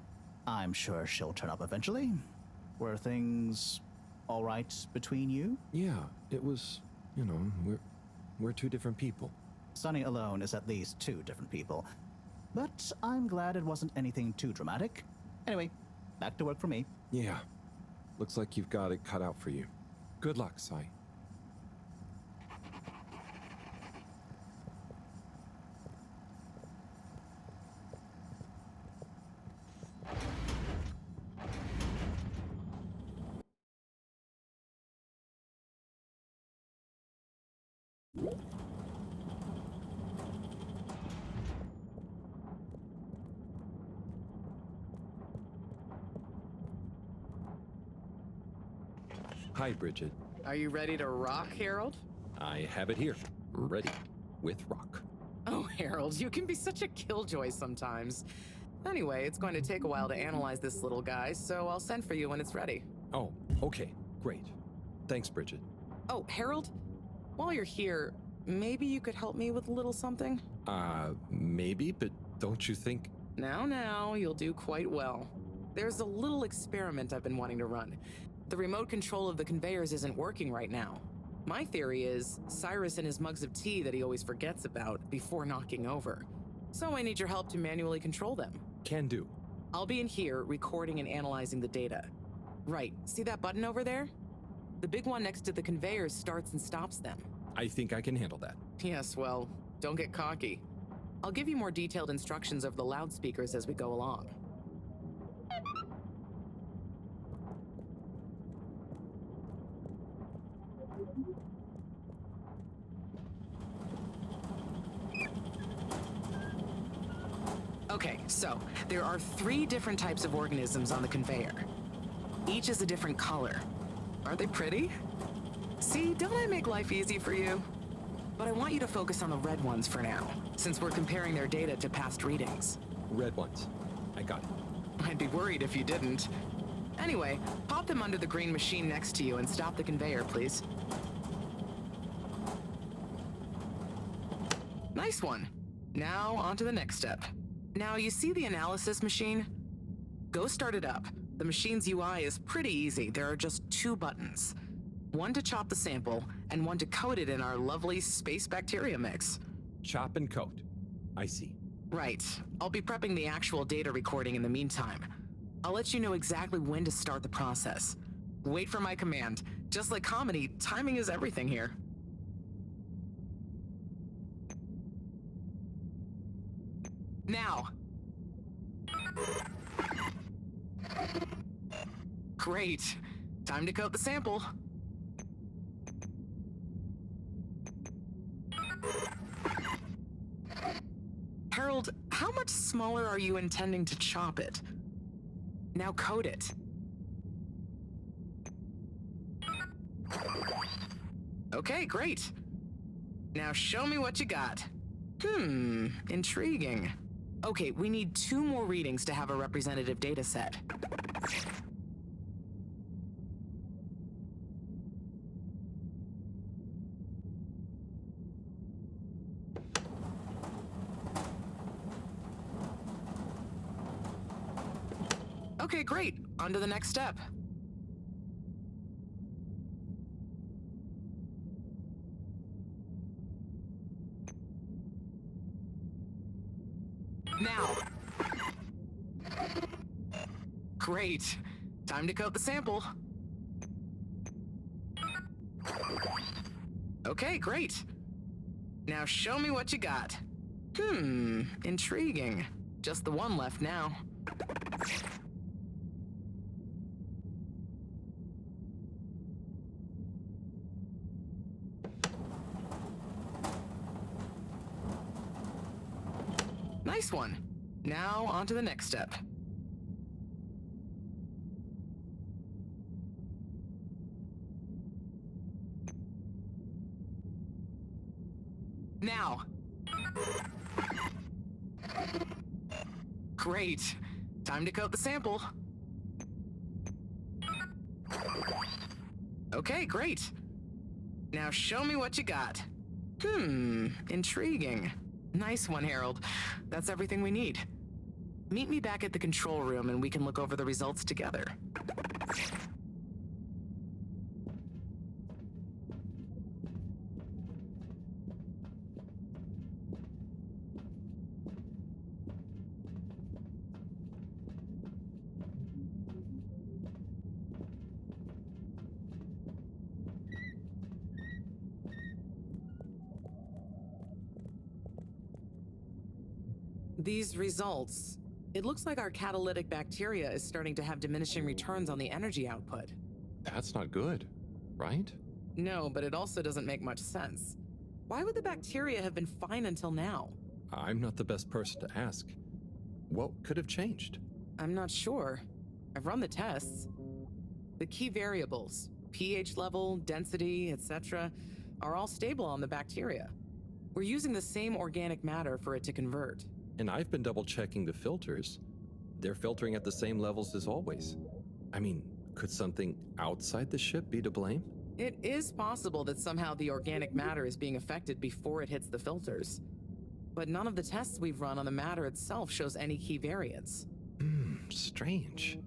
I'm sure she'll turn up eventually. Were things all right between you? Yeah, it was, we're two different people. Sunny alone is at least two different people. But I'm glad it wasn't anything too dramatic. Anyway, back to work for me. Yeah. Looks like you've got it cut out for you. Good luck, Sai. Hi, Bridget. Are you ready to rock, Harold? I have it here, ready, with rock. Oh, Harold, you can be such a killjoy sometimes. Anyway, it's going to take a while to analyze this little guy, so I'll send for you when it's ready. Oh, okay, great. Thanks, Bridget. Oh, Harold, while you're here, maybe you could help me with a little something? Maybe, but don't you think... Now, you'll do quite well. There's a little experiment I've been wanting to run. The remote control of the conveyors isn't working right now. My theory is Cyrus and his mugs of tea that he always forgets about before knocking over. So I need your help to manually control them. Can do. I'll be in here recording and analyzing the data. Right, see that button over there? The big one next to the conveyors starts and stops them. I think I can handle that. Yes, well, don't get cocky. I'll give you more detailed instructions over the loudspeakers as we go along. Okay, so there are 3 different types of organisms on the conveyor. Each is a different color. Are they pretty? See, don't I make life easy for you? But I want you to focus on the red ones for now, since we're comparing their data to past readings. Red ones. I got it. I'd be worried if you didn't. Anyway, pop them under the green machine next to you and stop the conveyor, please. Nice one. Now, on to the next step. Now, you see the analysis machine? Go start it up. The machine's UI is pretty easy. There are just 2 buttons. One to chop the sample, and one to coat it in our lovely space bacteria mix. Chop and coat. I see. Right. I'll be prepping the actual data recording in the meantime. I'll let you know exactly when to start the process. Wait for my command. Just like comedy, timing is everything here. Now. Great. Time to coat the sample. Harold, how much smaller are you intending to chop it? Now coat it. Okay, great. Now show me what you got. Intriguing. Okay, we need 2 more readings to have a representative data set. Okay, great. On to the next step. Now. Great. Time to coat the sample. Okay, great. Now show me what you got. Intriguing. Just the one left now. Nice one. Now on to the next step. Now. Great. Time to coat the sample. Okay, great. Now show me what you got. Intriguing. Nice one, Harold. That's everything we need. Meet me back at the control room and we can look over the results together. These results, it looks like our catalytic bacteria is starting to have diminishing returns on the energy output. That's not good, right? No, but it also doesn't make much sense. Why would the bacteria have been fine until now? I'm not the best person to ask. What could have changed? I'm not sure. I've run the tests. The key variables, pH level, density, etc., are all stable on the bacteria. We're using the same organic matter for it to convert. And I've been double-checking the filters. They're filtering at the same levels as always. I mean, could something outside the ship be to blame? It is possible that somehow the organic matter is being affected before it hits the filters. But none of the tests we've run on the matter itself shows any key variants. Strange.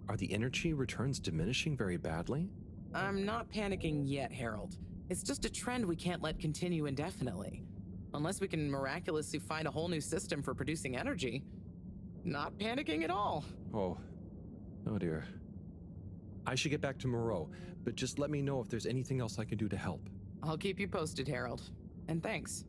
Are the energy returns diminishing very badly? I'm not panicking yet, Harold. It's just a trend we can't let continue indefinitely. Unless we can miraculously find a whole new system for producing energy. Not panicking at all. Oh dear. I should get back to Moreau, but just let me know if there's anything else I can do to help. I'll keep you posted, Harold. And thanks.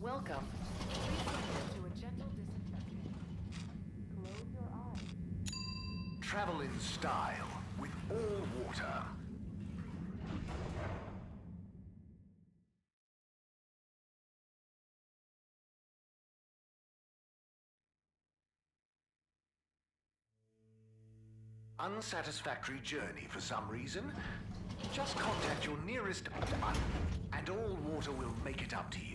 Welcome. To a gentle disinfection. Close your eyes. Travel in style with all water. Unsatisfactory journey for some reason? Just contact your nearest and all water will make it up to you.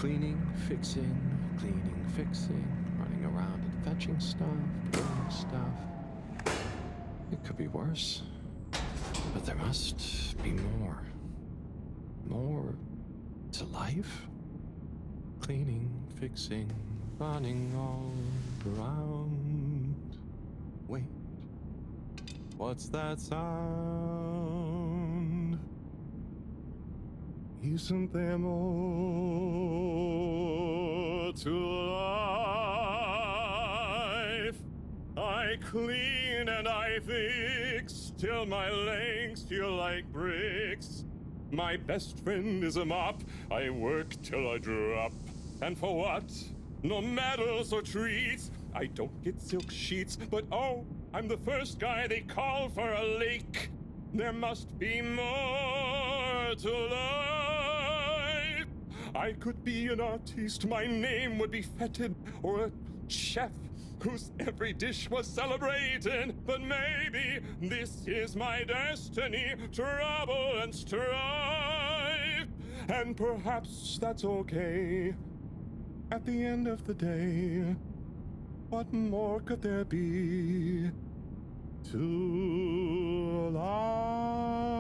cleaning, fixing, running around and fetching stuff, doing stuff. It could be worse, but there must be more. More to life? Cleaning, fixing, running all around. Wait, what's that sound? Isn't there more to life? I clean and I fix till my legs feel like bricks. My best friend is a mop. I work till I drop. And for what? No medals or treats. I don't get silk sheets, but oh, I'm the first guy they call for a leak. There must be more to life. I could be an artiste, my name would be feted, or a chef whose every dish was celebrated. But maybe this is my destiny, trouble and strife. And perhaps that's okay. At the end of the day, what more could there be to life?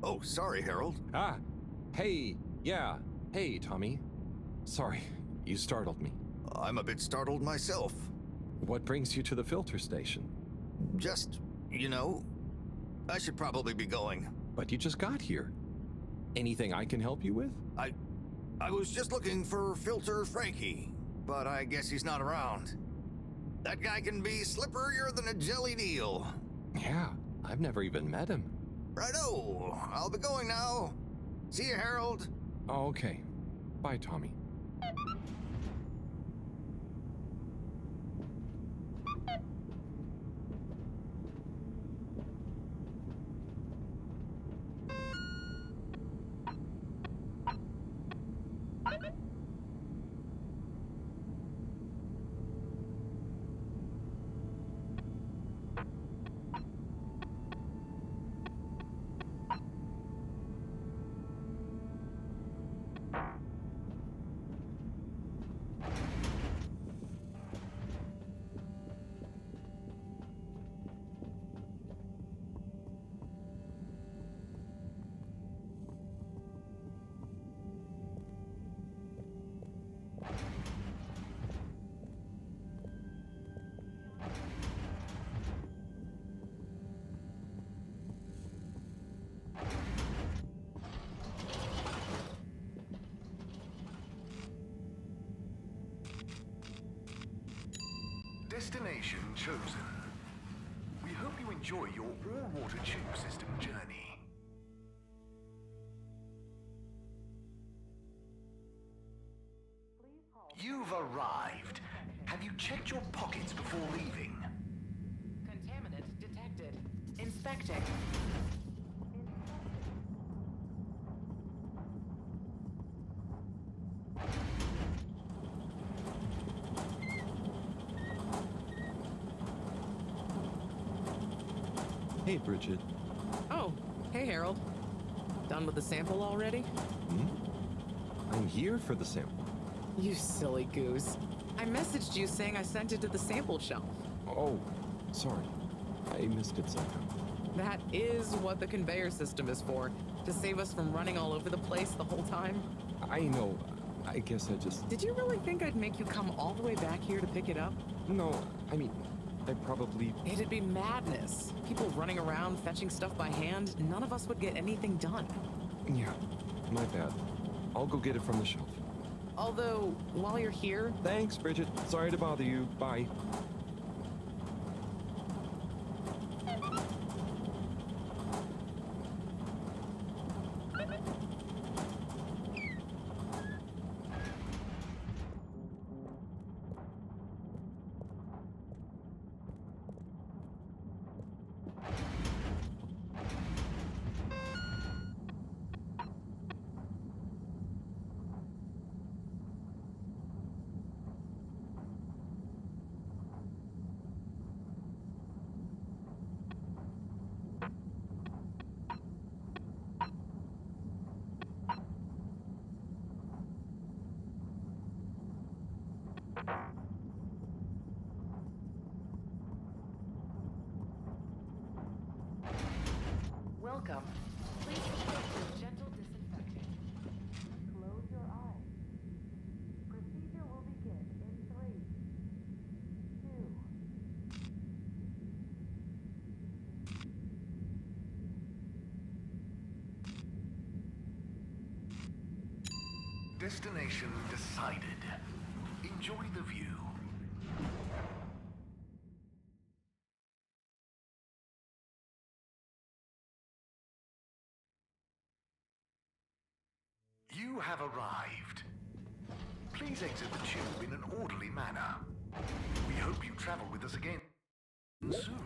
Oh, sorry, Harold. Ah, hey, yeah, hey, Tommy. Sorry, you startled me. I'm a bit startled myself. What brings you to the filter station? Just, you know, I should probably be going. But you just got here. Anything I can help you with? I was just looking for Filter Frankie, but I guess he's not around. That guy can be slipperier than a jellied eel. Yeah, I've never even met him. Righto, I'll be going now. See you, Harold. Oh, okay. Bye, Tommy. Destination chosen. We hope you enjoy your all-water tube system journey. You've arrived. Have you checked your pockets before leaving? Contaminant detected. Inspecting. Hey, Bridget. Oh, hey, Harold. Done with the sample already? I'm here for the sample. You silly goose. I messaged you saying I sent it to the sample shelf. Oh, sorry. I missed it somehow. That is what the conveyor system is for, to save us from running all over the place the whole time. I know. I guess I just... Did you really think I'd make you come all the way back here to pick it up? No, I mean, I probably... It'd be madness. People running around fetching stuff by hand, none of us would get anything done. Yeah, my bad. I'll go get it from the shelf. Although, while you're here... Thanks, Bridget. Sorry to bother you. Bye. Welcome. Please do gentle disinfecting. Close your eyes. Procedure will begin in 3, 2. Destination decided. Enjoy the view. You have arrived. Please exit the tube in an orderly manner. We hope you travel with us again soon.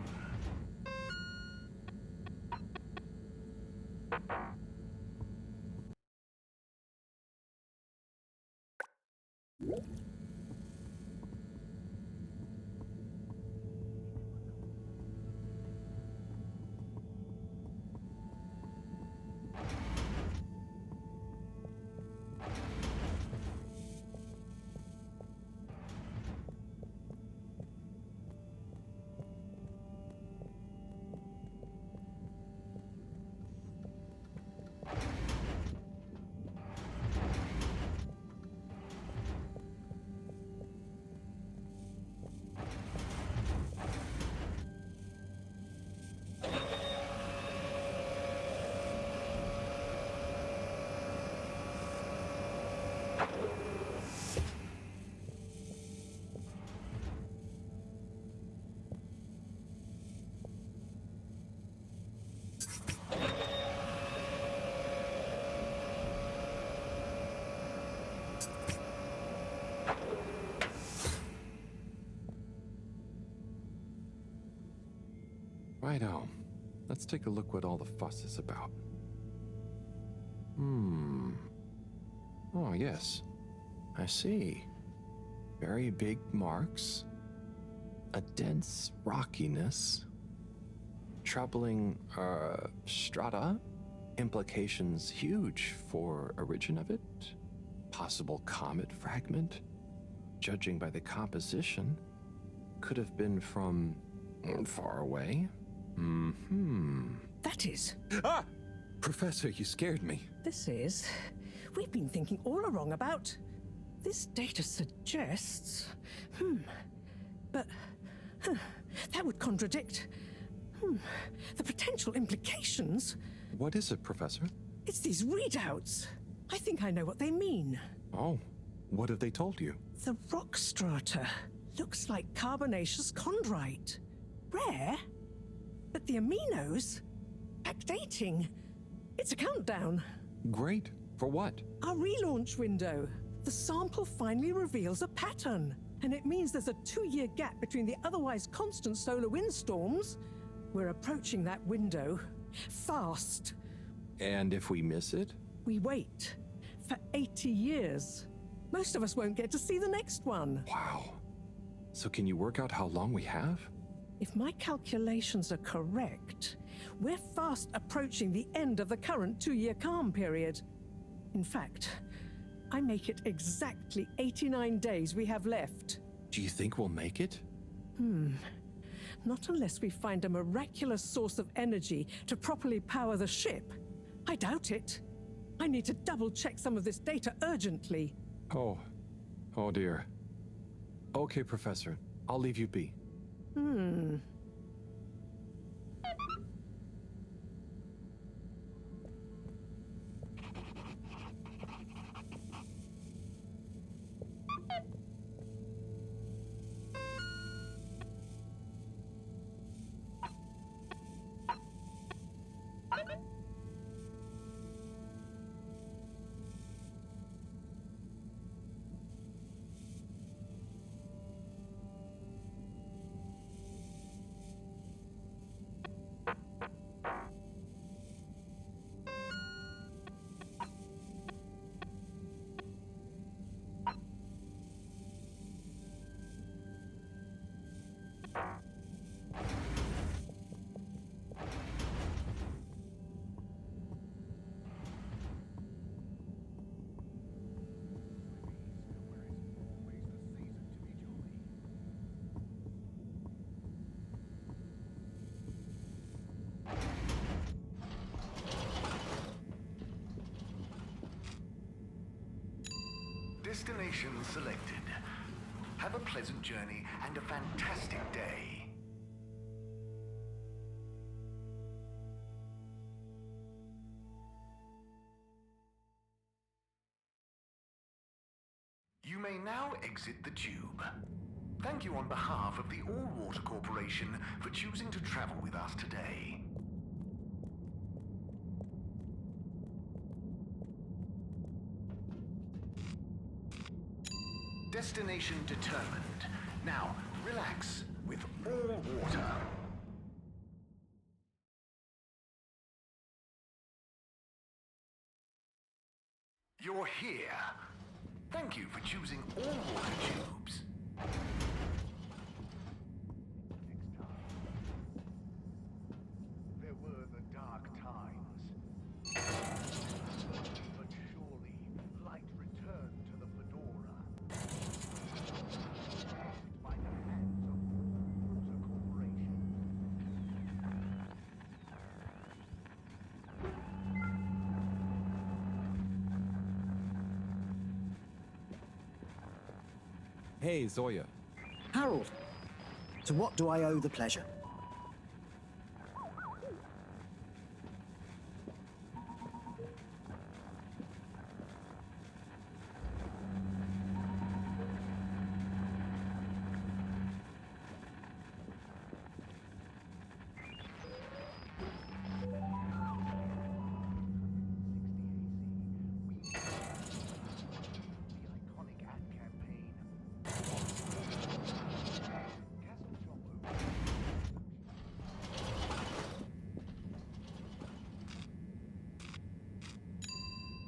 Righto. Let's take a look what all the fuss is about. Oh, yes. I see. Very big marks. A dense rockiness. Troubling, strata. Implications huge for origin of it. Possible comet fragment. Judging by the composition, could have been from far away. That is. Ah! Professor, you scared me. This is. We've been thinking all along about. This data suggests. But. That would contradict. The potential implications. What is it, Professor? It's these readouts. I think I know what they mean. Oh, what have they told you? The rock strata looks like carbonaceous chondrite. Rare, but the aminos backdating. It's a countdown. Great. For what? Our relaunch window. The sample finally reveals a pattern, and it means there's a 2-year gap between the otherwise constant solar windstorms. We're approaching that window fast. And if we miss it? We wait for 80 years. Most of us won't get to see the next one. Wow. So can you work out how long we have? If my calculations are correct, we're fast approaching the end of the current 2-year calm period. In fact, I make it exactly 89 days we have left. Do you think we'll make it? Not unless we find a miraculous source of energy to properly power the ship. I doubt it. I need to double-check some of this data urgently. Oh dear. Okay, Professor. I'll leave you be. Destination selected. Have a pleasant journey and a fantastic day. You may now exit the tube. Thank you on behalf of the All Water Corporation for choosing to travel with us today. Destination determined. Now, relax with All Water. You're here. Thank you for choosing All Water Tubes. There were the dark times. But surely, light returned to the Fedora. By the hands of All Water Corporation. Hey, Zoya. Harold, to what do I owe the pleasure?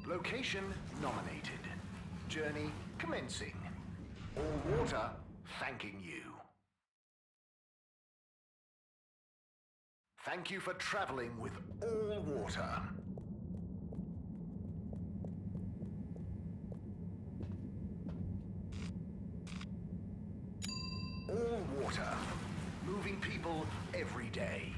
Location nominated. Journey commencing. All Water thanking you. Thank you for traveling with All Water. All Water. Moving people every day.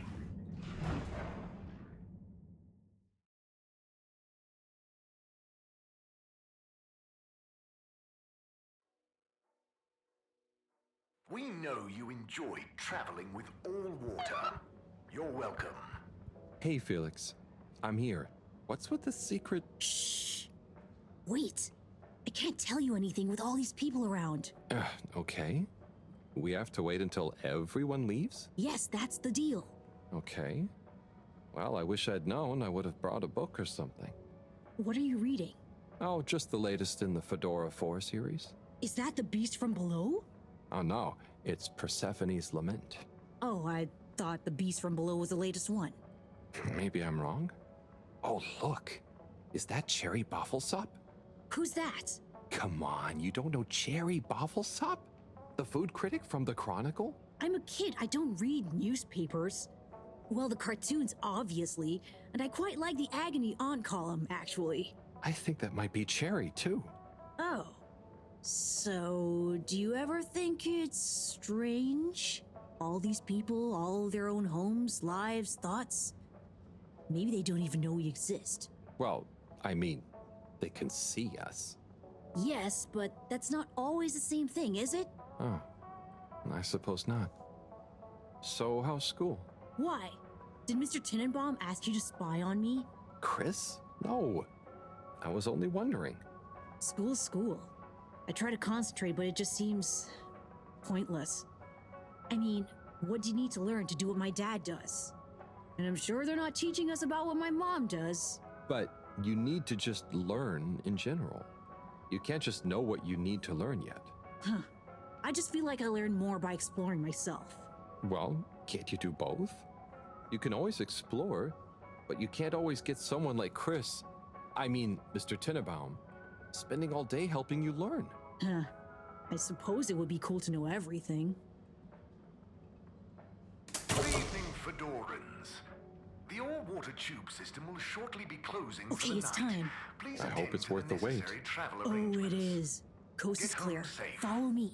We know you enjoyed traveling with All Water. You're welcome. Hey, Felix. I'm here. What's with the secret? Shh. Wait. I can't tell you anything with all these people around. Okay. We have to wait until everyone leaves? Yes, that's the deal. Okay. Well, I wish I'd known. I would have brought a book or something. What are you reading? Oh, just the latest in the Fedora 4 series. Is that the beast from below? Oh no, it's Persephone's Lament. Oh, I thought the beast from below was the latest one. Maybe I'm wrong. Oh, look. Is that Cherry Bofflesop? Who's that? Come on, you don't know Cherry Bofflesop? The food critic from the Chronicle? I'm a kid. I don't read newspapers. Well, the cartoons, obviously, and I quite like the Agony Aunt column, actually. I think that might be Cherry, too. Oh. So, do you ever think it's strange? All these people, all their own homes, lives, thoughts? Maybe they don't even know we exist. Well, I mean, they can see us. Yes, but that's not always the same thing, is it? Oh, I suppose not. So, how's school? Why? Did Mr. Tenenbaum ask you to spy on me? Chris? No. I was only wondering. School's school. I try to concentrate, but it just seems pointless. I mean, what do you need to learn to do what my dad does? And I'm sure they're not teaching us about what my mom does. But you need to just learn in general. You can't just know what you need to learn yet. Huh. I just feel like I learn more by exploring myself. Well, can't you do both? You can always explore, but you can't always get someone like Chris, Mr. Tenenbaum, spending all day helping you learn. Huh. I suppose it would be cool to know everything. Good evening, Fedorans. The all-water tube system will shortly be closing for the night. Okay, it's time. Please I hope it's worth the wait. travel Oh, arrangements. it is. Coast is Get clear. home safe. Follow me.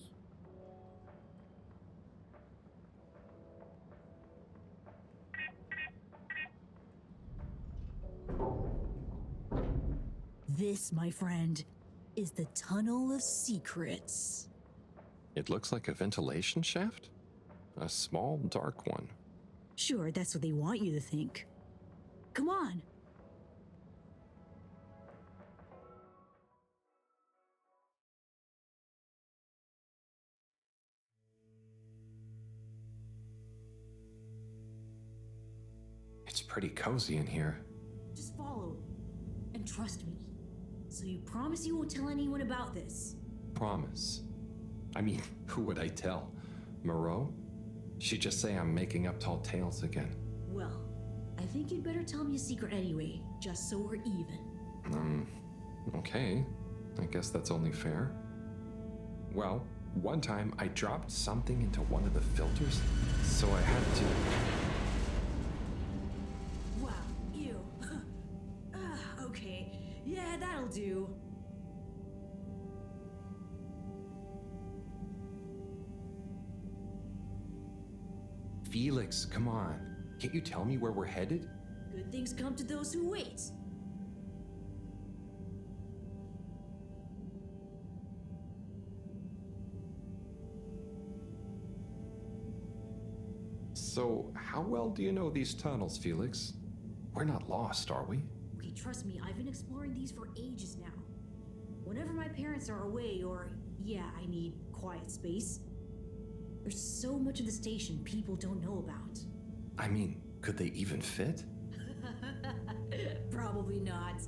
This, my friend, is the Tunnel of Secrets. It looks like a ventilation shaft? A small, dark one. Sure, that's what they want you to think. Come on. It's pretty cozy in here. Just follow. And trust me. So you promise you won't tell anyone about this? Promise. I mean, who would I tell? Moreau? She'd just say I'm making up tall tales again. Well, I think you'd better tell me a secret anyway, just so we're even. Okay. I guess that's only fair. Well, one time I dropped something into one of the filters, so I had to... Wow, ew. Okay, yeah, that'll do. Felix, come on. Can't you tell me where we're headed? Good things come to those who wait. So, how well do you know these tunnels, Felix? We're not lost, are we? Okay, trust me, I've been exploring these for ages now. Whenever my parents are away, or, yeah, I need quiet space, there's so much of the station people don't know about. I mean, could they even fit? Probably not.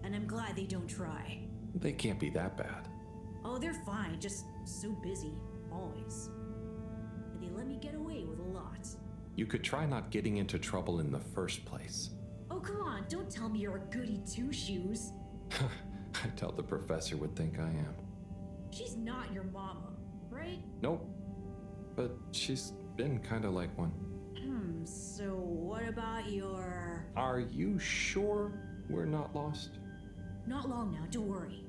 And I'm glad they don't try. They can't be that bad. Oh, they're fine, just so busy, always. And they let me get away with a lot. You could try not getting into trouble in the first place. Oh, come on, don't tell me you're a goody two-shoes. I doubt the professor would think I am. She's not your mama, right? Nope. But she's been kind of like one. So what about your... Are you sure we're not lost? Not long now, don't worry.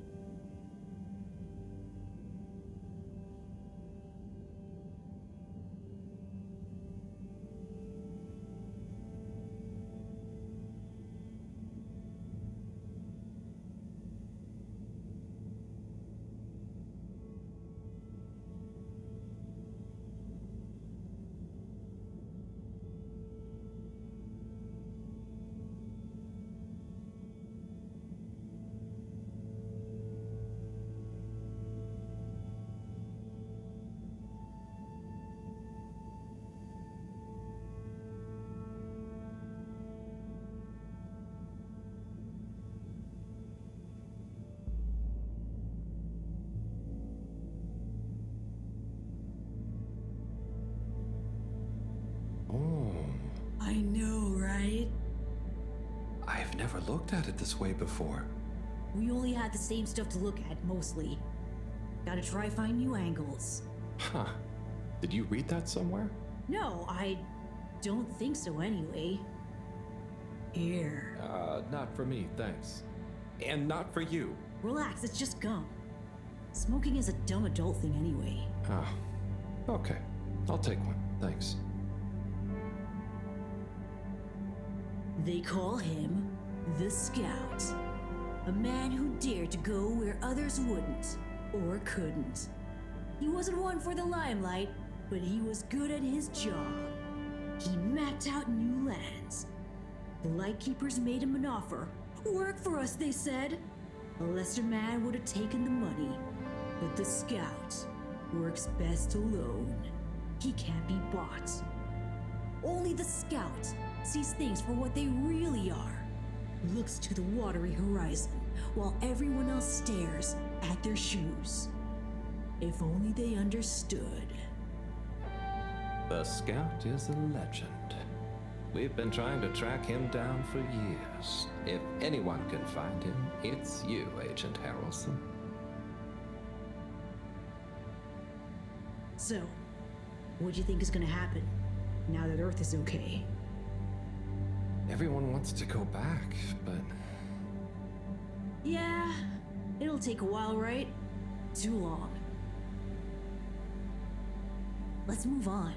I know, right? I've never looked at it this way before. We only had the same stuff to look at, mostly. Gotta try find new angles. Huh. Did you read that somewhere? No, I don't think so anyway. Here. Not for me, thanks. And not for you. Relax, it's just gum. Smoking is a dumb adult thing anyway. Oh. Okay. I'll take one, thanks. They call him the Scout. A man who dared to go where others wouldn't, or couldn't. He wasn't one for the limelight, but he was good at his job. He mapped out new lands. The Lightkeepers made him an offer. Work for us, they said. A lesser man would have taken the money. But the Scout works best alone. He can't be bought. Only the Scout sees things for what they really are. Looks to the watery horizon, while everyone else stares at their shoes. If only they understood. The Scout is a legend. We've been trying to track him down for years. If anyone can find him, it's you, Agent Harrelson. So, what do you think is gonna happen, now that Earth is okay? Everyone wants to go back, but... Yeah, it'll take a while, right? Too long. Let's move on.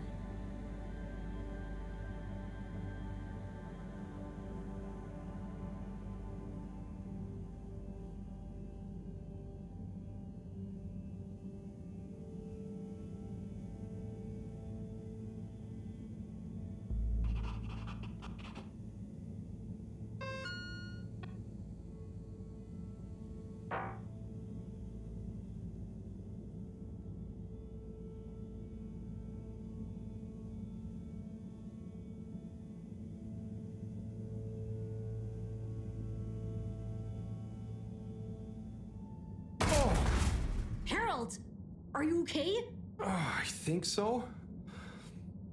Are you okay? I think so.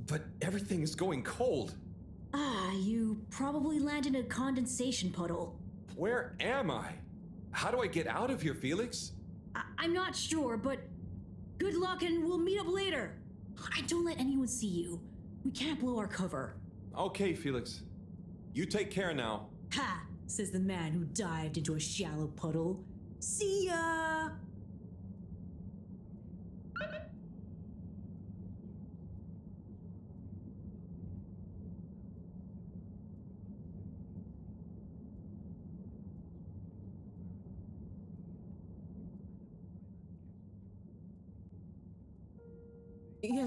But everything is going cold. You probably landed in a condensation puddle. Where am I? How do I get out of here, Felix? I'm not sure, but good luck and we'll meet up later. Don't let anyone see you. We can't blow our cover. Okay, Felix. You take care now. Ha! Says the man who dived into a shallow puddle. See ya!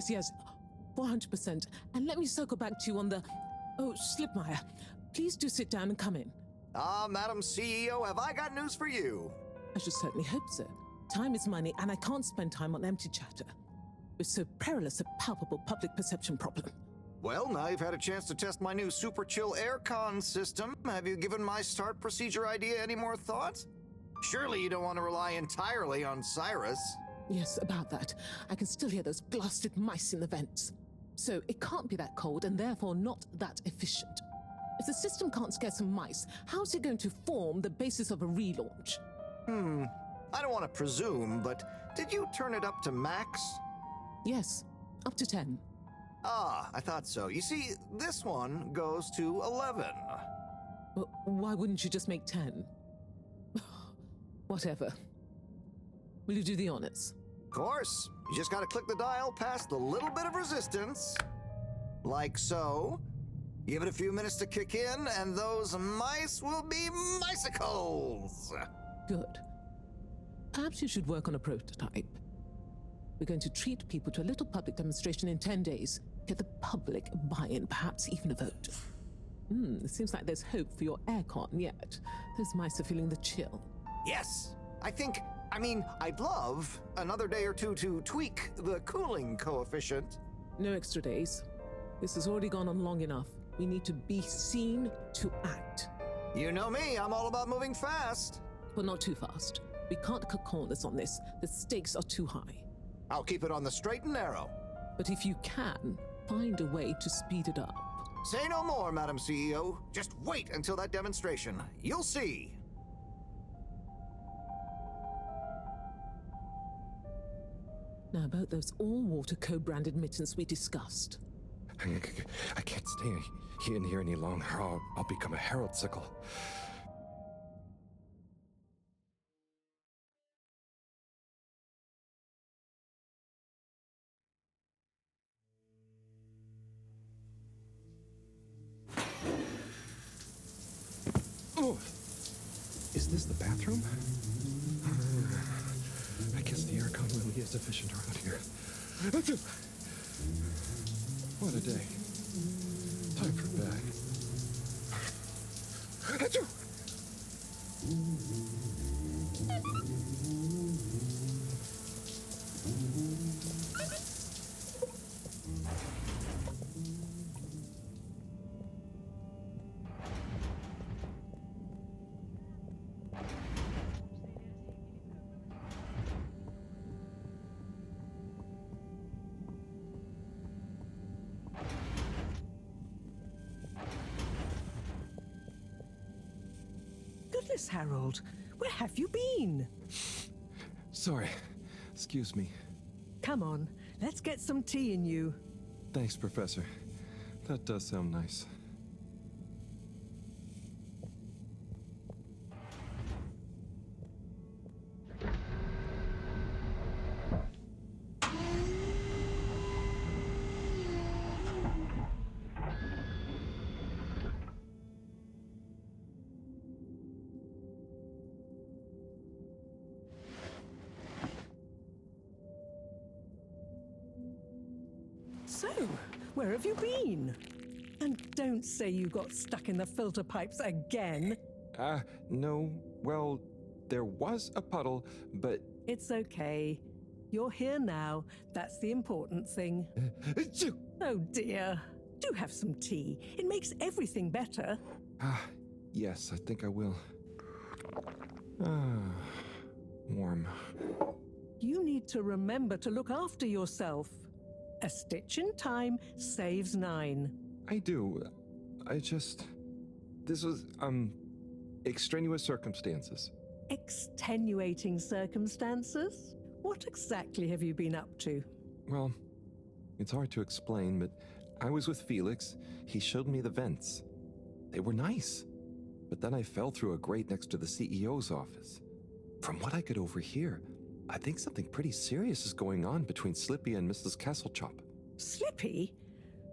Yes, 400%. And let me circle back to you on the... Oh, Slipmeyer. Please do sit down and come in. Madam CEO, have I got news for you? I should certainly hope so. Time is money, and I can't spend time on empty chatter. With so perilous a palpable public perception problem. Well, now you've had a chance to test my new super chill aircon system. Have you given my start procedure idea any more thought? Surely you don't want to rely entirely on Cyrus. Yes, about that. I can still hear those blasted mice in the vents. So it can't be that cold and therefore not that efficient. If the system can't scare some mice, how's it going to form the basis of a relaunch? I don't want to presume, but did you turn it up to max? Yes, up to 10. I thought so. You see, this one goes to 11. Well, why wouldn't you just make 10? Whatever. Will you do the honors? Of course. You just gotta click the dial past the little bit of resistance. Like so. Give it a few minutes to kick in, and those mice will be micicles! Good. Perhaps you should work on a prototype. We're going to treat people to a little public demonstration in 10 days. Get the public buy-in, perhaps even a vote. It seems like there's hope for your aircon yet. Those mice are feeling the chill. Yes. I'd love another day or two to tweak the cooling coefficient. No extra days. This has already gone on long enough. We need to be seen to act. You know me, I'm all about moving fast. But not too fast. We can't cut corners on this. The stakes are too high. I'll keep it on the straight and narrow. But if you can, find a way to speed it up. Say no more, Madam CEO. Just wait until that demonstration. You'll see. Now about those all-water co-branded mittens we discussed. I can't stay in here any longer. I'll become a heraldsicle. Oh, is this the bathroom? I guess the aircon really is efficient around here. What a day. Time for bed. Goodness, Harold, where have you been? Sorry. Excuse me. Come on, let's get some tea in you. Thanks, Professor. That does sound nice. So, where have you been? And don't say you got stuck in the filter pipes again. No. Well, there was a puddle, but... It's okay. You're here now. That's the important thing. Oh dear. Do have some tea. It makes everything better. Yes, I think I will. Warm. You need to remember to look after yourself. A stitch in time saves 9. I do. This was, extraneous circumstances. Extenuating circumstances? What exactly have you been up to? Well, it's hard to explain, but I was with Felix. He showed me the vents. They were nice. But then I fell through a grate next to the CEO's office. From what I could overhear, I think something pretty serious is going on between Slippy and Mrs. Kesselchop. Slippy?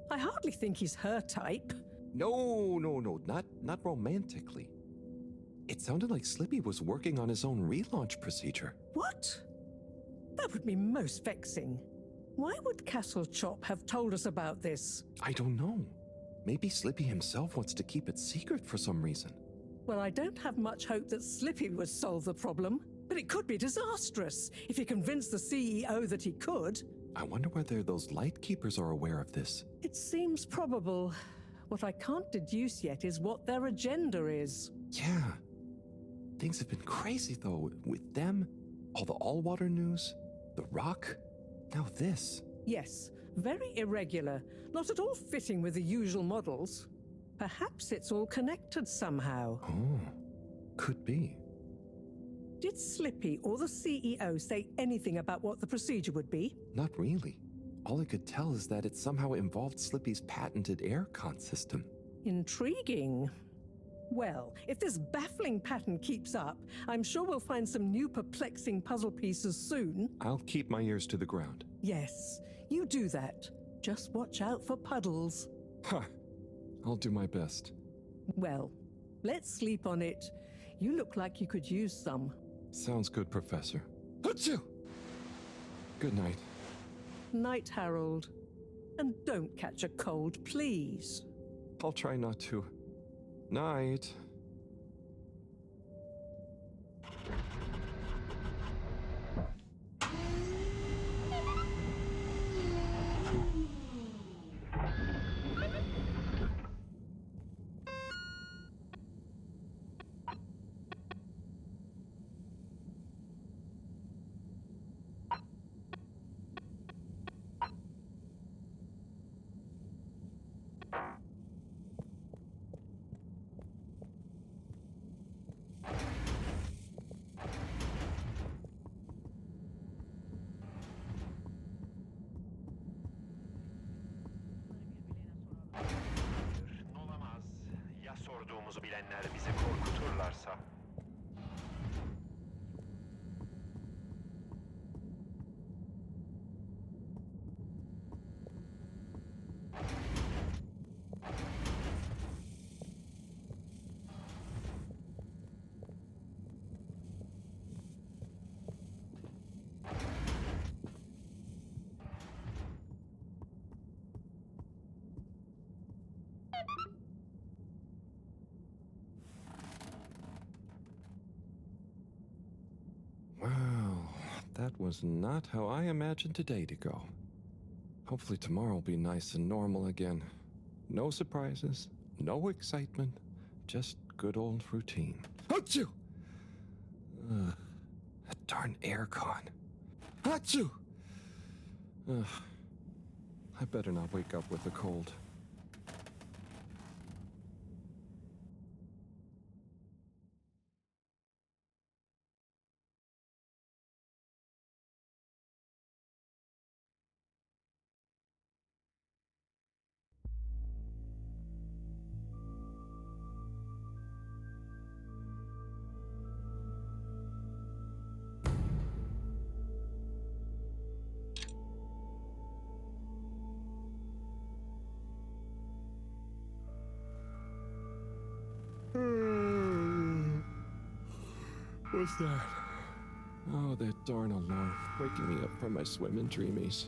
I hardly think he's her type. No, not romantically. It sounded like Slippy was working on his own relaunch procedure. What? That would be most vexing. Why would Kesselchop have told us about this? I don't know. Maybe Slippy himself wants to keep it secret for some reason. Well, I don't have much hope that Slippy would solve the problem, but it could be disastrous if he convinced the CEO that he could. I wonder whether those light keepers are aware of this. It seems probable. What I can't deduce yet is what their agenda is. Yeah. Things have been crazy, though, with them, all the all-water news, the rock, now this. Yes, very irregular, not at all fitting with the usual models. Perhaps it's all connected somehow. Oh, could be. Did Slippy or the CEO say anything about what the procedure would be? Not really. All I could tell is that it somehow involved Slippy's patented air-con system. Intriguing. Well, if this baffling pattern keeps up, I'm sure we'll find some new perplexing puzzle pieces soon. I'll keep my ears to the ground. Yes, you do that. Just watch out for puddles. Ha! I'll do my best. Well, let's sleep on it. You look like you could use some. Sounds good, Professor. Achoo! Good night. Night, Harold. And don't catch a cold, please. I'll try not to. Night. Sorduğumuzu bilenler bizi korkuturlarsa. That was not how I imagined today to go. Hopefully tomorrow will be nice and normal again. No surprises, no excitement, just good old routine. Achoo! That darn aircon. Achoo! I better not wake up with a cold. What's that? Oh, that darn alarm, waking me up from my swimming dreamies.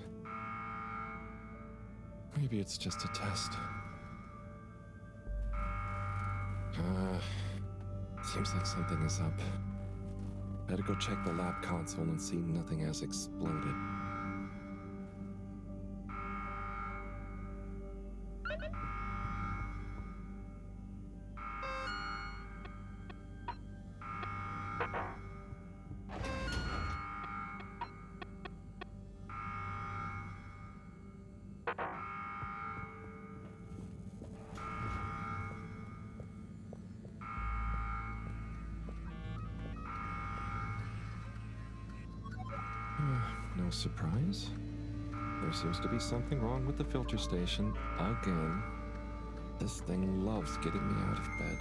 Maybe it's just a test. Seems like something is up. Better go check the lab console and see nothing has exploded. surprise? There seems to be something wrong with the filter station again. This thing loves getting me out of bed.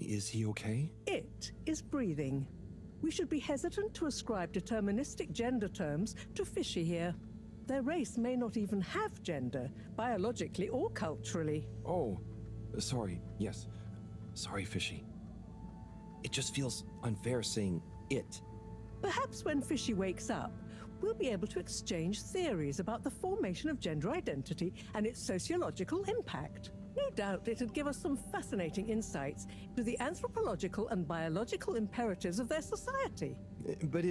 Is he okay? It is breathing. We should be hesitant to ascribe deterministic gender terms to fishy here. Their race may not even have gender, biologically or culturally. Oh, sorry, yes. Sorry, Fishy. It just feels unfair saying it. Perhaps when Fishy wakes up, we'll be able to exchange theories about the formation of gender identity and its sociological impact. No doubt it'd give us some fascinating insights into the anthropological and biological imperatives of their society. But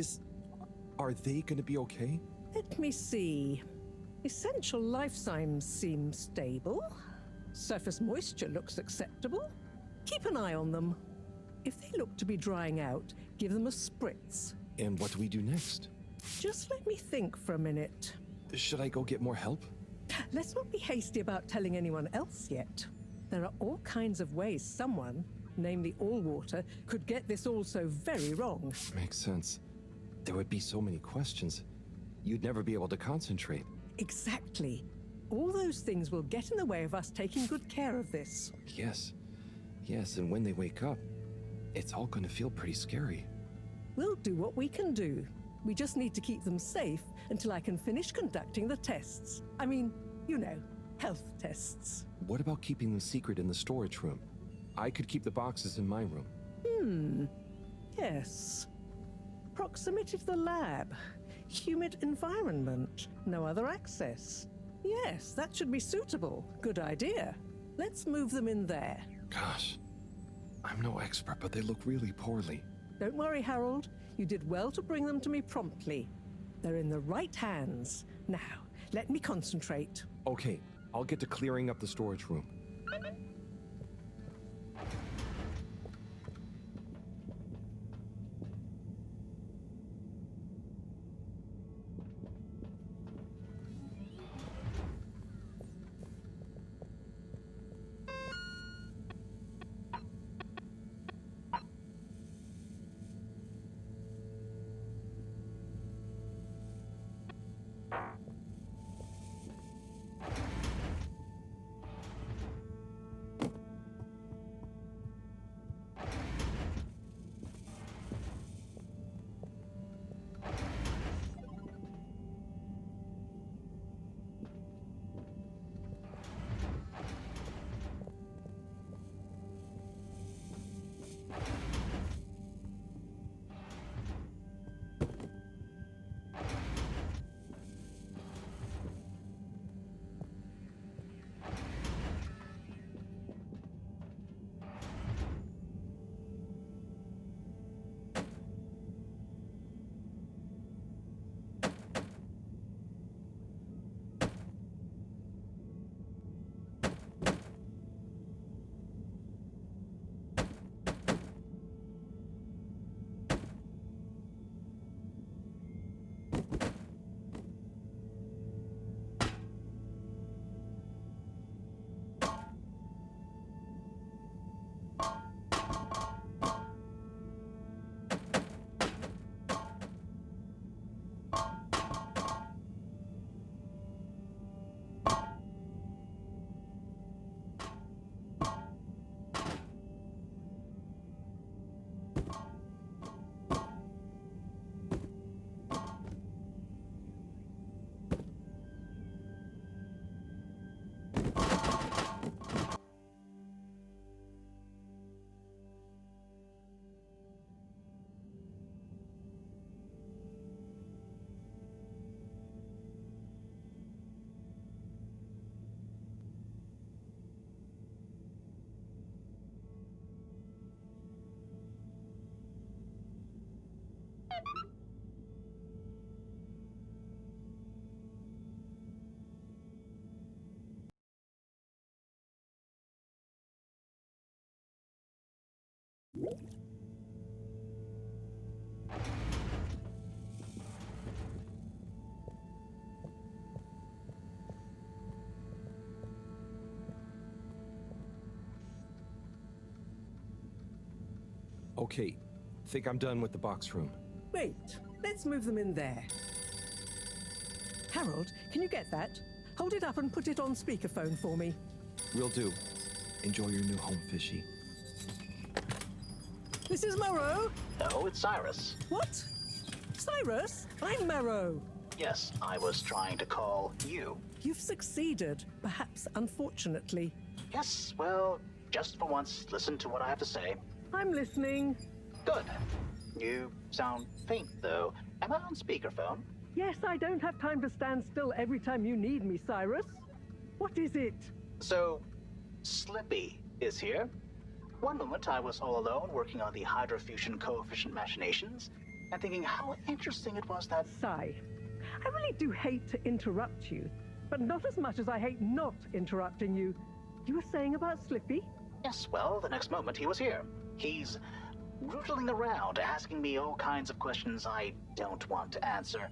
are they going to be okay? Let me see. Essential life signs seem stable. Surface moisture looks acceptable. Keep an eye on them. If they look to be drying out, give them a spritz. And what do we do next? Just let me think for a minute. Should I go get more help? Let's not be hasty about telling anyone else yet. There are all kinds of ways someone, namely Allwater, could get this all so very wrong. Makes sense. There would be so many questions. You'd never be able to concentrate. Exactly. All those things will get in the way of us taking good care of this. Yes. Yes, and when they wake up, it's all going to feel pretty scary. We'll do what we can do. We just need to keep them safe until I can finish conducting the tests. I mean, you know, health tests. What about keeping them secret in the storage room? I could keep the boxes in my room. Yes. Proximity to the lab. Humid environment. No other access. Yes, that should be suitable. Good idea. Let's move them in there. Gosh, I'm no expert, but they look really poorly. Don't worry, Harold. You did well to bring them to me promptly. They're in the right hands. Now, let me concentrate. Okay, I'll get to clearing up the storage room. Okay, think I'm done with the box room. Wait, let's move them in there. Harold, can you get that? Hold it up and put it on speakerphone for me. Will do. Enjoy your new home, Fishy. This is Morrow. No, it's Cyrus. What? Cyrus? I'm Marrow. Yes, I was trying to call you. You've succeeded, perhaps unfortunately. Yes, well, just for once, listen to what I have to say. I'm listening. Good. You sound faint, though. Am I on speakerphone? Yes, I don't have time to stand still every time you need me, Cyrus. What is it? So, Slippy is here. One moment I was all alone working on the hydrofusion coefficient machinations and thinking how interesting it was that... Sigh. I really do hate to interrupt you, but not as much as I hate not interrupting you. You were saying about Slippy? Yes, well, the next moment he was here. He's rootling around, asking me all kinds of questions I don't want to answer.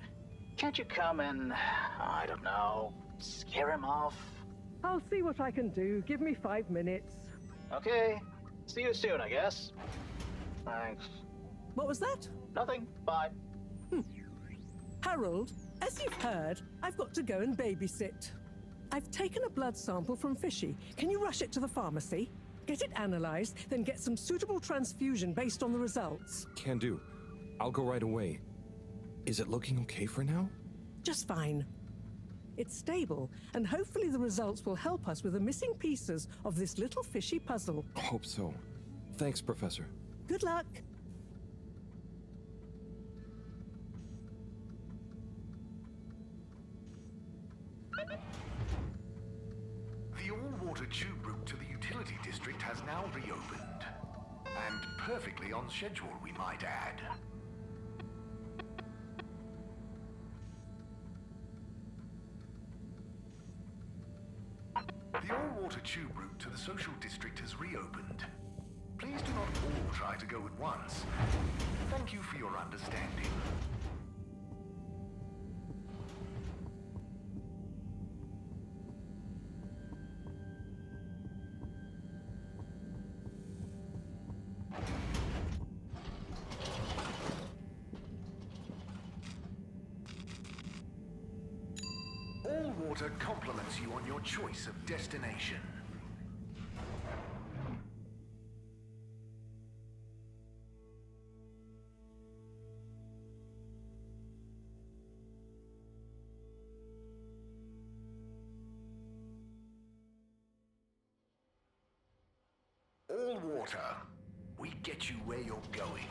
Can't you come and, I don't know, scare him off? I'll see what I can do. Give me 5 minutes. Okay. See you soon, I guess. Thanks. What was that? Nothing. Bye. Harold, as you've heard, I've got to go and babysit. I've taken a blood sample from Fishy. Can you rush it to the pharmacy? Get it analyzed, then get some suitable transfusion based on the results. Can do. I'll go right away. Is it looking okay for now? Just fine. It's stable, and hopefully the results will help us with the missing pieces of this little fishy puzzle. Hope so. Thanks, Professor. Good luck. The all-water tube route to the utility district has now reopened. And perfectly on schedule, we might add. The all-water tube route to the social district has reopened. Please do not all try to go at once. Thank you for your understanding. All water compliments you on your choice of destination. All water. We get you where you're going.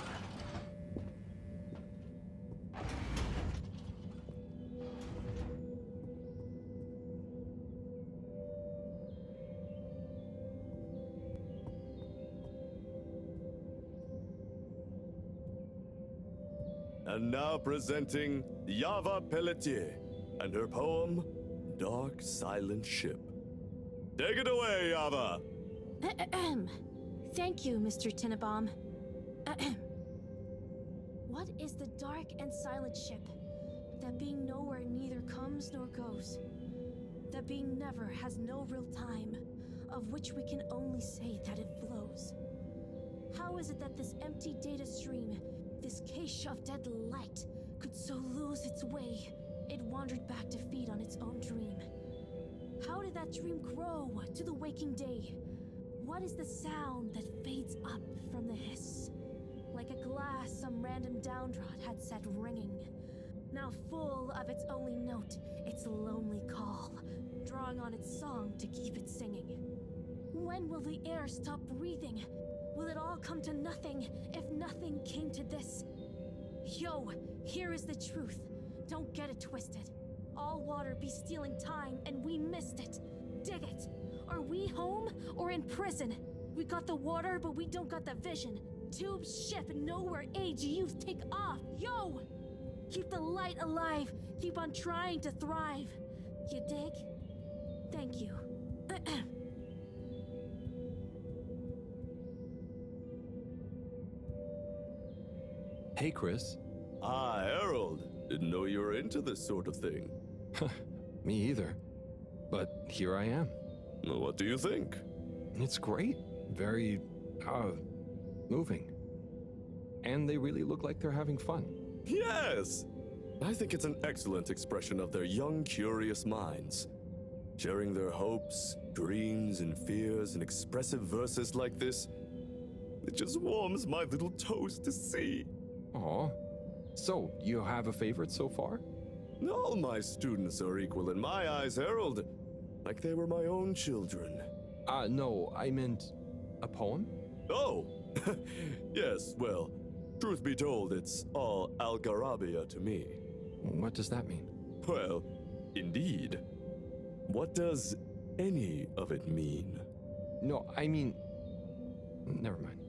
And now presenting Yava Pelletier and her poem, Dark Silent Ship. Take it away, Yava! Thank you, Mr. Tinnabaum. What is the dark and silent ship? That being nowhere neither comes nor goes. That being never has no real time, of which we can only say that it flows. How is it that this empty data stream, this cache of dead light, could so lose its way? It wandered back to feed on its own dream. How did that dream grow to the waking day? What is the sound that fades up from the hiss? Like a glass some random downdraught had set ringing, now full of its only note, its lonely call, drawing on its song to keep it singing. When will the air stop breathing? Will it all come to nothing if nothing came to this? Yo, here is the truth. Don't get it twisted. All water be stealing time and we missed it. Dig it. Are we home or in prison? We got the water, but we don't got the vision. Tube, ship, nowhere, age, youth, take off. Yo! Keep the light alive. Keep on trying to thrive. You dig? Thank you. Hey, Chris. Ah, Harold. Didn't know you were into this sort of thing. Me either. But here I am. What do you think? It's great. Very, moving. And they really look like they're having fun. Yes! I think it's an excellent expression of their young, curious minds. Sharing their hopes, dreams, and fears in expressive verses like this, it just warms my little toes to see. Aw. So, you have a favorite so far? All my students are equal in my eyes, Harold. Like they were my own children. No, I meant a poem? Oh! Yes, well, truth be told, it's all Algarabia to me. What does that mean? Well, indeed. What does any of it mean? No, I mean... Never mind.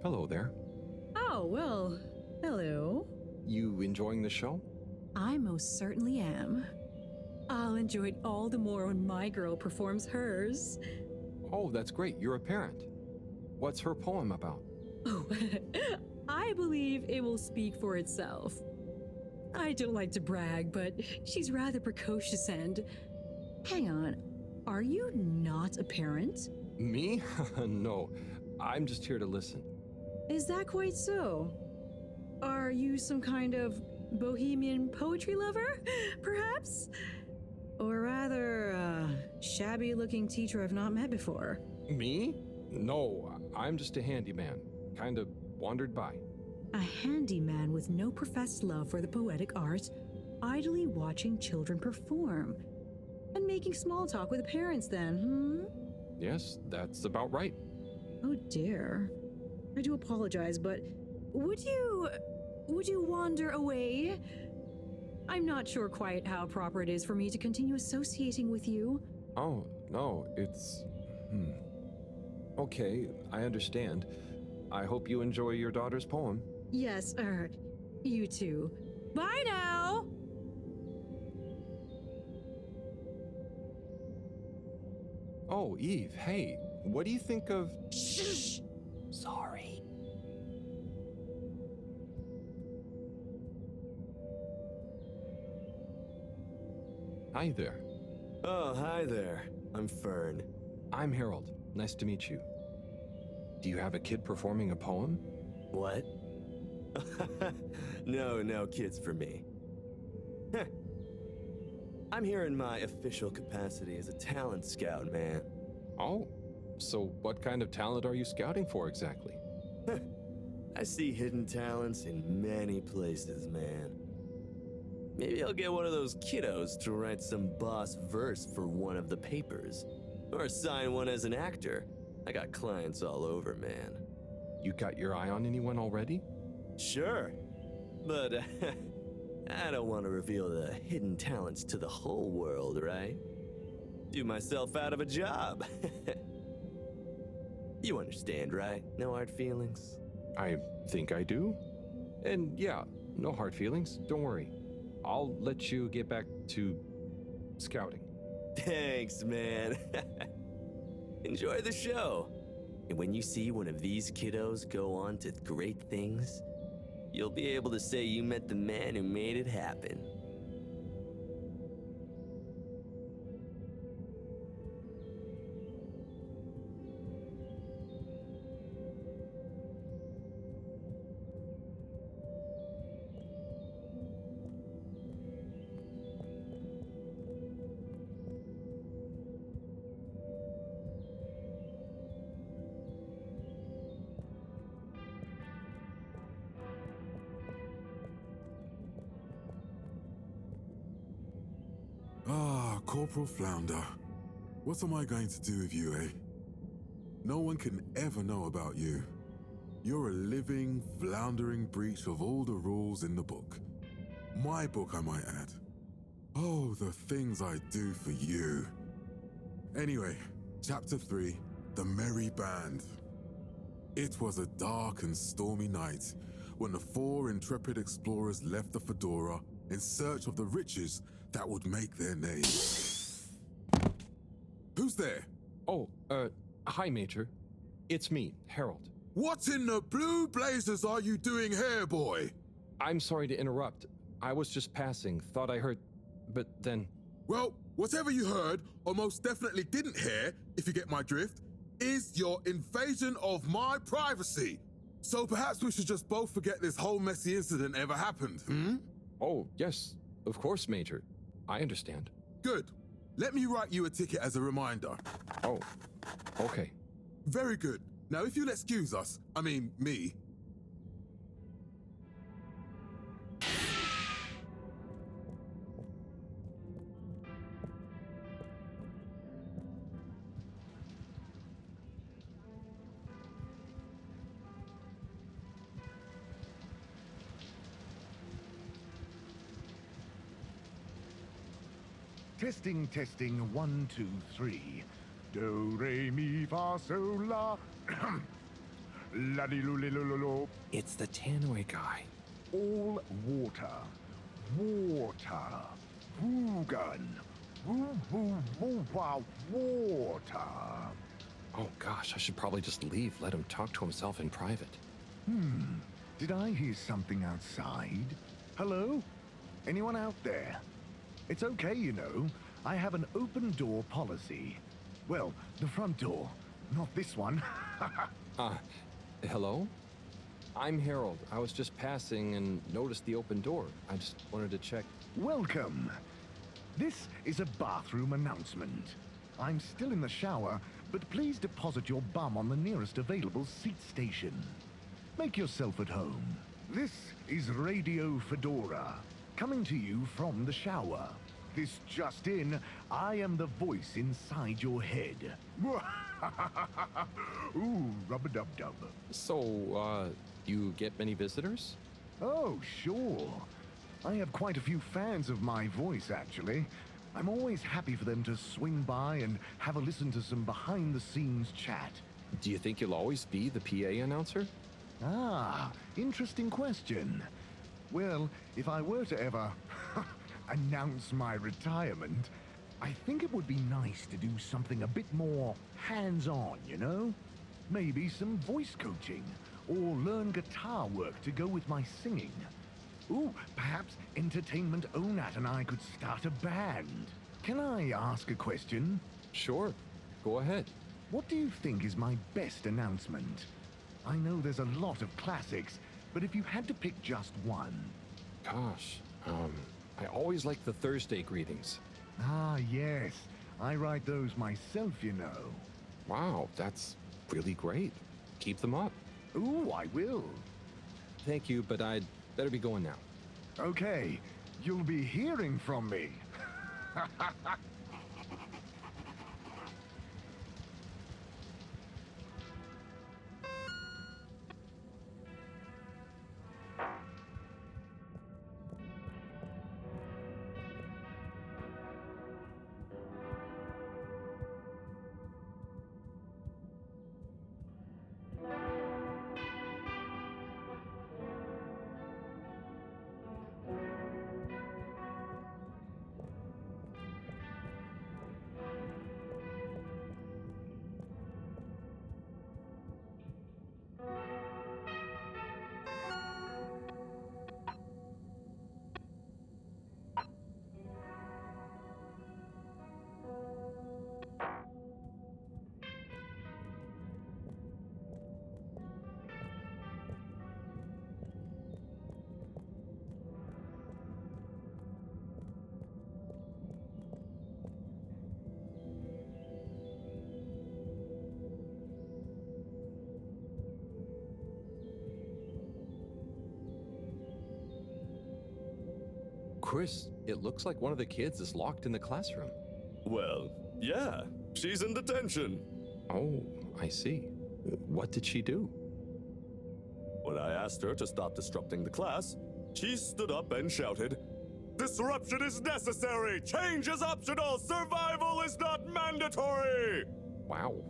Hello there. Oh, well, hello. You enjoying the show? I most certainly am. I'll enjoy it all the more when my girl performs hers. Oh, that's great. You're a parent. What's her poem about? Oh, I believe it will speak for itself. I don't like to brag, but she's rather precocious and... Hang on, are you not a parent? Me? No, I'm just here to listen. Is that quite so? Are you some kind of bohemian poetry lover, perhaps? Or rather, shabby-looking teacher I've not met before? Me? No, I'm just a handyman. Kind of wandered by. A handyman with no professed love for the poetic art, idly watching children perform. And making small talk with the parents then, Yes, that's about right. Oh dear. I do apologize, but would you wander away? I'm not sure quite how proper it is for me to continue associating with you. Oh, no, it's... Okay, I understand. I hope you enjoy your daughter's poem. Yes, you too. Bye now! Oh, Eve, hey, what do you think of... Shh! Sorry. Hi there. Oh, hi there. I'm Fern. I'm Harold. Nice to meet you. Do you have a kid performing a poem? What? No kids for me. Heh. I'm here in my official capacity as a talent scout, man. Oh, so what kind of talent are you scouting for exactly? I see hidden talents in many places, man. Maybe I'll get one of those kiddos to write some boss verse for one of the papers. Or sign one as an actor. I got clients all over, man. You got your eye on anyone already? Sure. But I don't want to reveal the hidden talents to the whole world, right? Do myself out of a job. You understand, right? No hard feelings? I think I do. And yeah, no hard feelings. Don't worry. I'll let you get back to scouting. Thanks, man. Enjoy the show. And when you see one of these kiddos go on to great things, you'll be able to say you met the man who made it happen. Ah, Corporal Flounder. What am I going to do with you, eh? No one can ever know about you. You're a living, floundering breach of all the rules in the book. My book, I might add. Oh, the things I do for you. Anyway, Chapter 3, The Merry Band. It was a dark and stormy night when the 4 intrepid explorers left the Fedora in search of the riches that would make their name. Who's there? Oh, hi, Major. It's me, Harold. What in the blue blazes are you doing here, boy? I'm sorry to interrupt. I was just passing, thought I heard, but then... Well, whatever you heard, or most definitely didn't hear, if you get my drift, is your invasion of my privacy. So perhaps we should just both forget this whole messy incident ever happened, hmm? Oh, yes, of course, Major. I understand. Good. Let me write you a ticket as a reminder. Oh, okay. Very good. Now, if you'll excuse us, I mean, me. Testing, testing, 1, 2, 3. Do, re, mi, fa, sol, la. La, di, lu, li, lu, lu, lu. It's the Tannoy guy. All water. Water. Woogun. Woo, woo, woo, wow, water. Oh gosh, I should probably just leave, let him talk to himself in private. Did I hear something outside? Hello? Anyone out there? It's okay, you know. I have an open door policy. Well, the front door, not this one. Hello? I'm Harold. I was just passing and noticed the open door. I just wanted to check. Welcome. This is a bathroom announcement. I'm still in the shower, but please deposit your bum on the nearest available seat station. Make yourself at home. This is Radio Fedora, coming to you from the shower. This just in, I am the voice inside your head. Ooh, rub-a-dub-dub. So, you get many visitors? Oh, sure. I have quite a few fans of my voice, actually. I'm always happy for them to swing by and have a listen to some behind-the-scenes chat. Do you think you'll always be the PA announcer? Ah, interesting question. Well, if I were to ever announce my retirement, I think it would be nice to do something a bit more hands-on, you know? Maybe some voice coaching, or learn guitar work to go with my singing. Ooh, perhaps Entertainment Onat and I could start a band. Can I ask a question? Sure. Go ahead. What do you think is my best announcement? I know there's a lot of classics, but if you had to pick just one. Gosh, I always like the Thursday greetings. Ah, yes. I write those myself, you know. Wow, that's really great. Keep them up. Ooh, I will. Thank you, but I'd better be going now. Okay, you'll be hearing from me. Chris, it looks like one of the kids is locked in the classroom. Well, yeah, she's in detention. Oh, I see. What did she do? When I asked her to stop disrupting the class, she stood up and shouted, "Disruption is necessary! Change is optional! Survival is not mandatory!" Wow.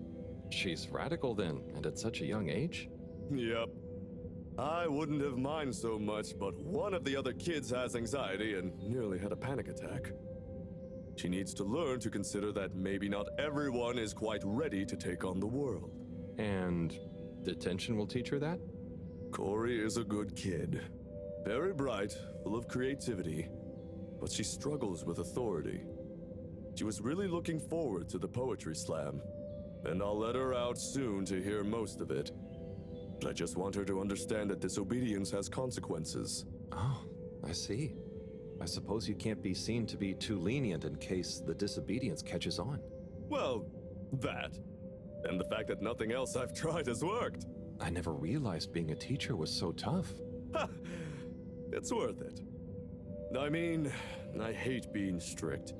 She's radical then, and at such a young age? Yep. I wouldn't have minded so much, but one of the other kids has anxiety and nearly had a panic attack. She needs to learn to consider that maybe not everyone is quite ready to take on the world. And detention will teach her that? Corey is a good kid. Very bright, full of creativity, but she struggles with authority. She was really looking forward to the poetry slam, and I'll let her out soon to hear most of it. But I just want her to understand that disobedience has consequences. Oh, I see. I suppose you can't be seen to be too lenient in case the disobedience catches on. Well, that. And the fact that nothing else I've tried has worked. I never realized being a teacher was so tough. Ha! It's worth it. I mean, I hate being strict.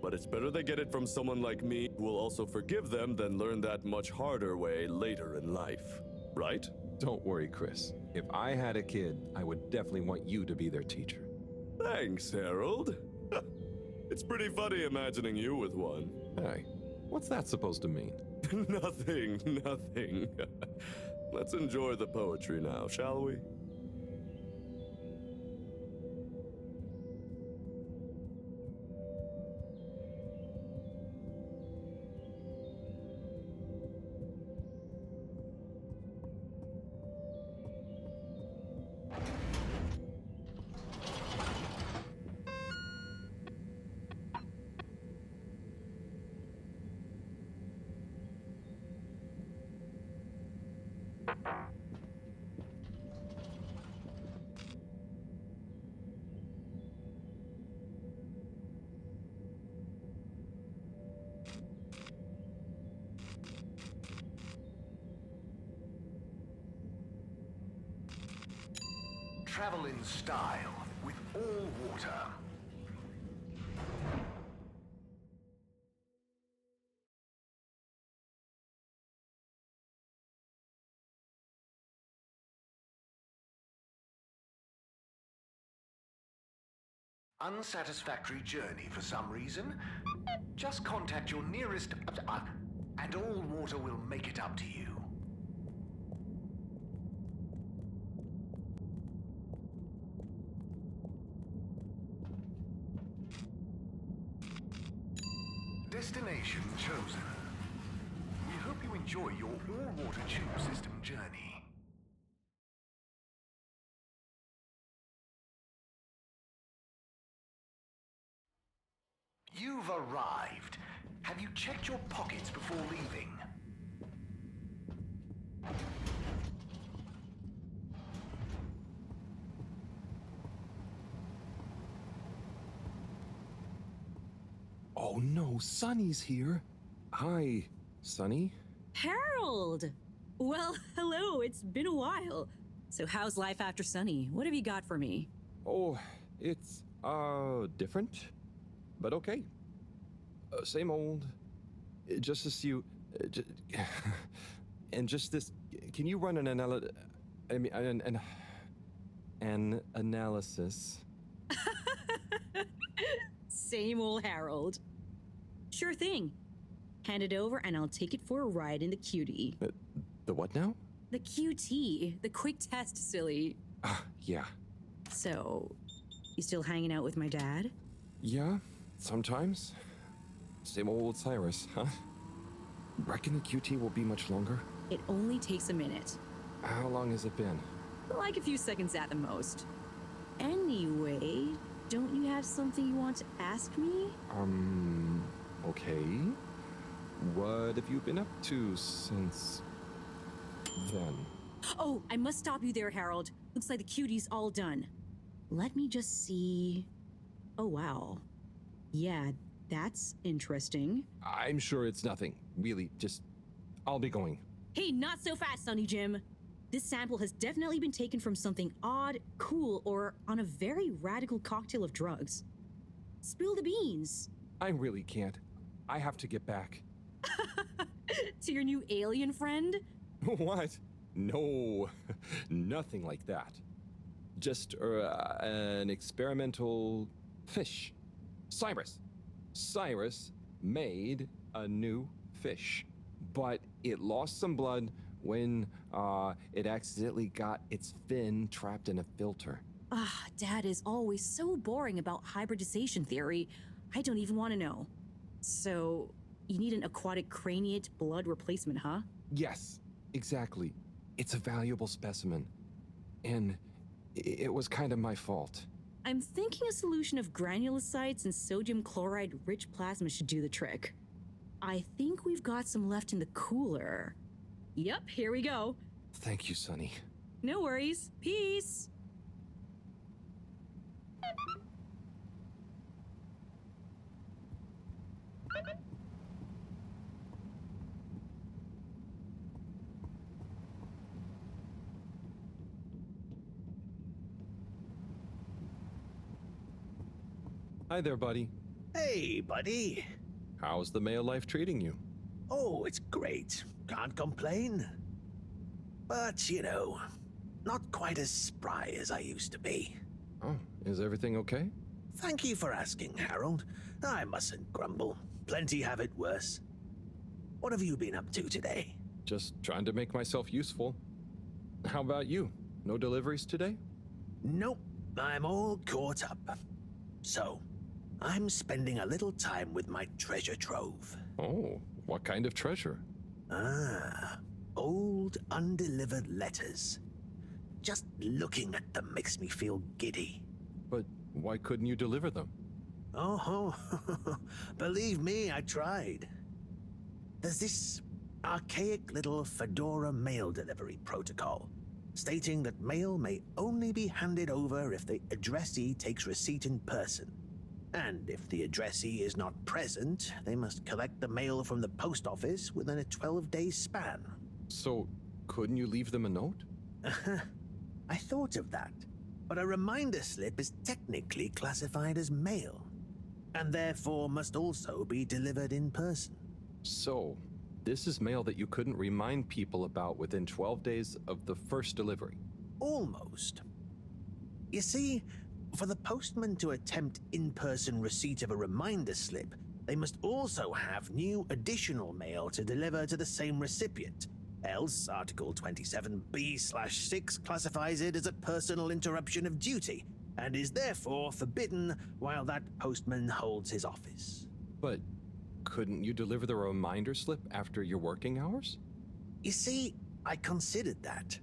But it's better they get it from someone like me who will also forgive them than learn that much harder way later in life. Right? Don't worry, Chris. If I had a kid, I would definitely want you to be their teacher. Thanks, Harold. It's pretty funny imagining you with one. Hey, what's that supposed to mean? Nothing. Let's enjoy the poetry now, shall we? Travel in style with all water. Unsatisfactory journey for some reason? Just contact your nearest and all water will make it up to you. Destination chosen. We hope you enjoy your all-water tube system journey. You've arrived. Have you checked your pockets before leaving? Oh no, Sonny's here. Hi, Sonny. Harold! Well, hello, it's been a while. So how's life after Sunny? What have you got for me? Oh, it's, different, but okay. Same old. Just as you, and just this. Can you run an an analysis? Same old Harold. Sure thing. Hand it over and I'll take it for a ride in the QT. The what now? The QT, the quick test, silly. Yeah. So, you still hanging out with my dad? Yeah, sometimes. Same old Cyrus, huh? Reckon the QT will be much longer? It only takes a minute. How long has it been? Like a few seconds at the most. Anyway, don't you have something you want to ask me? Okay. What have you been up to since then? Oh, I must stop you there, Harold. Looks like the QT's all done. Let me just see. Oh, wow. Yeah, that's interesting. I'm sure it's nothing. Really, just... I'll be going. Hey, not so fast, Sonny Jim. This sample has definitely been taken from something odd, cool, or on a very radical cocktail of drugs. Spill the beans. I really can't. I have to get back. To your new alien friend? What? No, nothing like that. Just an experimental fish. Cyrus made a new fish, but it lost some blood when it accidentally got its fin trapped in a filter. Dad is always so boring about hybridization theory. I don't even want to know. So, you need an aquatic craniate blood replacement, huh? Yes, exactly. It's a valuable specimen. And it was kind of my fault. I'm thinking a solution of granulocytes and sodium chloride-rich plasma should do the trick. I think we've got some left in the cooler. Yep, here we go. Thank you, Sonny. No worries. Peace! Hi there, buddy. Hey, buddy. How's the male life treating you? Oh, it's great. Can't complain. But, you know, not quite as spry as I used to be. Oh, is everything okay? Thank you for asking, Harold. I mustn't grumble. Plenty have it worse. What have you been up to today? Just trying to make myself useful. How about you? No deliveries today? Nope. I'm all caught up. So, I'm spending a little time with my treasure trove. Oh, what kind of treasure? Old undelivered letters. Just looking at them makes me feel giddy. But why couldn't you deliver them? Oh, believe me, I tried. There's this archaic little Fedora mail delivery protocol, stating that mail may only be handed over if the addressee takes receipt in person. And if the addressee is not present, they must collect the mail from the post office within a 12-day span. So, couldn't you leave them a note? I thought of that, but a reminder slip is technically classified as mail, and therefore must also be delivered in person. So, this is mail that you couldn't remind people about within 12 days of the first delivery? Almost. You see, for the postman to attempt in-person receipt of a reminder slip, they must also have new additional mail to deliver to the same recipient. Else, Article 27B/6 classifies it as a personal interruption of duty, and is therefore forbidden while that postman holds his office. But couldn't you deliver the reminder slip after your working hours? You see, I considered that.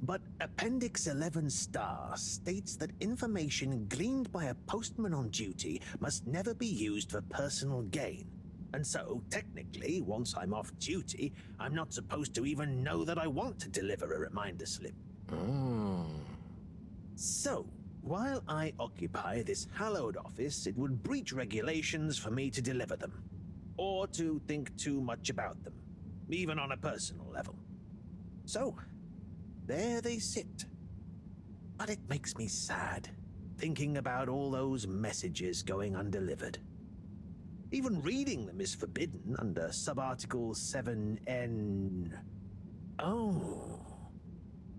But Appendix 11 Star states that information gleaned by a postman on duty must never be used for personal gain. And so, technically, once I'm off duty, I'm not supposed to even know that I want to deliver a reminder slip. Oh. So, while I occupy this hallowed office, it would breach regulations for me to deliver them, or to think too much about them, even on a personal level. So, there they sit. But it makes me sad, thinking about all those messages going undelivered. Even reading them is forbidden under Subarticle 7N. Oh.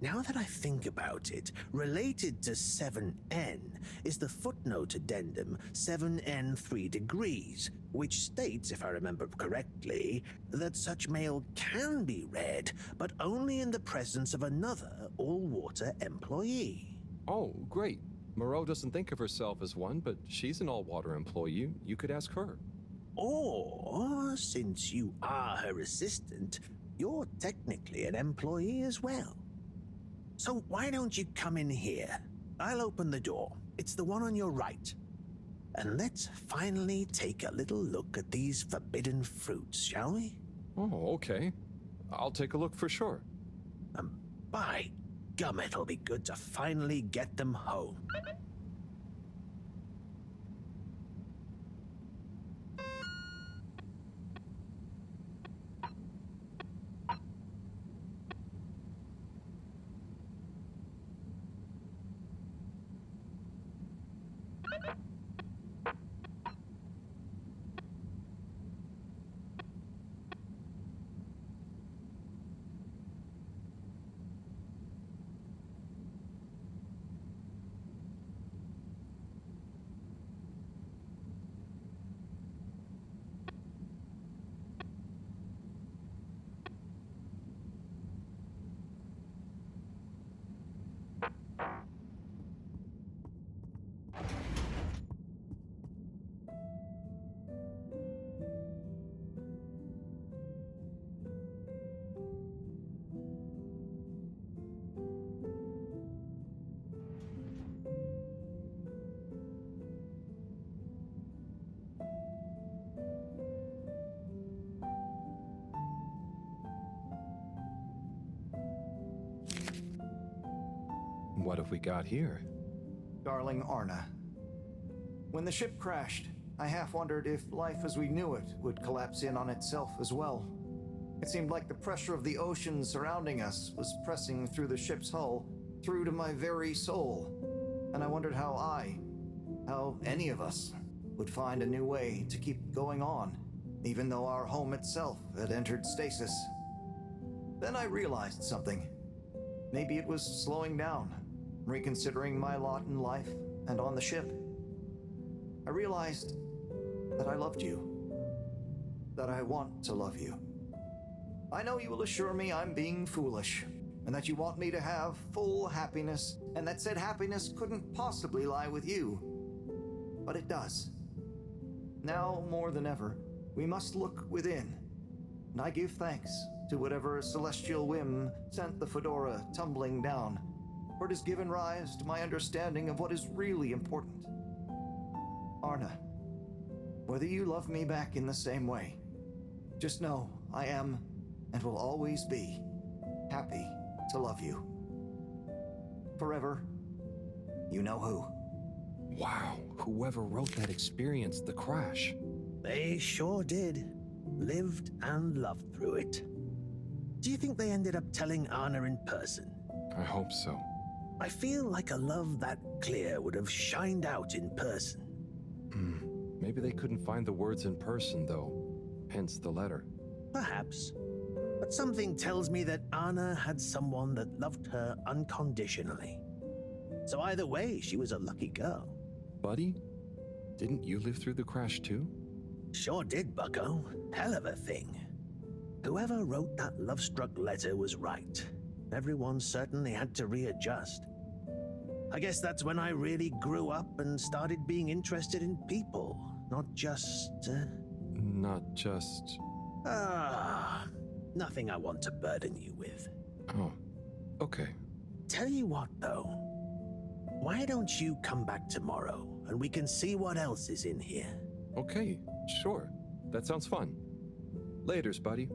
Now that I think about it, related to 7N is the footnote addendum 7N 3 degrees, which states, if I remember correctly, that such mail can be read, but only in the presence of another all-water employee. Oh, great. Moreau doesn't think of herself as one, but she's an all-water employee. You could ask her. Or, since you are her assistant, you're technically an employee as well. So why don't you come in here? I'll open the door. It's the one on your right. And let's finally take a little look at these forbidden fruits, shall we? Oh, okay. I'll take a look for sure. By gum, it'll be good to finally get them home. What have we got here? Darling Arna, when the ship crashed, I half wondered if life as we knew it would collapse in on itself as well. It seemed like the pressure of the ocean surrounding us was pressing through the ship's hull, through to my very soul. And I wondered how any of us, would find a new way to keep going on, even though our home itself had entered stasis. Then I realized something. Maybe it was slowing down, reconsidering my lot in life and on the ship. I realized that I loved you, that I want to love you. I know you will assure me I'm being foolish, and that you want me to have full happiness, and that said happiness couldn't possibly lie with you. But it does. Now, more than ever, we must look within, and I give thanks to whatever celestial whim sent the fedora tumbling down, for it has given rise to my understanding of what is really important. Arna, whether you love me back in the same way, just know I am, and will always be, happy to love you. Forever, you know who. Wow, whoever wrote that experienced the crash. They sure did. Lived and loved through it. Do you think they ended up telling Anna in person? I hope so. I feel like a love that clear would have shined out in person. Maybe they couldn't find the words in person, though. Hence the letter. Perhaps. But something tells me that Anna had someone that loved her unconditionally. So either way, she was a lucky girl. Buddy, didn't you live through the crash too? Sure did, bucko. Hell of a thing. Whoever wrote that love-struck letter was right. Everyone certainly had to readjust. I guess that's when I really grew up and started being interested in people, not just... not just... Nothing I want to burden you with. Oh, okay. Tell you what, though. Why don't you come back tomorrow, and we can see what else is in here? Okay, sure. That sounds fun. Laters, buddy.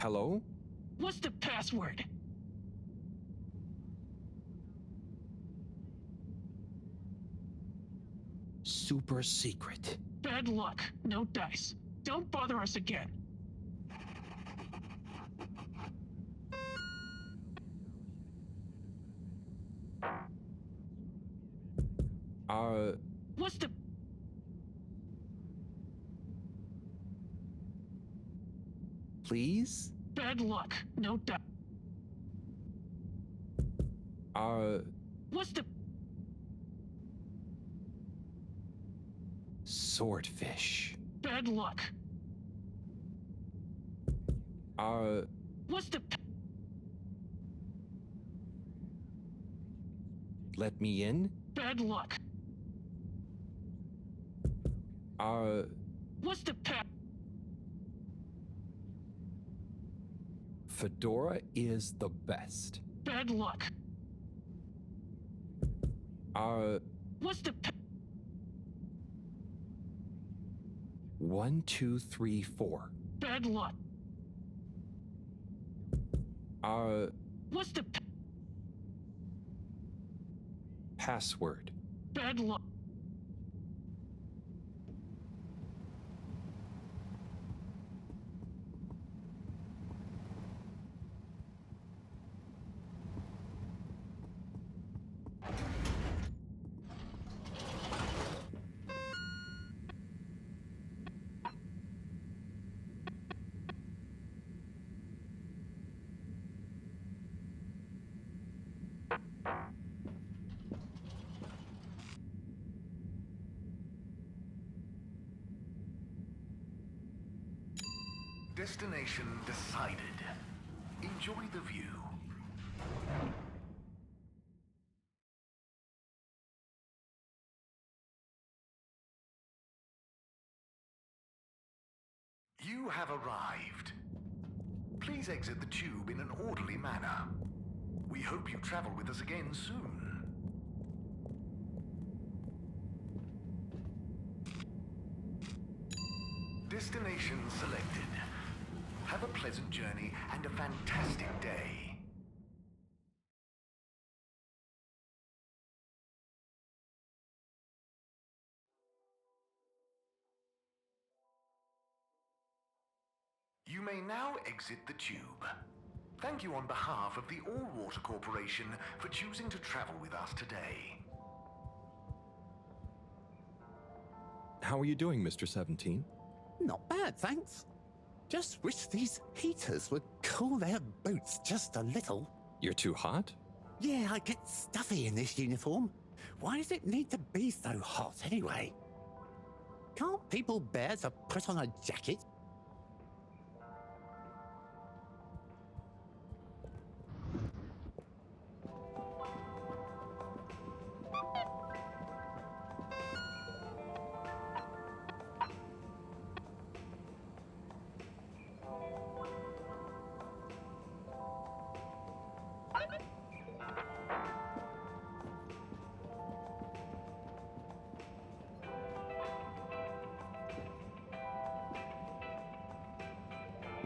Hello? What's the password? Super secret. Bad luck. No dice. Don't bother us again. What's the... Please? Bad luck. No dice. What's the... Swordfish. Bad luck. What's the... Let me in? Bad luck. What's the Fedora is the best. Bad luck. What's the 1, 2, 3, 4. Bad luck. What's the Password. Bad luck. Destination decided. Enjoy the view. You have arrived. Please exit the tube in an orderly manner. We hope you travel with us again soon. Destination selected. Have a pleasant journey and a fantastic day. You may now exit the tube. Thank you on behalf of the All Water Corporation for choosing to travel with us today. How are you doing, Mr. 17? Not bad, thanks. Just wish these heaters would cool their boots just a little. You're too hot? Yeah, I get stuffy in this uniform. Why does it need to be so hot anyway? Can't people bear to put on a jacket?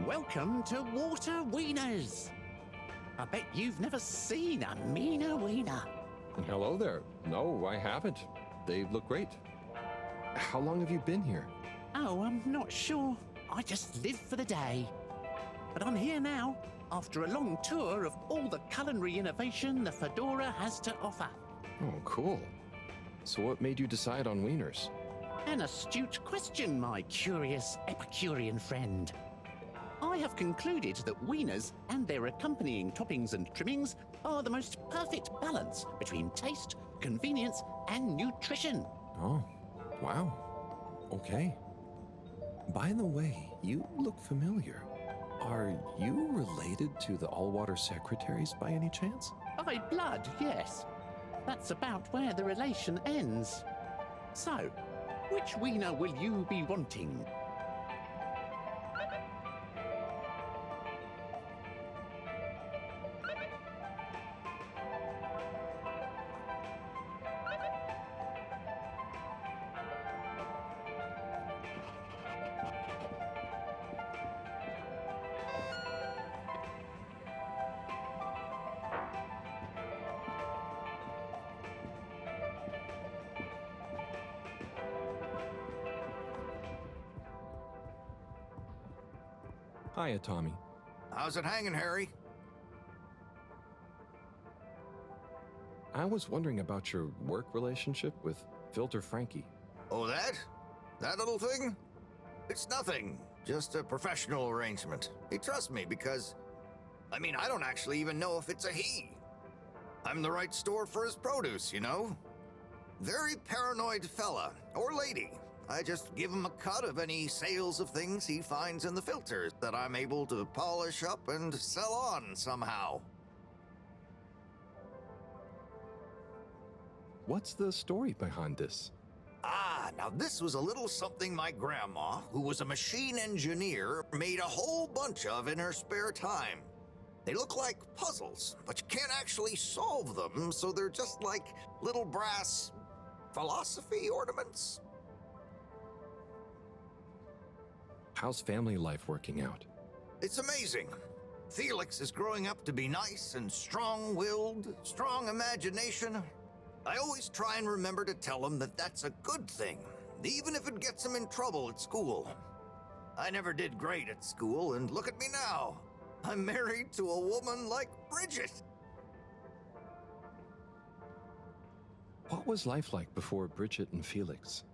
Welcome to Water Wieners. I bet you've never seen a meaner wiener. Hello there. No, I haven't. They look great. How long have you been here? Oh, I'm not sure. I just live for the day. But I'm here now, after a long tour of all the culinary innovation the Fedora has to offer. Oh, cool. So what made you decide on wieners? An astute question, my curious Epicurean friend. I have concluded that wieners and their accompanying toppings and trimmings are the most perfect balance between taste, convenience, and nutrition. Oh, wow. Okay. By the way, you look familiar. Are you related to the Allwater secretaries by any chance? By blood, yes. That's about where the relation ends. So, which wiener will you be wanting? Hiya, Tommy. How's it hanging, Harry? I was wondering about your work relationship with Filter Frankie. Oh, that? That little thing? It's nothing. Just a professional arrangement. He trusts me because, I don't actually even know if it's a he. I'm the right store for his produce, you know? Very paranoid fella, or lady. I just give him a cut of any sales of things he finds in the filters that I'm able to polish up and sell on somehow. What's the story behind this? Now this was a little something my grandma, who was a machine engineer, made a whole bunch of in her spare time. They look like puzzles, but you can't actually solve them, so they're just like little brass philosophy ornaments. How's family life working out? It's amazing. Felix is growing up to be nice and strong-willed, strong imagination. I always try and remember to tell him that that's a good thing, even if it gets him in trouble at school. I never did great at school, and look at me now. I'm married to a woman like Bridget. What was life like before Bridget and Felix?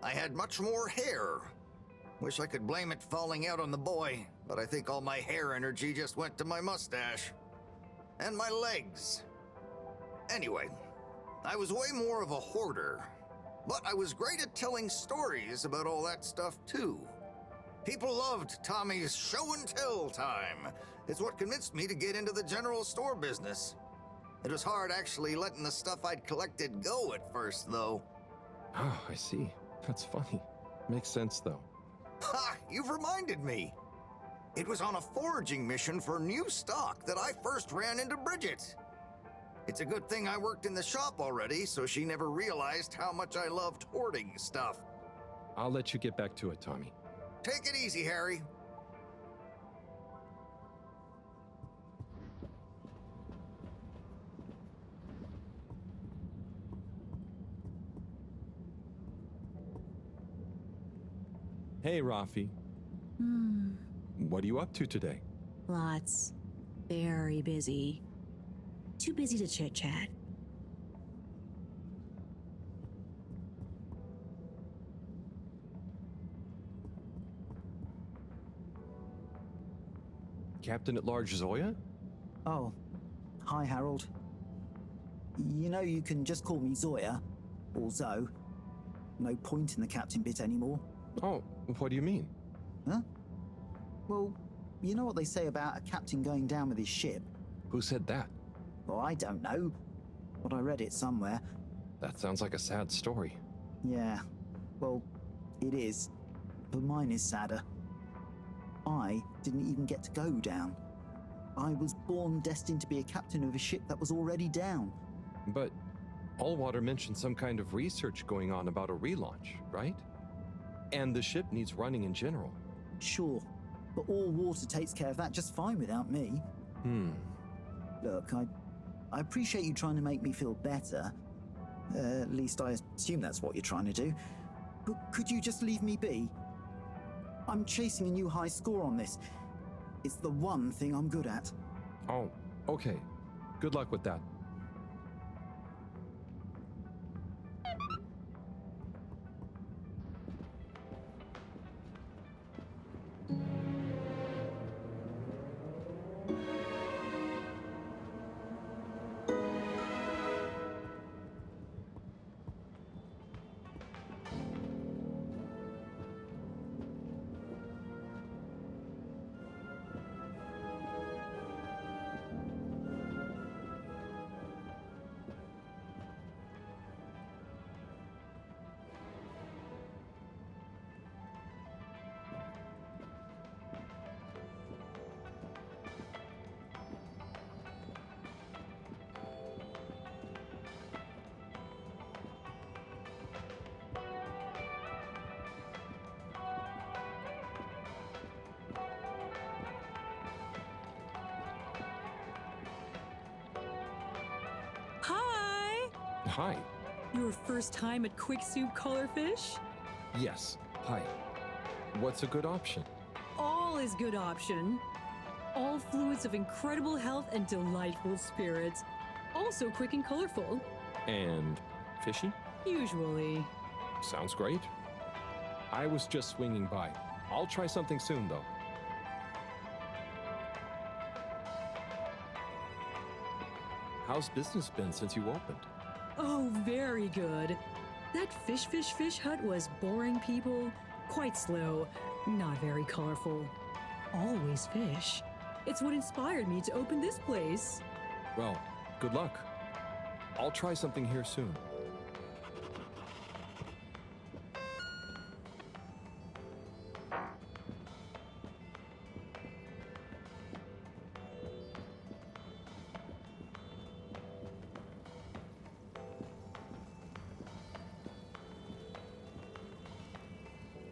I had much more hair. Wish I could blame it falling out on the boy, but I think all my hair energy just went to my mustache. And my legs. Anyway, I was way more of a hoarder, but I was great at telling stories about all that stuff too. People loved Tommy's show and tell time. It's what convinced me to get into the general store business. It was hard actually letting the stuff I'd collected go at first, though. Oh, I see. That's funny. Makes sense, though. Ha! You've reminded me. It was on a foraging mission for new stock that I first ran into Bridget. It's a good thing I worked in the shop already, so she never realized how much I loved hoarding stuff. I'll let you get back to it, Tommy. Take it easy, Harry. Hey, Rafi. What are you up to today? Lots. Very busy. Too busy to chit-chat. Captain-at-Large Zoya? Oh, hi, Harold. You know you can just call me Zoya, or Zoe. No point in the captain bit anymore. Oh, what do you mean? Huh? Well, you know what they say about a captain going down with his ship? Who said that? Well, I don't know, but I read it somewhere. That sounds like a sad story. Yeah, well, it is, but mine is sadder. I didn't even get to go down. I was born destined to be a captain of a ship that was already down. But Allwater mentioned some kind of research going on about a relaunch, right? And the ship needs running in general. Sure, but Allwater takes care of that just fine without me. Look, I appreciate you trying to make me feel better. At least I assume that's what you're trying to do. But could you just leave me be? I'm chasing a new high score on this. It's the one thing I'm good at. Oh, okay. Good luck with that. Hi. Your first time at Quick Soup Colorfish? Yes, hi. What's a good option? All is good option. All fluids of incredible health and delightful spirits. Also quick and colorful. And fishy? Usually. Sounds great. I was just swinging by. I'll try something soon, though. How's business been since you opened? Oh, very good. That fish hut was boring, people. Quite slow. Not very colorful. Always fish. It's what inspired me to open this place. Well, good luck. I'll try something here soon.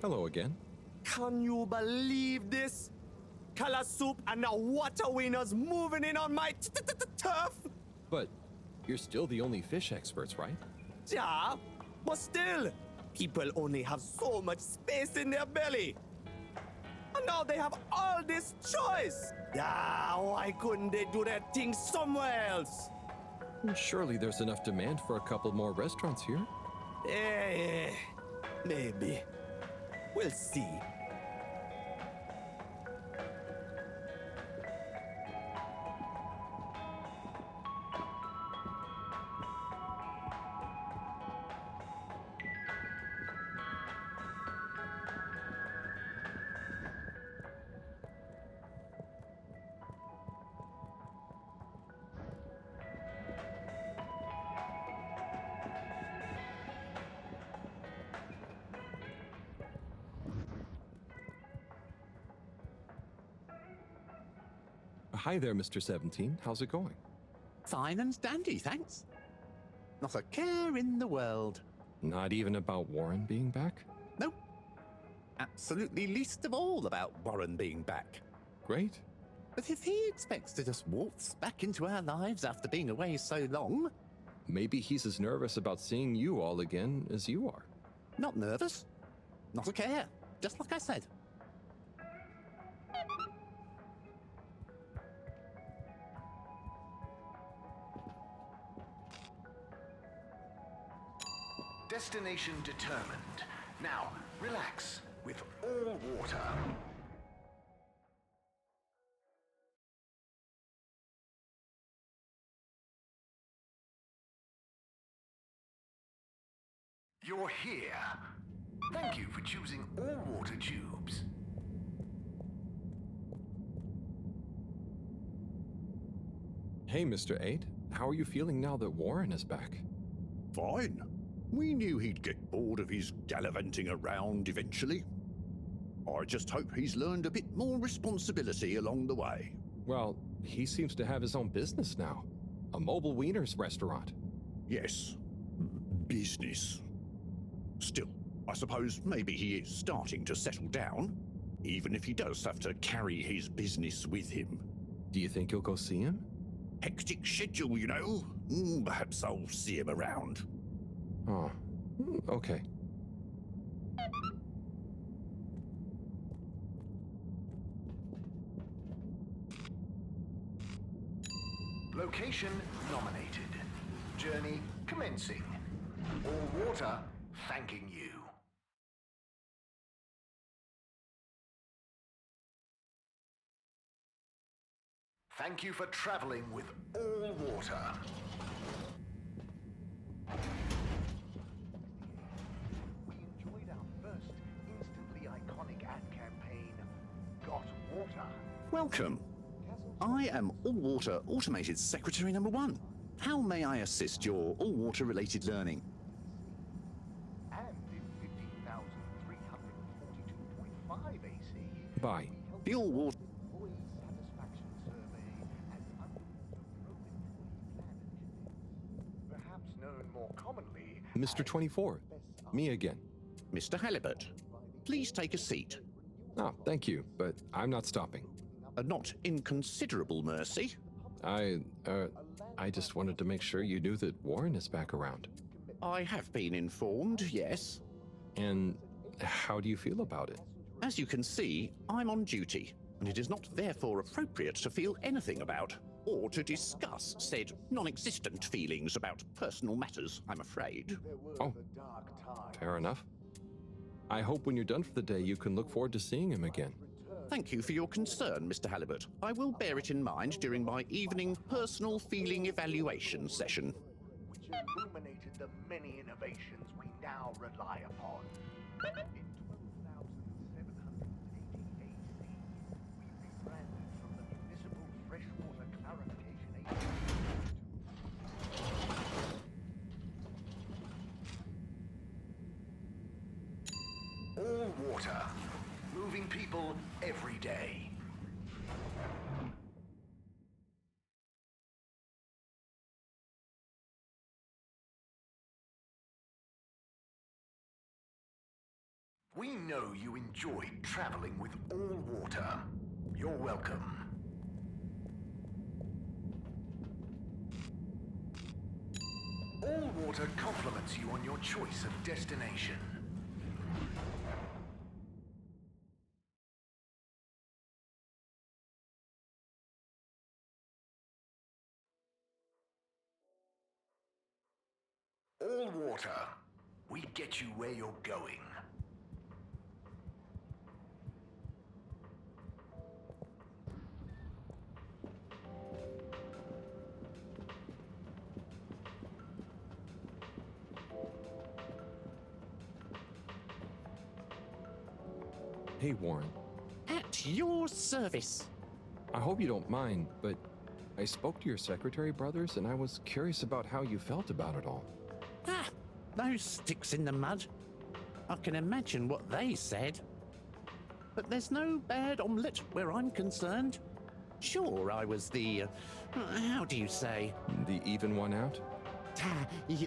Hello again. Can you believe this? Color soup and the water winners moving in on my turf? But you're still the only fish experts, right? Yeah, but still, people only have so much space in their belly. And now they have all this choice. Yeah, why couldn't they do that thing somewhere else? Surely there's enough demand for a couple more restaurants here. Yeah, maybe. We'll see. Hi there, Mr. 17. How's it going? Fine and dandy, thanks. Not a care in the world. Not even about Warren being back? Nope. Absolutely least of all about Warren being back. Great. But if he expects to just waltz back into our lives after being away so long... Maybe he's as nervous about seeing you all again as you are. Not nervous. Not a care. Just like I said. Destination determined. Now, relax with all water. You're here. Thank you for choosing all water tubes. Hey, Mr. 8. How are you feeling now that Warren is back? Fine. We knew he'd get bored of his gallivanting around eventually. I just hope he's learned a bit more responsibility along the way. Well, he seems to have his own business now. A mobile wieners restaurant. Yes. Business. Still, I suppose maybe he is starting to settle down, even if he does have to carry his business with him. Do you think you'll go see him? Hectic schedule, you know. Perhaps I'll see him around. Oh, okay. Location nominated. Journey commencing. All water thanking you. Thank you for traveling with all water. We enjoyed our first instantly iconic ad campaign, Got Water. Welcome. I am All-Water Automated Secretary number 1. How may I assist your all-water related learning? And in 15,342.5 AC, Bye. The all-water... employee satisfaction survey and hundreds of broken planets. Perhaps known more commonly Mr. 24. Me again. Mr. Halibut, please take a seat. Oh, thank you, but I'm not stopping. A not inconsiderable mercy. I I just wanted to make sure you knew that Warren is back around. I have been informed, yes. And how do you feel about it? As you can see, I'm on duty, and it is not therefore appropriate to feel anything about, or to discuss said non-existent feelings about personal matters, I'm afraid. Oh, fair enough. I hope when you're done for the day you can look forward to seeing him again. Thank you for your concern, Mr. Halibut. I will bear it in mind during my evening personal feeling evaluation session. Which illuminated the many innovations we now rely upon. In 12,780 AC, we rebranded from the Municipal Freshwater Clarification Agency to All Water. Moving people every day. We know you enjoyed traveling with All Water. You're welcome. All Water compliments you on your choice of destination. All Water. We get you where you're going. Hey, Warren. At your service. I hope you don't mind, but I spoke to your secretary brothers and I was curious about how you felt about it all. Ah, those sticks in the mud. I can imagine what they said. But there's no bad omelette where I'm concerned. Sure, I was the, how do you say? The even one out?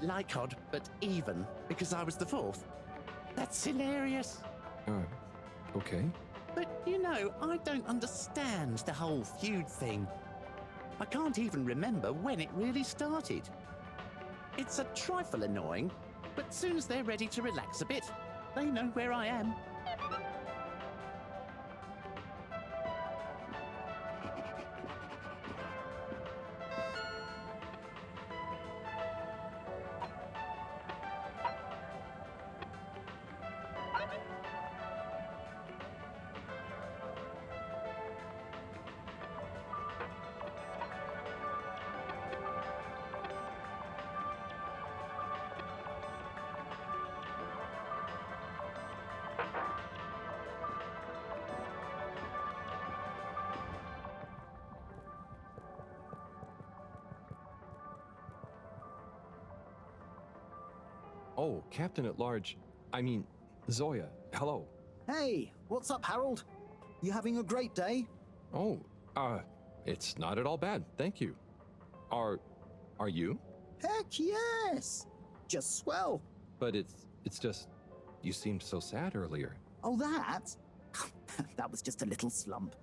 Like odd, but even, because I was the fourth. That's hilarious. Okay. But, you know, I don't understand the whole feud thing. I can't even remember when it really started. It's a trifle annoying, but soon as they're ready to relax a bit, they know where I am. Oh, Captain at Large. I mean, Zoya, hello. Hey, what's up, Harold? You having a great day? Oh, it's not at all bad, thank you. Are you? Heck yes! Just swell. But it's just, you seemed so sad earlier. Oh, that? That was just a little slump.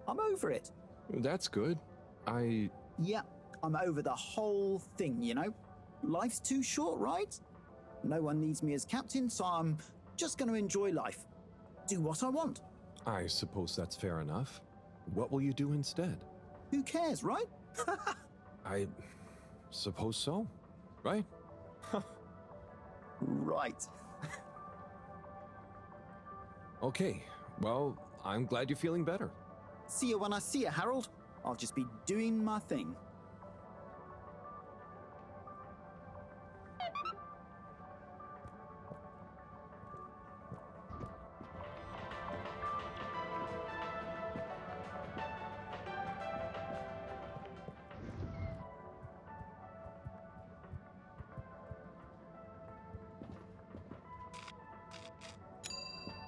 I'm over it. That's good. Yeah, I'm over the whole thing, you know? Life's too short, right? No one needs me as captain, so I'm just going to enjoy life. Do what I want. I suppose that's fair enough. What will you do instead? Who cares, right? I suppose so, right? Right. Okay, well, I'm glad you're feeling better. See you when I see you, Harold. I'll just be doing my thing.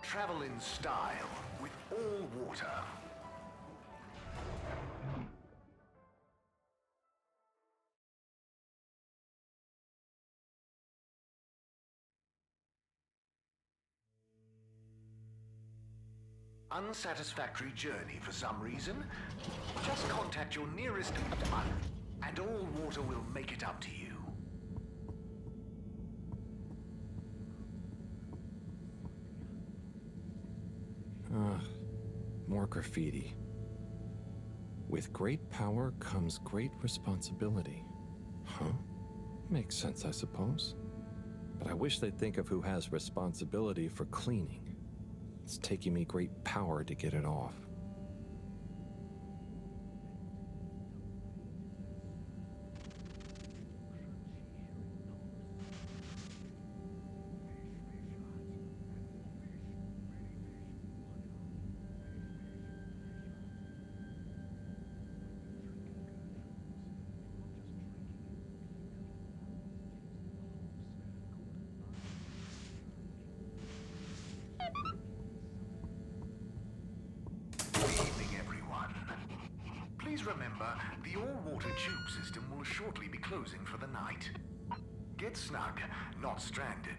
Travel in style with All Water. Unsatisfactory journey for some reason? Just contact your nearest and all water will make it up to you. More graffiti. With great power comes great responsibility. Huh? Makes sense, I suppose. But I wish they'd think of who has responsibility for cleaning. It's taking me great power to get it off. Please remember, the all-water tube system will shortly be closing for the night. Get snug, not stranded.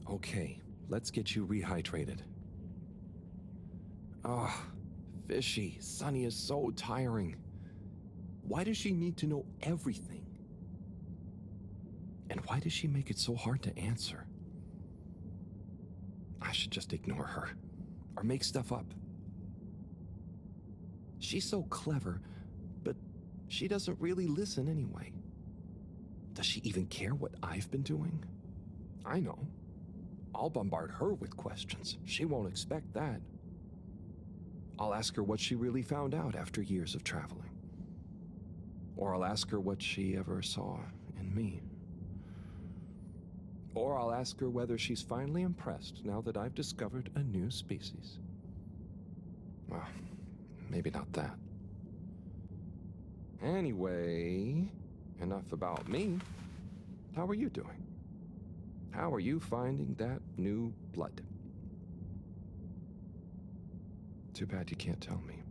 Okay, let's get you rehydrated. Ah, Fishy, Sunny is so tiring. Why does she need to know everything? And why does she make it so hard to answer? I should just ignore her, or make stuff up. She's so clever, but she doesn't really listen anyway. Does she even care what I've been doing? I know. I'll bombard her with questions. She won't expect that. I'll ask her what she really found out after years of traveling. Or I'll ask her what she ever saw in me. Or I'll ask her whether she's finally impressed now that I've discovered a new species. Well, maybe not that. Anyway, enough about me. How are you doing? How are you finding that new blood? Too bad you can't tell me.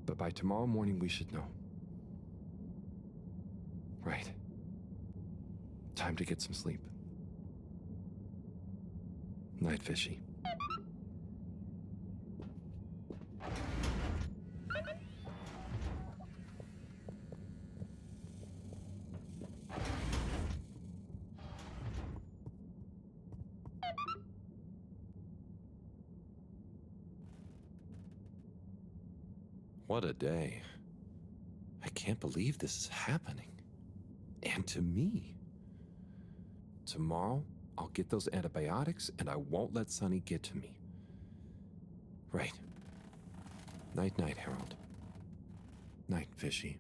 But by tomorrow morning, we should know. Right. Time to get some sleep. Night, Fishy. What a day. I can't believe this is happening. And to me. Tomorrow, I'll get those antibiotics and I won't let Sunny get to me. Right. Night-night, Harold. Night, Fishy.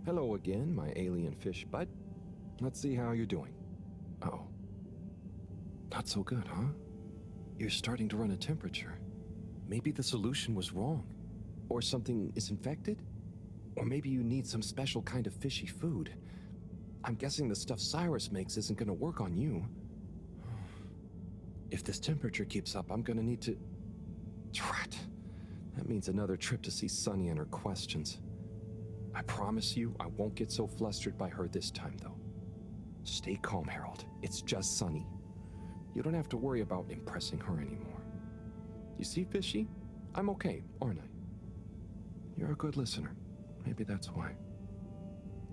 Hello again, my alien fish bud. Let's see how you're doing. Uh-oh. Not so good, huh? You're starting to run a temperature. Maybe the solution was wrong. Or something is infected? Or maybe you need some special kind of fishy food. I'm guessing the stuff Cyrus makes isn't gonna work on you. If this temperature keeps up, I'm gonna need to... Drat. That means another trip to see Sunny and her questions. I promise you, I won't get so flustered by her this time, though. Stay calm, Harold. It's just Sunny. You don't have to worry about impressing her anymore. You see, Fishy? I'm okay, aren't I? You're a good listener. Maybe that's why.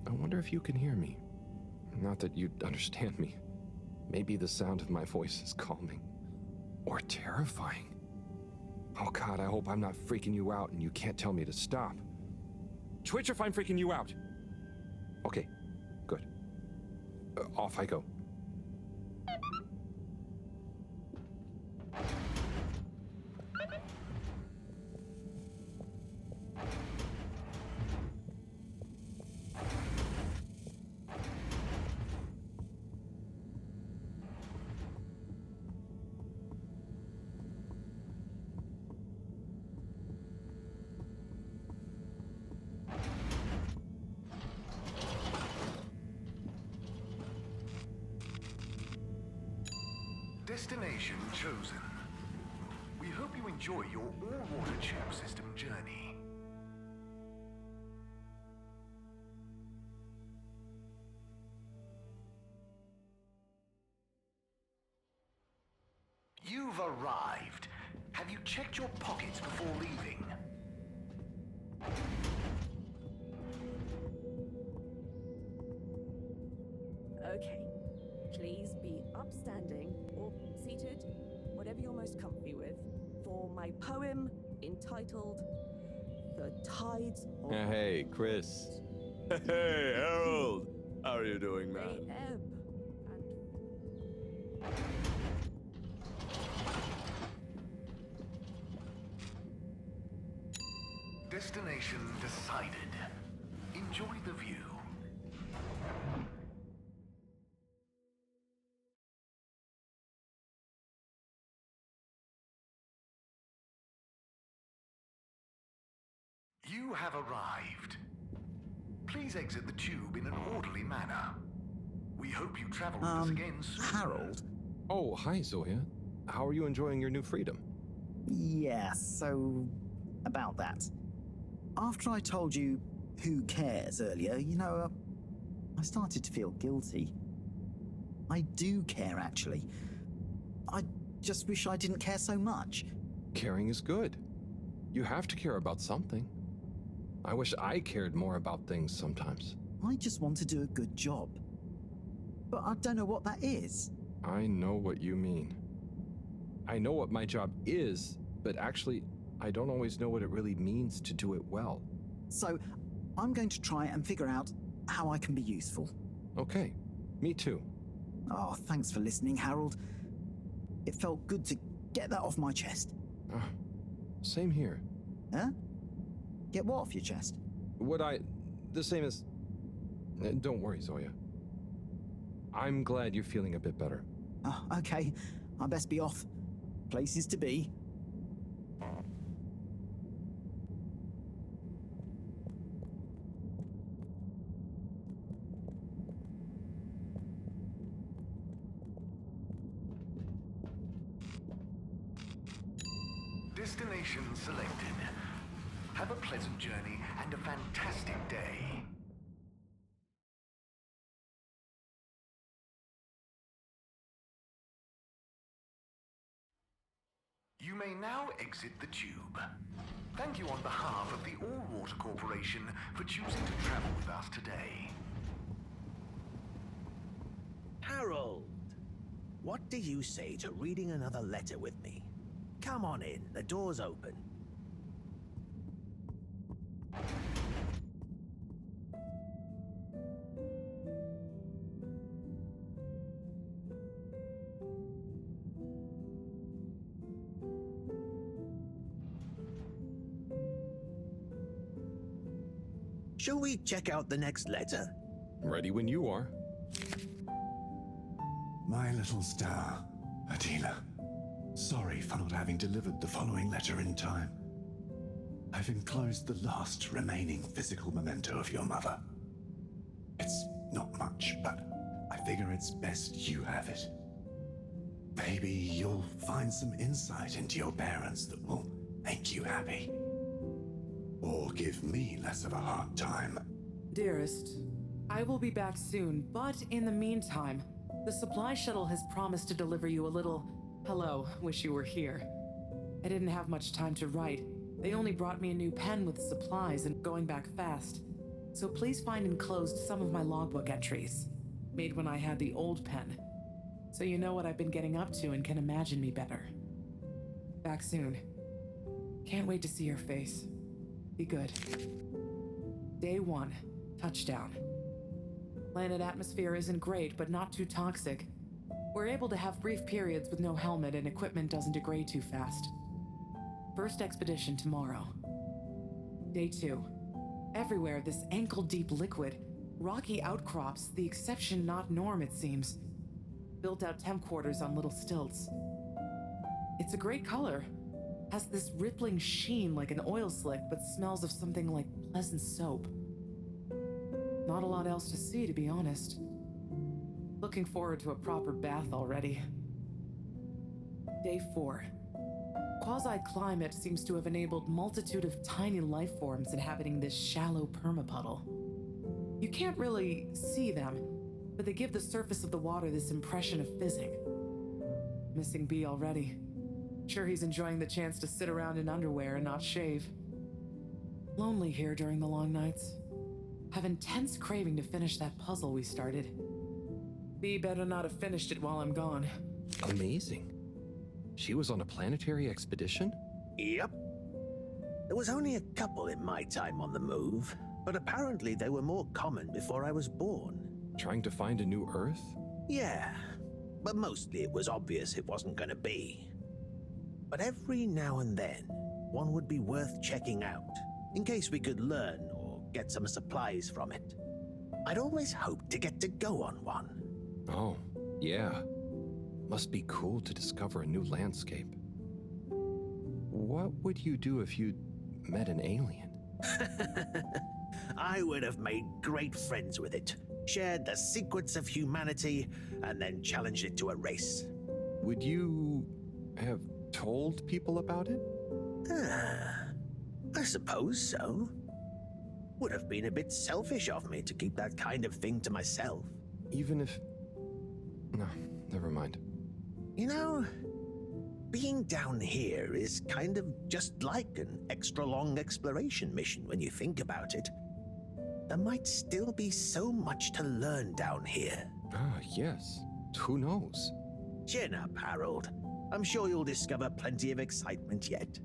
I wonder if you can hear me. Not that you'd understand me. Maybe the sound of my voice is calming. Or terrifying. Oh God, I hope I'm not freaking you out and you can't tell me to stop. Twitch if I'm freaking you out. Okay, good. Off I go. Destination chosen. We hope you enjoy your all-water tube system journey. You've arrived. Have you checked your pockets before leaving? Okay. Please be upstanding or seated, whatever you're most comfy with, for my poem entitled The Tides of Hey, Chris. Hey, Harold. How are you doing, man? They ebb Destination decided. Enjoy the view. You have arrived. Please exit the tube in an orderly manner. We hope you travel with us again soon. Harold? Oh, hi, Zoya. How are you enjoying your new freedom? Yeah, so about that. After I told you who cares earlier, I started to feel guilty. I do care, actually. I just wish I didn't care so much. Caring is good. You have to care about something. I wish I cared more about things sometimes. I just want to do a good job. But I don't know what that is. I know what you mean. I know what my job is, but actually, I don't always know what it really means to do it well. So, I'm going to try and figure out how I can be useful. Okay, me too. Oh, thanks for listening, Harold. It felt good to get that off my chest. Same here. Huh? Get what off your chest? The same as... Don't worry, Zoya. I'm glad you're feeling a bit better. Oh, okay. I best be off. Places to be. Destination selected. Have a pleasant journey and a fantastic day. You may now exit the tube. Thank you on behalf of the All Water Corporation for choosing to travel with us today. Harold, what do you say to reading another letter with me? Come on in, the door's open. Shall we check out the next letter? Ready when you are. My little star, Adila. Sorry for not having delivered the following letter in time. I've enclosed the last remaining physical memento of your mother. It's not much, but I figure it's best you have it. Maybe you'll find some insight into your parents that will make you happy. Or give me less of a hard time. Dearest, I will be back soon, but in the meantime, the supply shuttle has promised to deliver you a little hello, wish you were here. I didn't have much time to write. They only brought me a new pen with supplies and going back fast. So please find enclosed some of my logbook entries, made when I had the old pen, so you know what I've been getting up to and can imagine me better. Back soon. Can't wait to see your face. Be good. Day 1, touchdown. Planet atmosphere isn't great, but not too toxic. We're able to have brief periods with no helmet and equipment doesn't degrade too fast. First expedition tomorrow. Day 2. Everywhere this ankle-deep liquid. Rocky outcrops, the exception not norm it seems. Built out temp quarters on little stilts. It's a great color. Has this rippling sheen like an oil slick, but smells of something like pleasant soap. Not a lot else to see, to be honest. Looking forward to a proper bath already. Day 4. Quasi-climate seems to have enabled multitude of tiny life forms inhabiting this shallow permapuddle. You can't really see them, but they give the surface of the water this impression of fizzing. Missing B already. Sure he's enjoying the chance to sit around in underwear and not shave. Lonely here during the long nights. Have intense craving to finish that puzzle we started. B better not have finished it while I'm gone. Amazing. She was on a planetary expedition? Yep. There was only a couple in my time on the move, but apparently they were more common before I was born. Trying to find a new Earth? Yeah, but mostly it was obvious it wasn't going to be. But every now and then, one would be worth checking out, in case we could learn or get some supplies from it. I'd always hoped to get to go on one. Oh, yeah. Must be cool to discover a new landscape. What would you do if you met an alien? I would have made great friends with it, shared the secrets of humanity, and then challenged it to a race. Would you have told people about it? I suppose so. Would have been a bit selfish of me to keep that kind of thing to myself. Even if... No, never mind. You know, being down here is kind of just like an extra long exploration mission when you think about it. There might still be so much to learn down here. Ah, yes. Who knows? Chin up, Harold. I'm sure you'll discover plenty of excitement yet.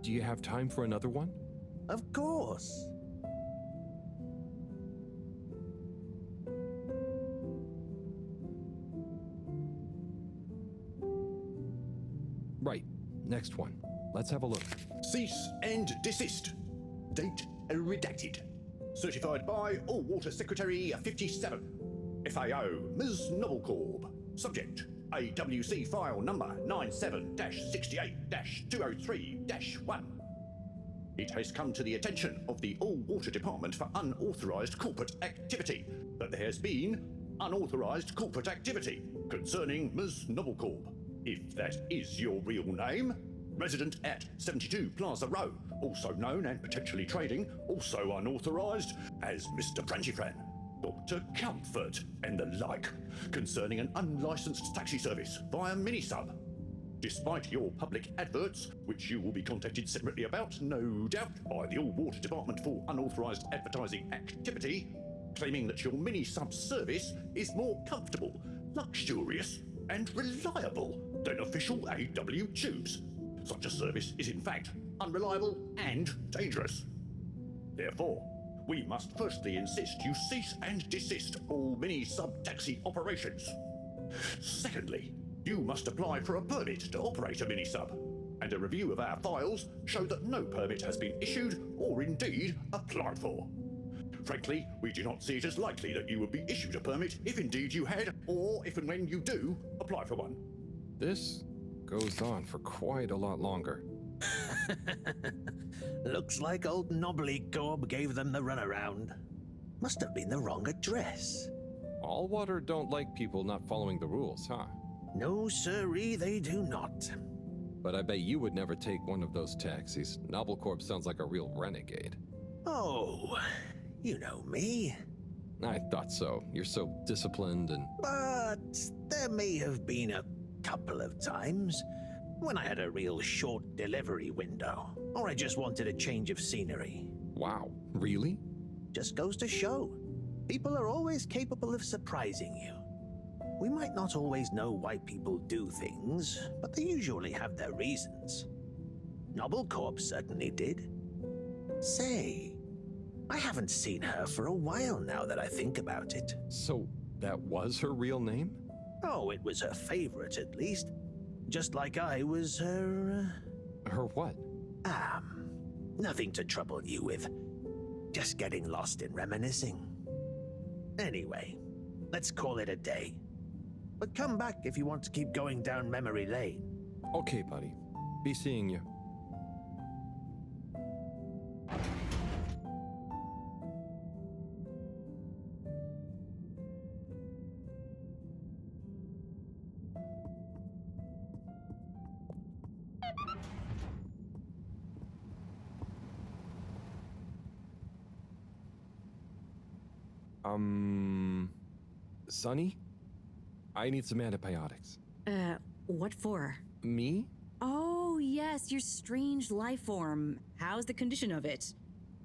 Do you have time for another one? Of course. Right. Next one. Let's have a look. Cease and desist. Date redacted. Certified by All-Water Secretary 57. FAO, Ms. Novelcorp. Subject, AWC file number 97-68-203-1. It has come to the attention of the All-Water Department for unauthorized corporate activity that there has been unauthorized corporate activity concerning Ms. Novelcorp. If that is your real name, resident at 72 Plaza Row, also known and potentially trading, also unauthorized, as Mr. Prantifran, Dr. Comfort, and the like, concerning an unlicensed taxi service via Minisub. Despite your public adverts, which you will be contacted separately about, no doubt, by the All-Water Department for unauthorized advertising activity, claiming that your Minisub service is more comfortable, luxurious, and reliable than official AW tubes. Such a service is in fact unreliable and dangerous. Therefore, we must firstly insist you cease and desist all mini-sub-taxi operations. Secondly, you must apply for a permit to operate a mini-sub, and a review of our files show that no permit has been issued or indeed applied for. Frankly, we do not see it as likely that you would be issued a permit if indeed you had, or if and when you do, apply for one. This goes on for quite a lot longer. Looks like old Knobbly Corb gave them the runaround. Must have been the wrong address. All water don't like people not following the rules, huh? No, sirree, they do not. But I bet you would never take one of those taxis. Noblecorp sounds like a real renegade. Oh, you know me. I thought so. You're so disciplined and... But there may have been a couple of times when I had a real short delivery window, or I just wanted a change of scenery. Wow, really? Just goes to show. People are always capable of surprising you. We might not always know why people do things, but they usually have their reasons. Noblecorp certainly did. Say, I haven't seen her for a while now that I think about it. So, that was her real name? Oh, it was her favorite at least. Just like I was her... Her what? Nothing to trouble you with. Just getting lost in reminiscing. Anyway, let's call it a day. But come back if you want to keep going down memory lane. Okay, buddy. Be seeing you. Sonny? I need some antibiotics. What for? Me? Oh, yes, your strange life form. How's the condition of it?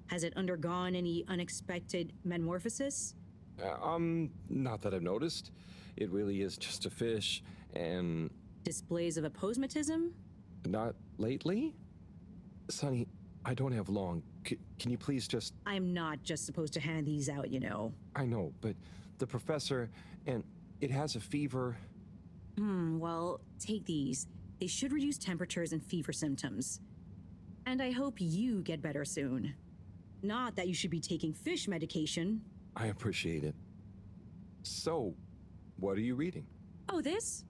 Has it undergone any unexpected metamorphosis? Not that I've noticed. It really is just a fish, and... Displays of aposematism? Not lately? Sonny, I don't have long. Can you please just... I'm not just supposed to hand these out, you know. I know, but the professor, and it has a fever. Well, take these. They should reduce temperatures and fever symptoms. And I hope you get better soon. Not that you should be taking fish medication. I appreciate it. So, what are you reading? Oh, this?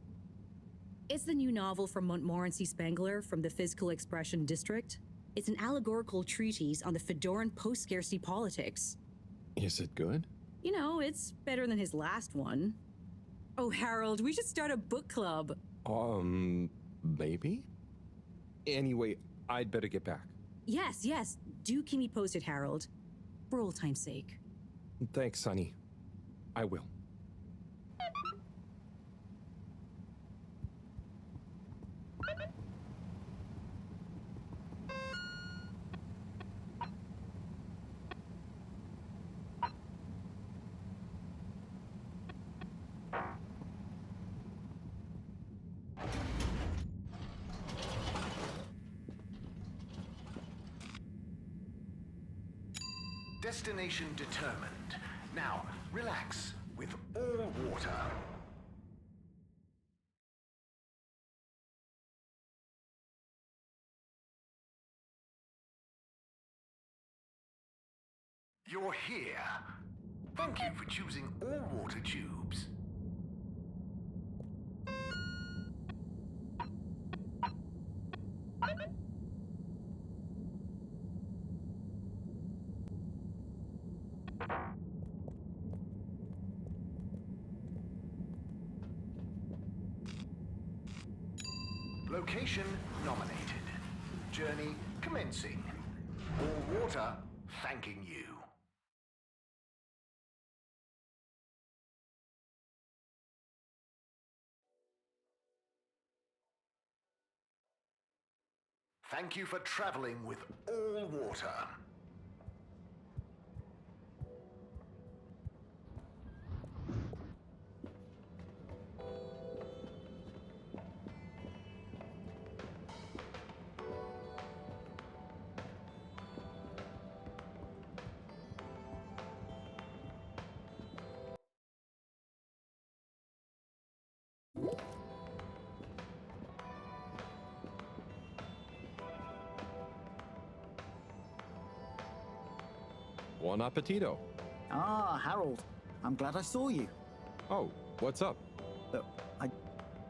It's the new novel from Montmorency Spangler from the Physical Expression District. It's an allegorical treatise on the Fedoran post-scarcity politics. Is it good? You know, it's better than his last one. Oh, Harold, we should start a book club. Maybe? Anyway, I'd better get back. Yes, do keep me posted, Harold. For old time's sake. Thanks, Sonny. I will. Destination determined. Now, relax with all water. You're here. Thank you for choosing all water tubes. Location nominated. Journey commencing. All water thanking you. Thank you for traveling with all water. Buon appetito. Ah, Harold. I'm glad I saw you. Oh, what's up? Look, I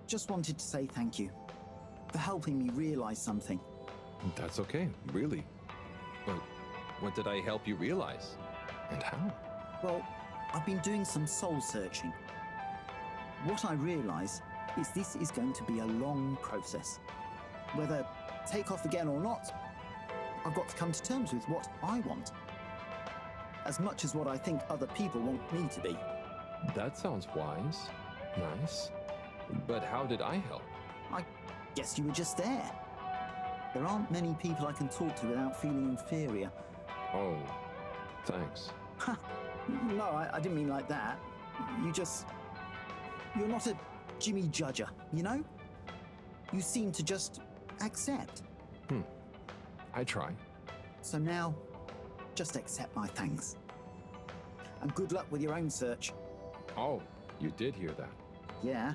just wanted to say thank you for helping me realize something. That's okay, really. But what did I help you realize? And how? Well, I've been doing some soul searching. What I realize is this is going to be a long process. Whether take off again or not, I've got to come to terms with what I want. As much as what I think other people want me to be. That sounds wise. Nice. But how did I help? I guess you were just there. There aren't many people I can talk to without feeling inferior. Oh, thanks. Ha! No, I didn't mean like that. You're not a Jimmy Judger, you know? You seem to just accept. I try. So now, just accept my thanks. And good luck with your own search. Oh, you did hear that. Yeah.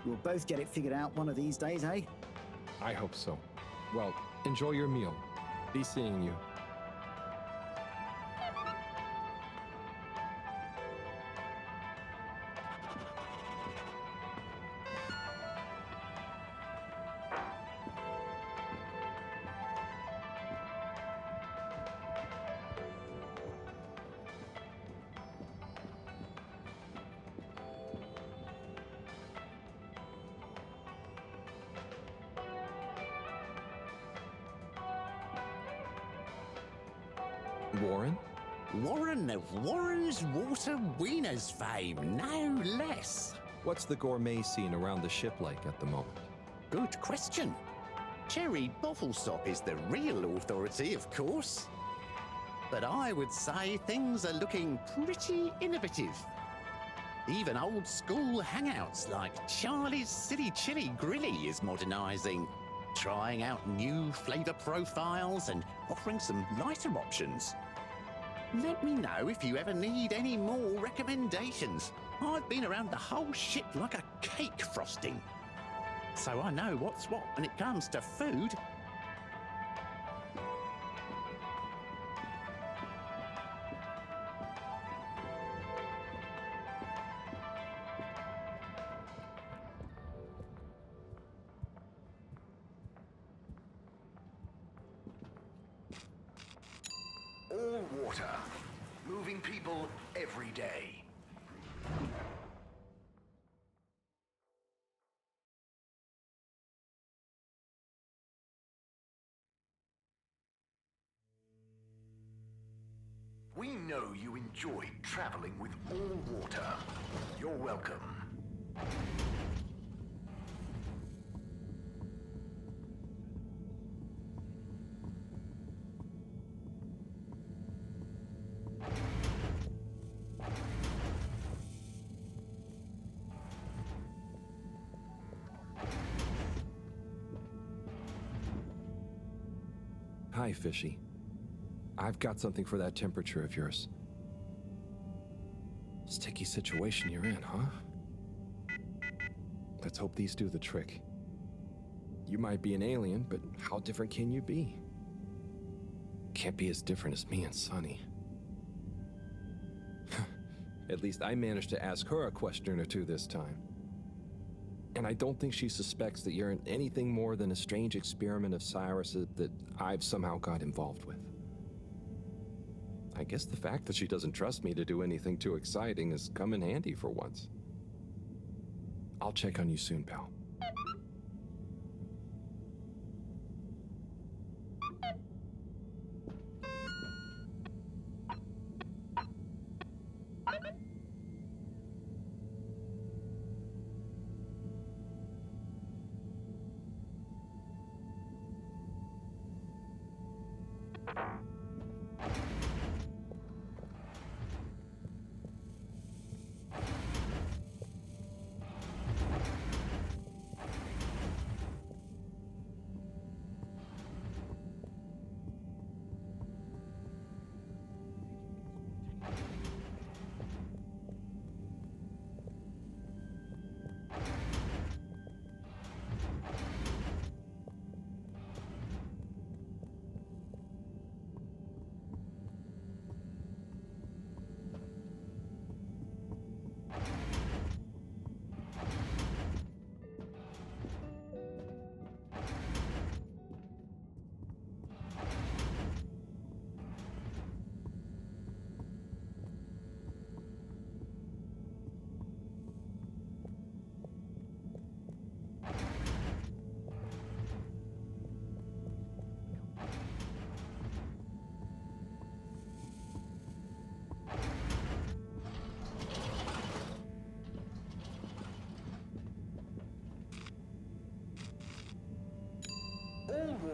We'll both get it figured out one of these days, eh? I hope so. Well, enjoy your meal. Be seeing you. Warren? Warren of Warren's Water Wieners fame, no less. What's the gourmet scene around the ship like at the moment? Good question. Cherry Bofflestop is the real authority, of course. But I would say things are looking pretty innovative. Even old school hangouts like Charlie's Silly Chili Grilly is modernising, trying out new flavour profiles and offering some lighter options. Let me know if you ever need any more recommendations. I've been around the whole ship like a cake frosting. So I know what's what when it comes to food. All water. Moving people every day. We know you enjoy traveling with all water. You're welcome. Hi, Fishy. I've got something for that temperature of yours. Sticky situation you're in, huh? Let's hope these do the trick. You might be an alien, but how different can you be? Can't be as different as me and Sunny. At least I managed to ask her a question or two this time. And I don't think she suspects that you're anything more than a strange experiment of Cyrus's that I've somehow got involved with. I guess the fact that she doesn't trust me to do anything too exciting has come in handy for once. I'll check on you soon, pal.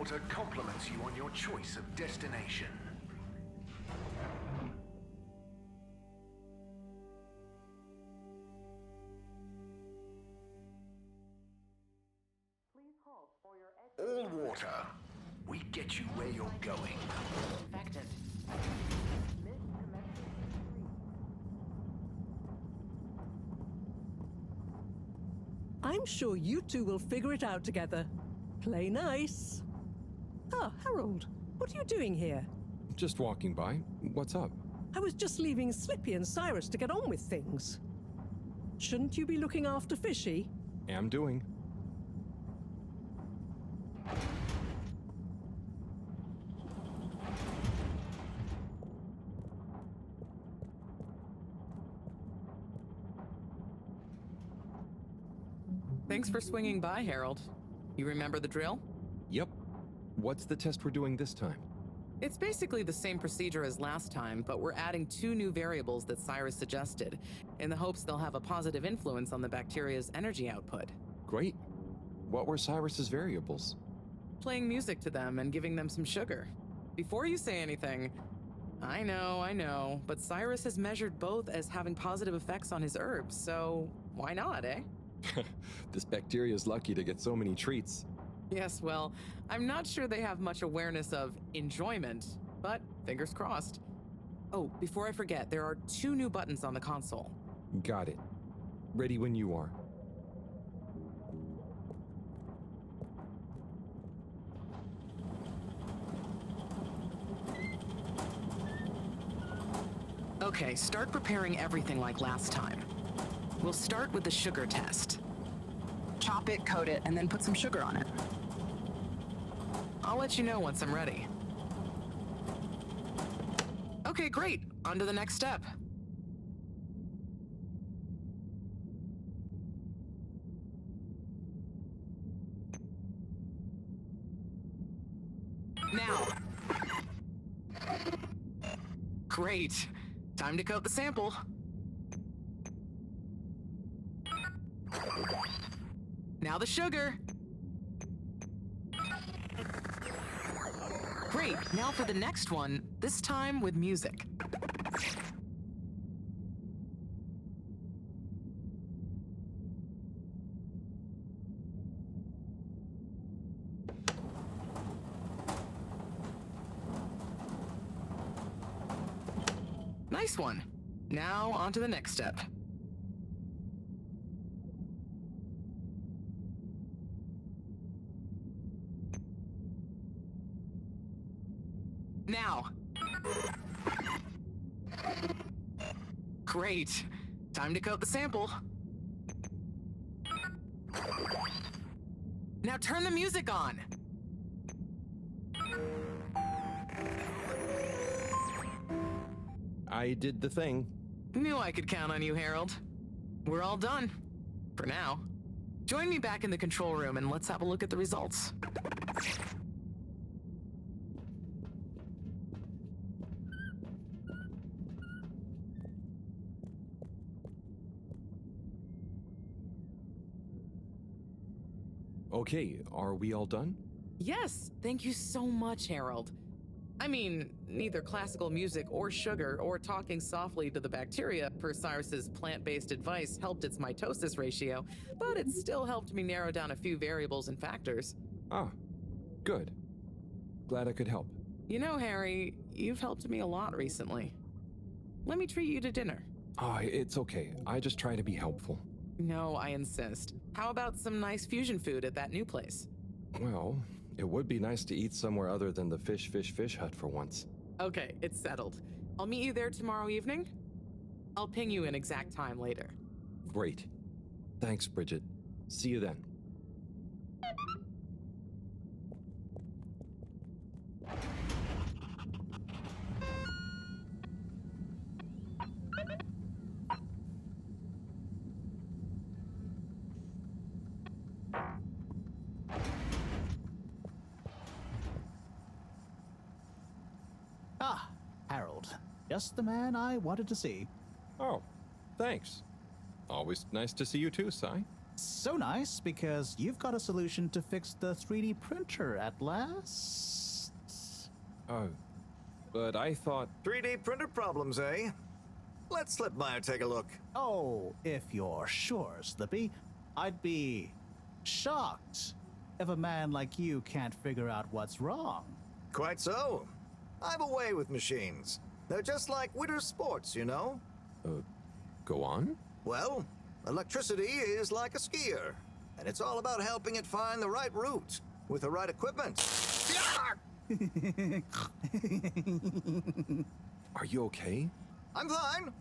Water compliments you on your choice of destination. All Water. We get you where you're going. Infected. I'm sure you two will figure it out together. Play nice. Ah, Harold, what are you doing here? Just walking by. What's up? I was just leaving Slippy and Cyrus to get on with things. Shouldn't you be looking after Fishy? Am doing. Thanks for swinging by, Harold. You remember the drill? Yep. What's the test we're doing this time? It's basically the same procedure as last time, but we're adding 2 new variables that Cyrus suggested, in the hopes they'll have a positive influence on the bacteria's energy output. Great. What were Cyrus's variables? Playing music to them and giving them some sugar. Before you say anything, I know, but Cyrus has measured both as having positive effects on his herbs, so why not, eh? This bacteria's lucky to get so many treats. Yes, well, I'm not sure they have much awareness of enjoyment, but fingers crossed. Oh, before I forget, there are 2 new buttons on the console. Got it. Ready when you are. Okay, start preparing everything like last time. We'll start with the sugar test. Chop it, coat it, and then put some sugar on it. I'll let you know once I'm ready. Okay, great. On to the next step. Now. Great. Time to coat the sample. Now the sugar. Great, now for the next one, this time with music. Nice one. Now on to the next step. Now. Great. Time to coat the sample. Now turn the music on. I did the thing. Knew I could count on you, Harold. We're all done. For now. Join me back in the control room and let's have a look at the results. Okay, are we all done? Yes, thank you so much, Harold. I mean, neither classical music or sugar or talking softly to the bacteria, per Cyrus's plant-based advice, helped its mitosis ratio, but it still helped me narrow down a few variables and factors. Ah, good. Glad I could help. You know, Harry, you've helped me a lot recently. Let me treat you to dinner. Ah, it's okay. I just try to be helpful. No, I insist. How about some nice fusion food at that new place? Well, it would be nice to eat somewhere other than the fish hut for once. Okay, it's settled. I'll meet you there tomorrow evening. I'll ping you an exact time later. Great. Thanks, Bridget. See you then. Ah, Harold. Just the man I wanted to see. Oh, thanks. Always nice to see you too, Sai. So nice, because you've got a solution to fix the 3D printer at last. Oh, but I thought... 3D printer problems, eh? Let Slipmeyer take a look. Oh, if you're sure, Slippy. I'd be shocked if a man like you can't figure out what's wrong. Quite so. I'm away with machines. They're just like winter sports, you know? Go on? Well, electricity is like a skier, and it's all about helping it find the right route with the right equipment. Are you okay? I'm fine.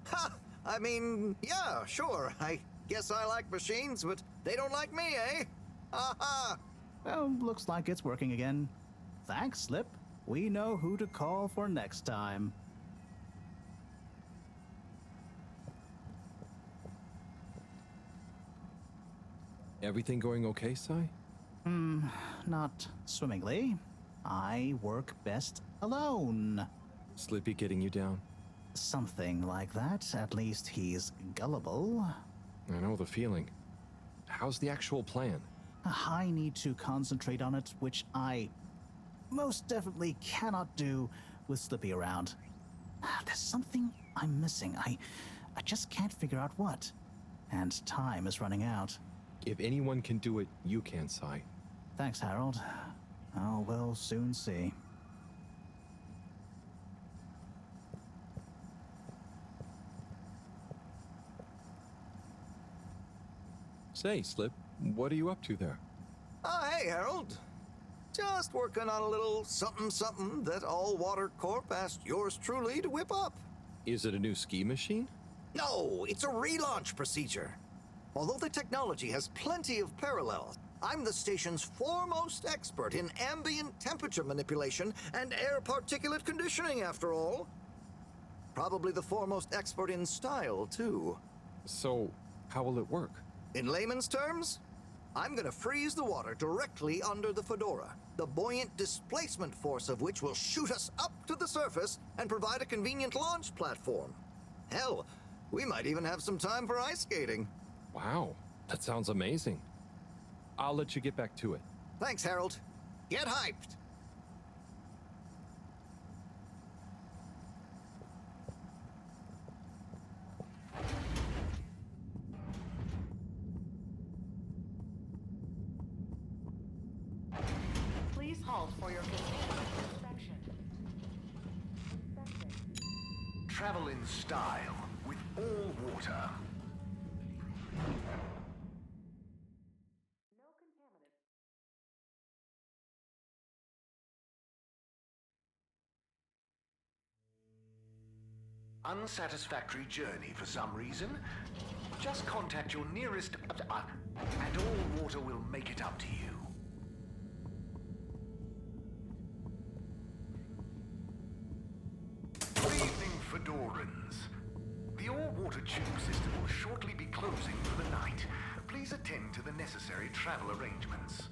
Ha! I mean, yeah, sure. I guess I like machines, but they don't like me, eh? Ha! Well, looks like it's working again. Thanks, Slip. We know who to call for next time. Everything going okay, Sai? Not swimmingly. I work best alone. Slippy getting you down? Something like that. At least he's gullible. I know the feeling. How's the actual plan? I need to concentrate on it, which I most definitely cannot do with Slippy around. There's something I'm missing. I just can't figure out what. And time is running out. If anyone can do it, you can, Sai. Thanks, Harold. Oh, we'll soon see. Say, Slip, what are you up to there? Oh, hey, Harold. Just working on a little something that All Water Corp asked yours truly to whip up. Is it a new ski machine? No, it's a relaunch procedure. Although the technology has plenty of parallels, I'm the station's foremost expert in ambient temperature manipulation and air particulate conditioning, after all. Probably the foremost expert in style, too. So, how will it work? In layman's terms, I'm gonna freeze the water directly under the Fedora, the buoyant displacement force of which will shoot us up to the surface and provide a convenient launch platform. Hell, we might even have some time for ice skating. Wow, that sounds amazing. I'll let you get back to it. Thanks, Harold. Get hyped! Please halt for your continued inspection. Travel in style with all water. Unsatisfactory journey for some reason? Just contact your nearest and All Water will make it up to you. Good evening, Fedorans. The All Water tube system will shortly be closing for the night. Please attend to the necessary travel arrangements.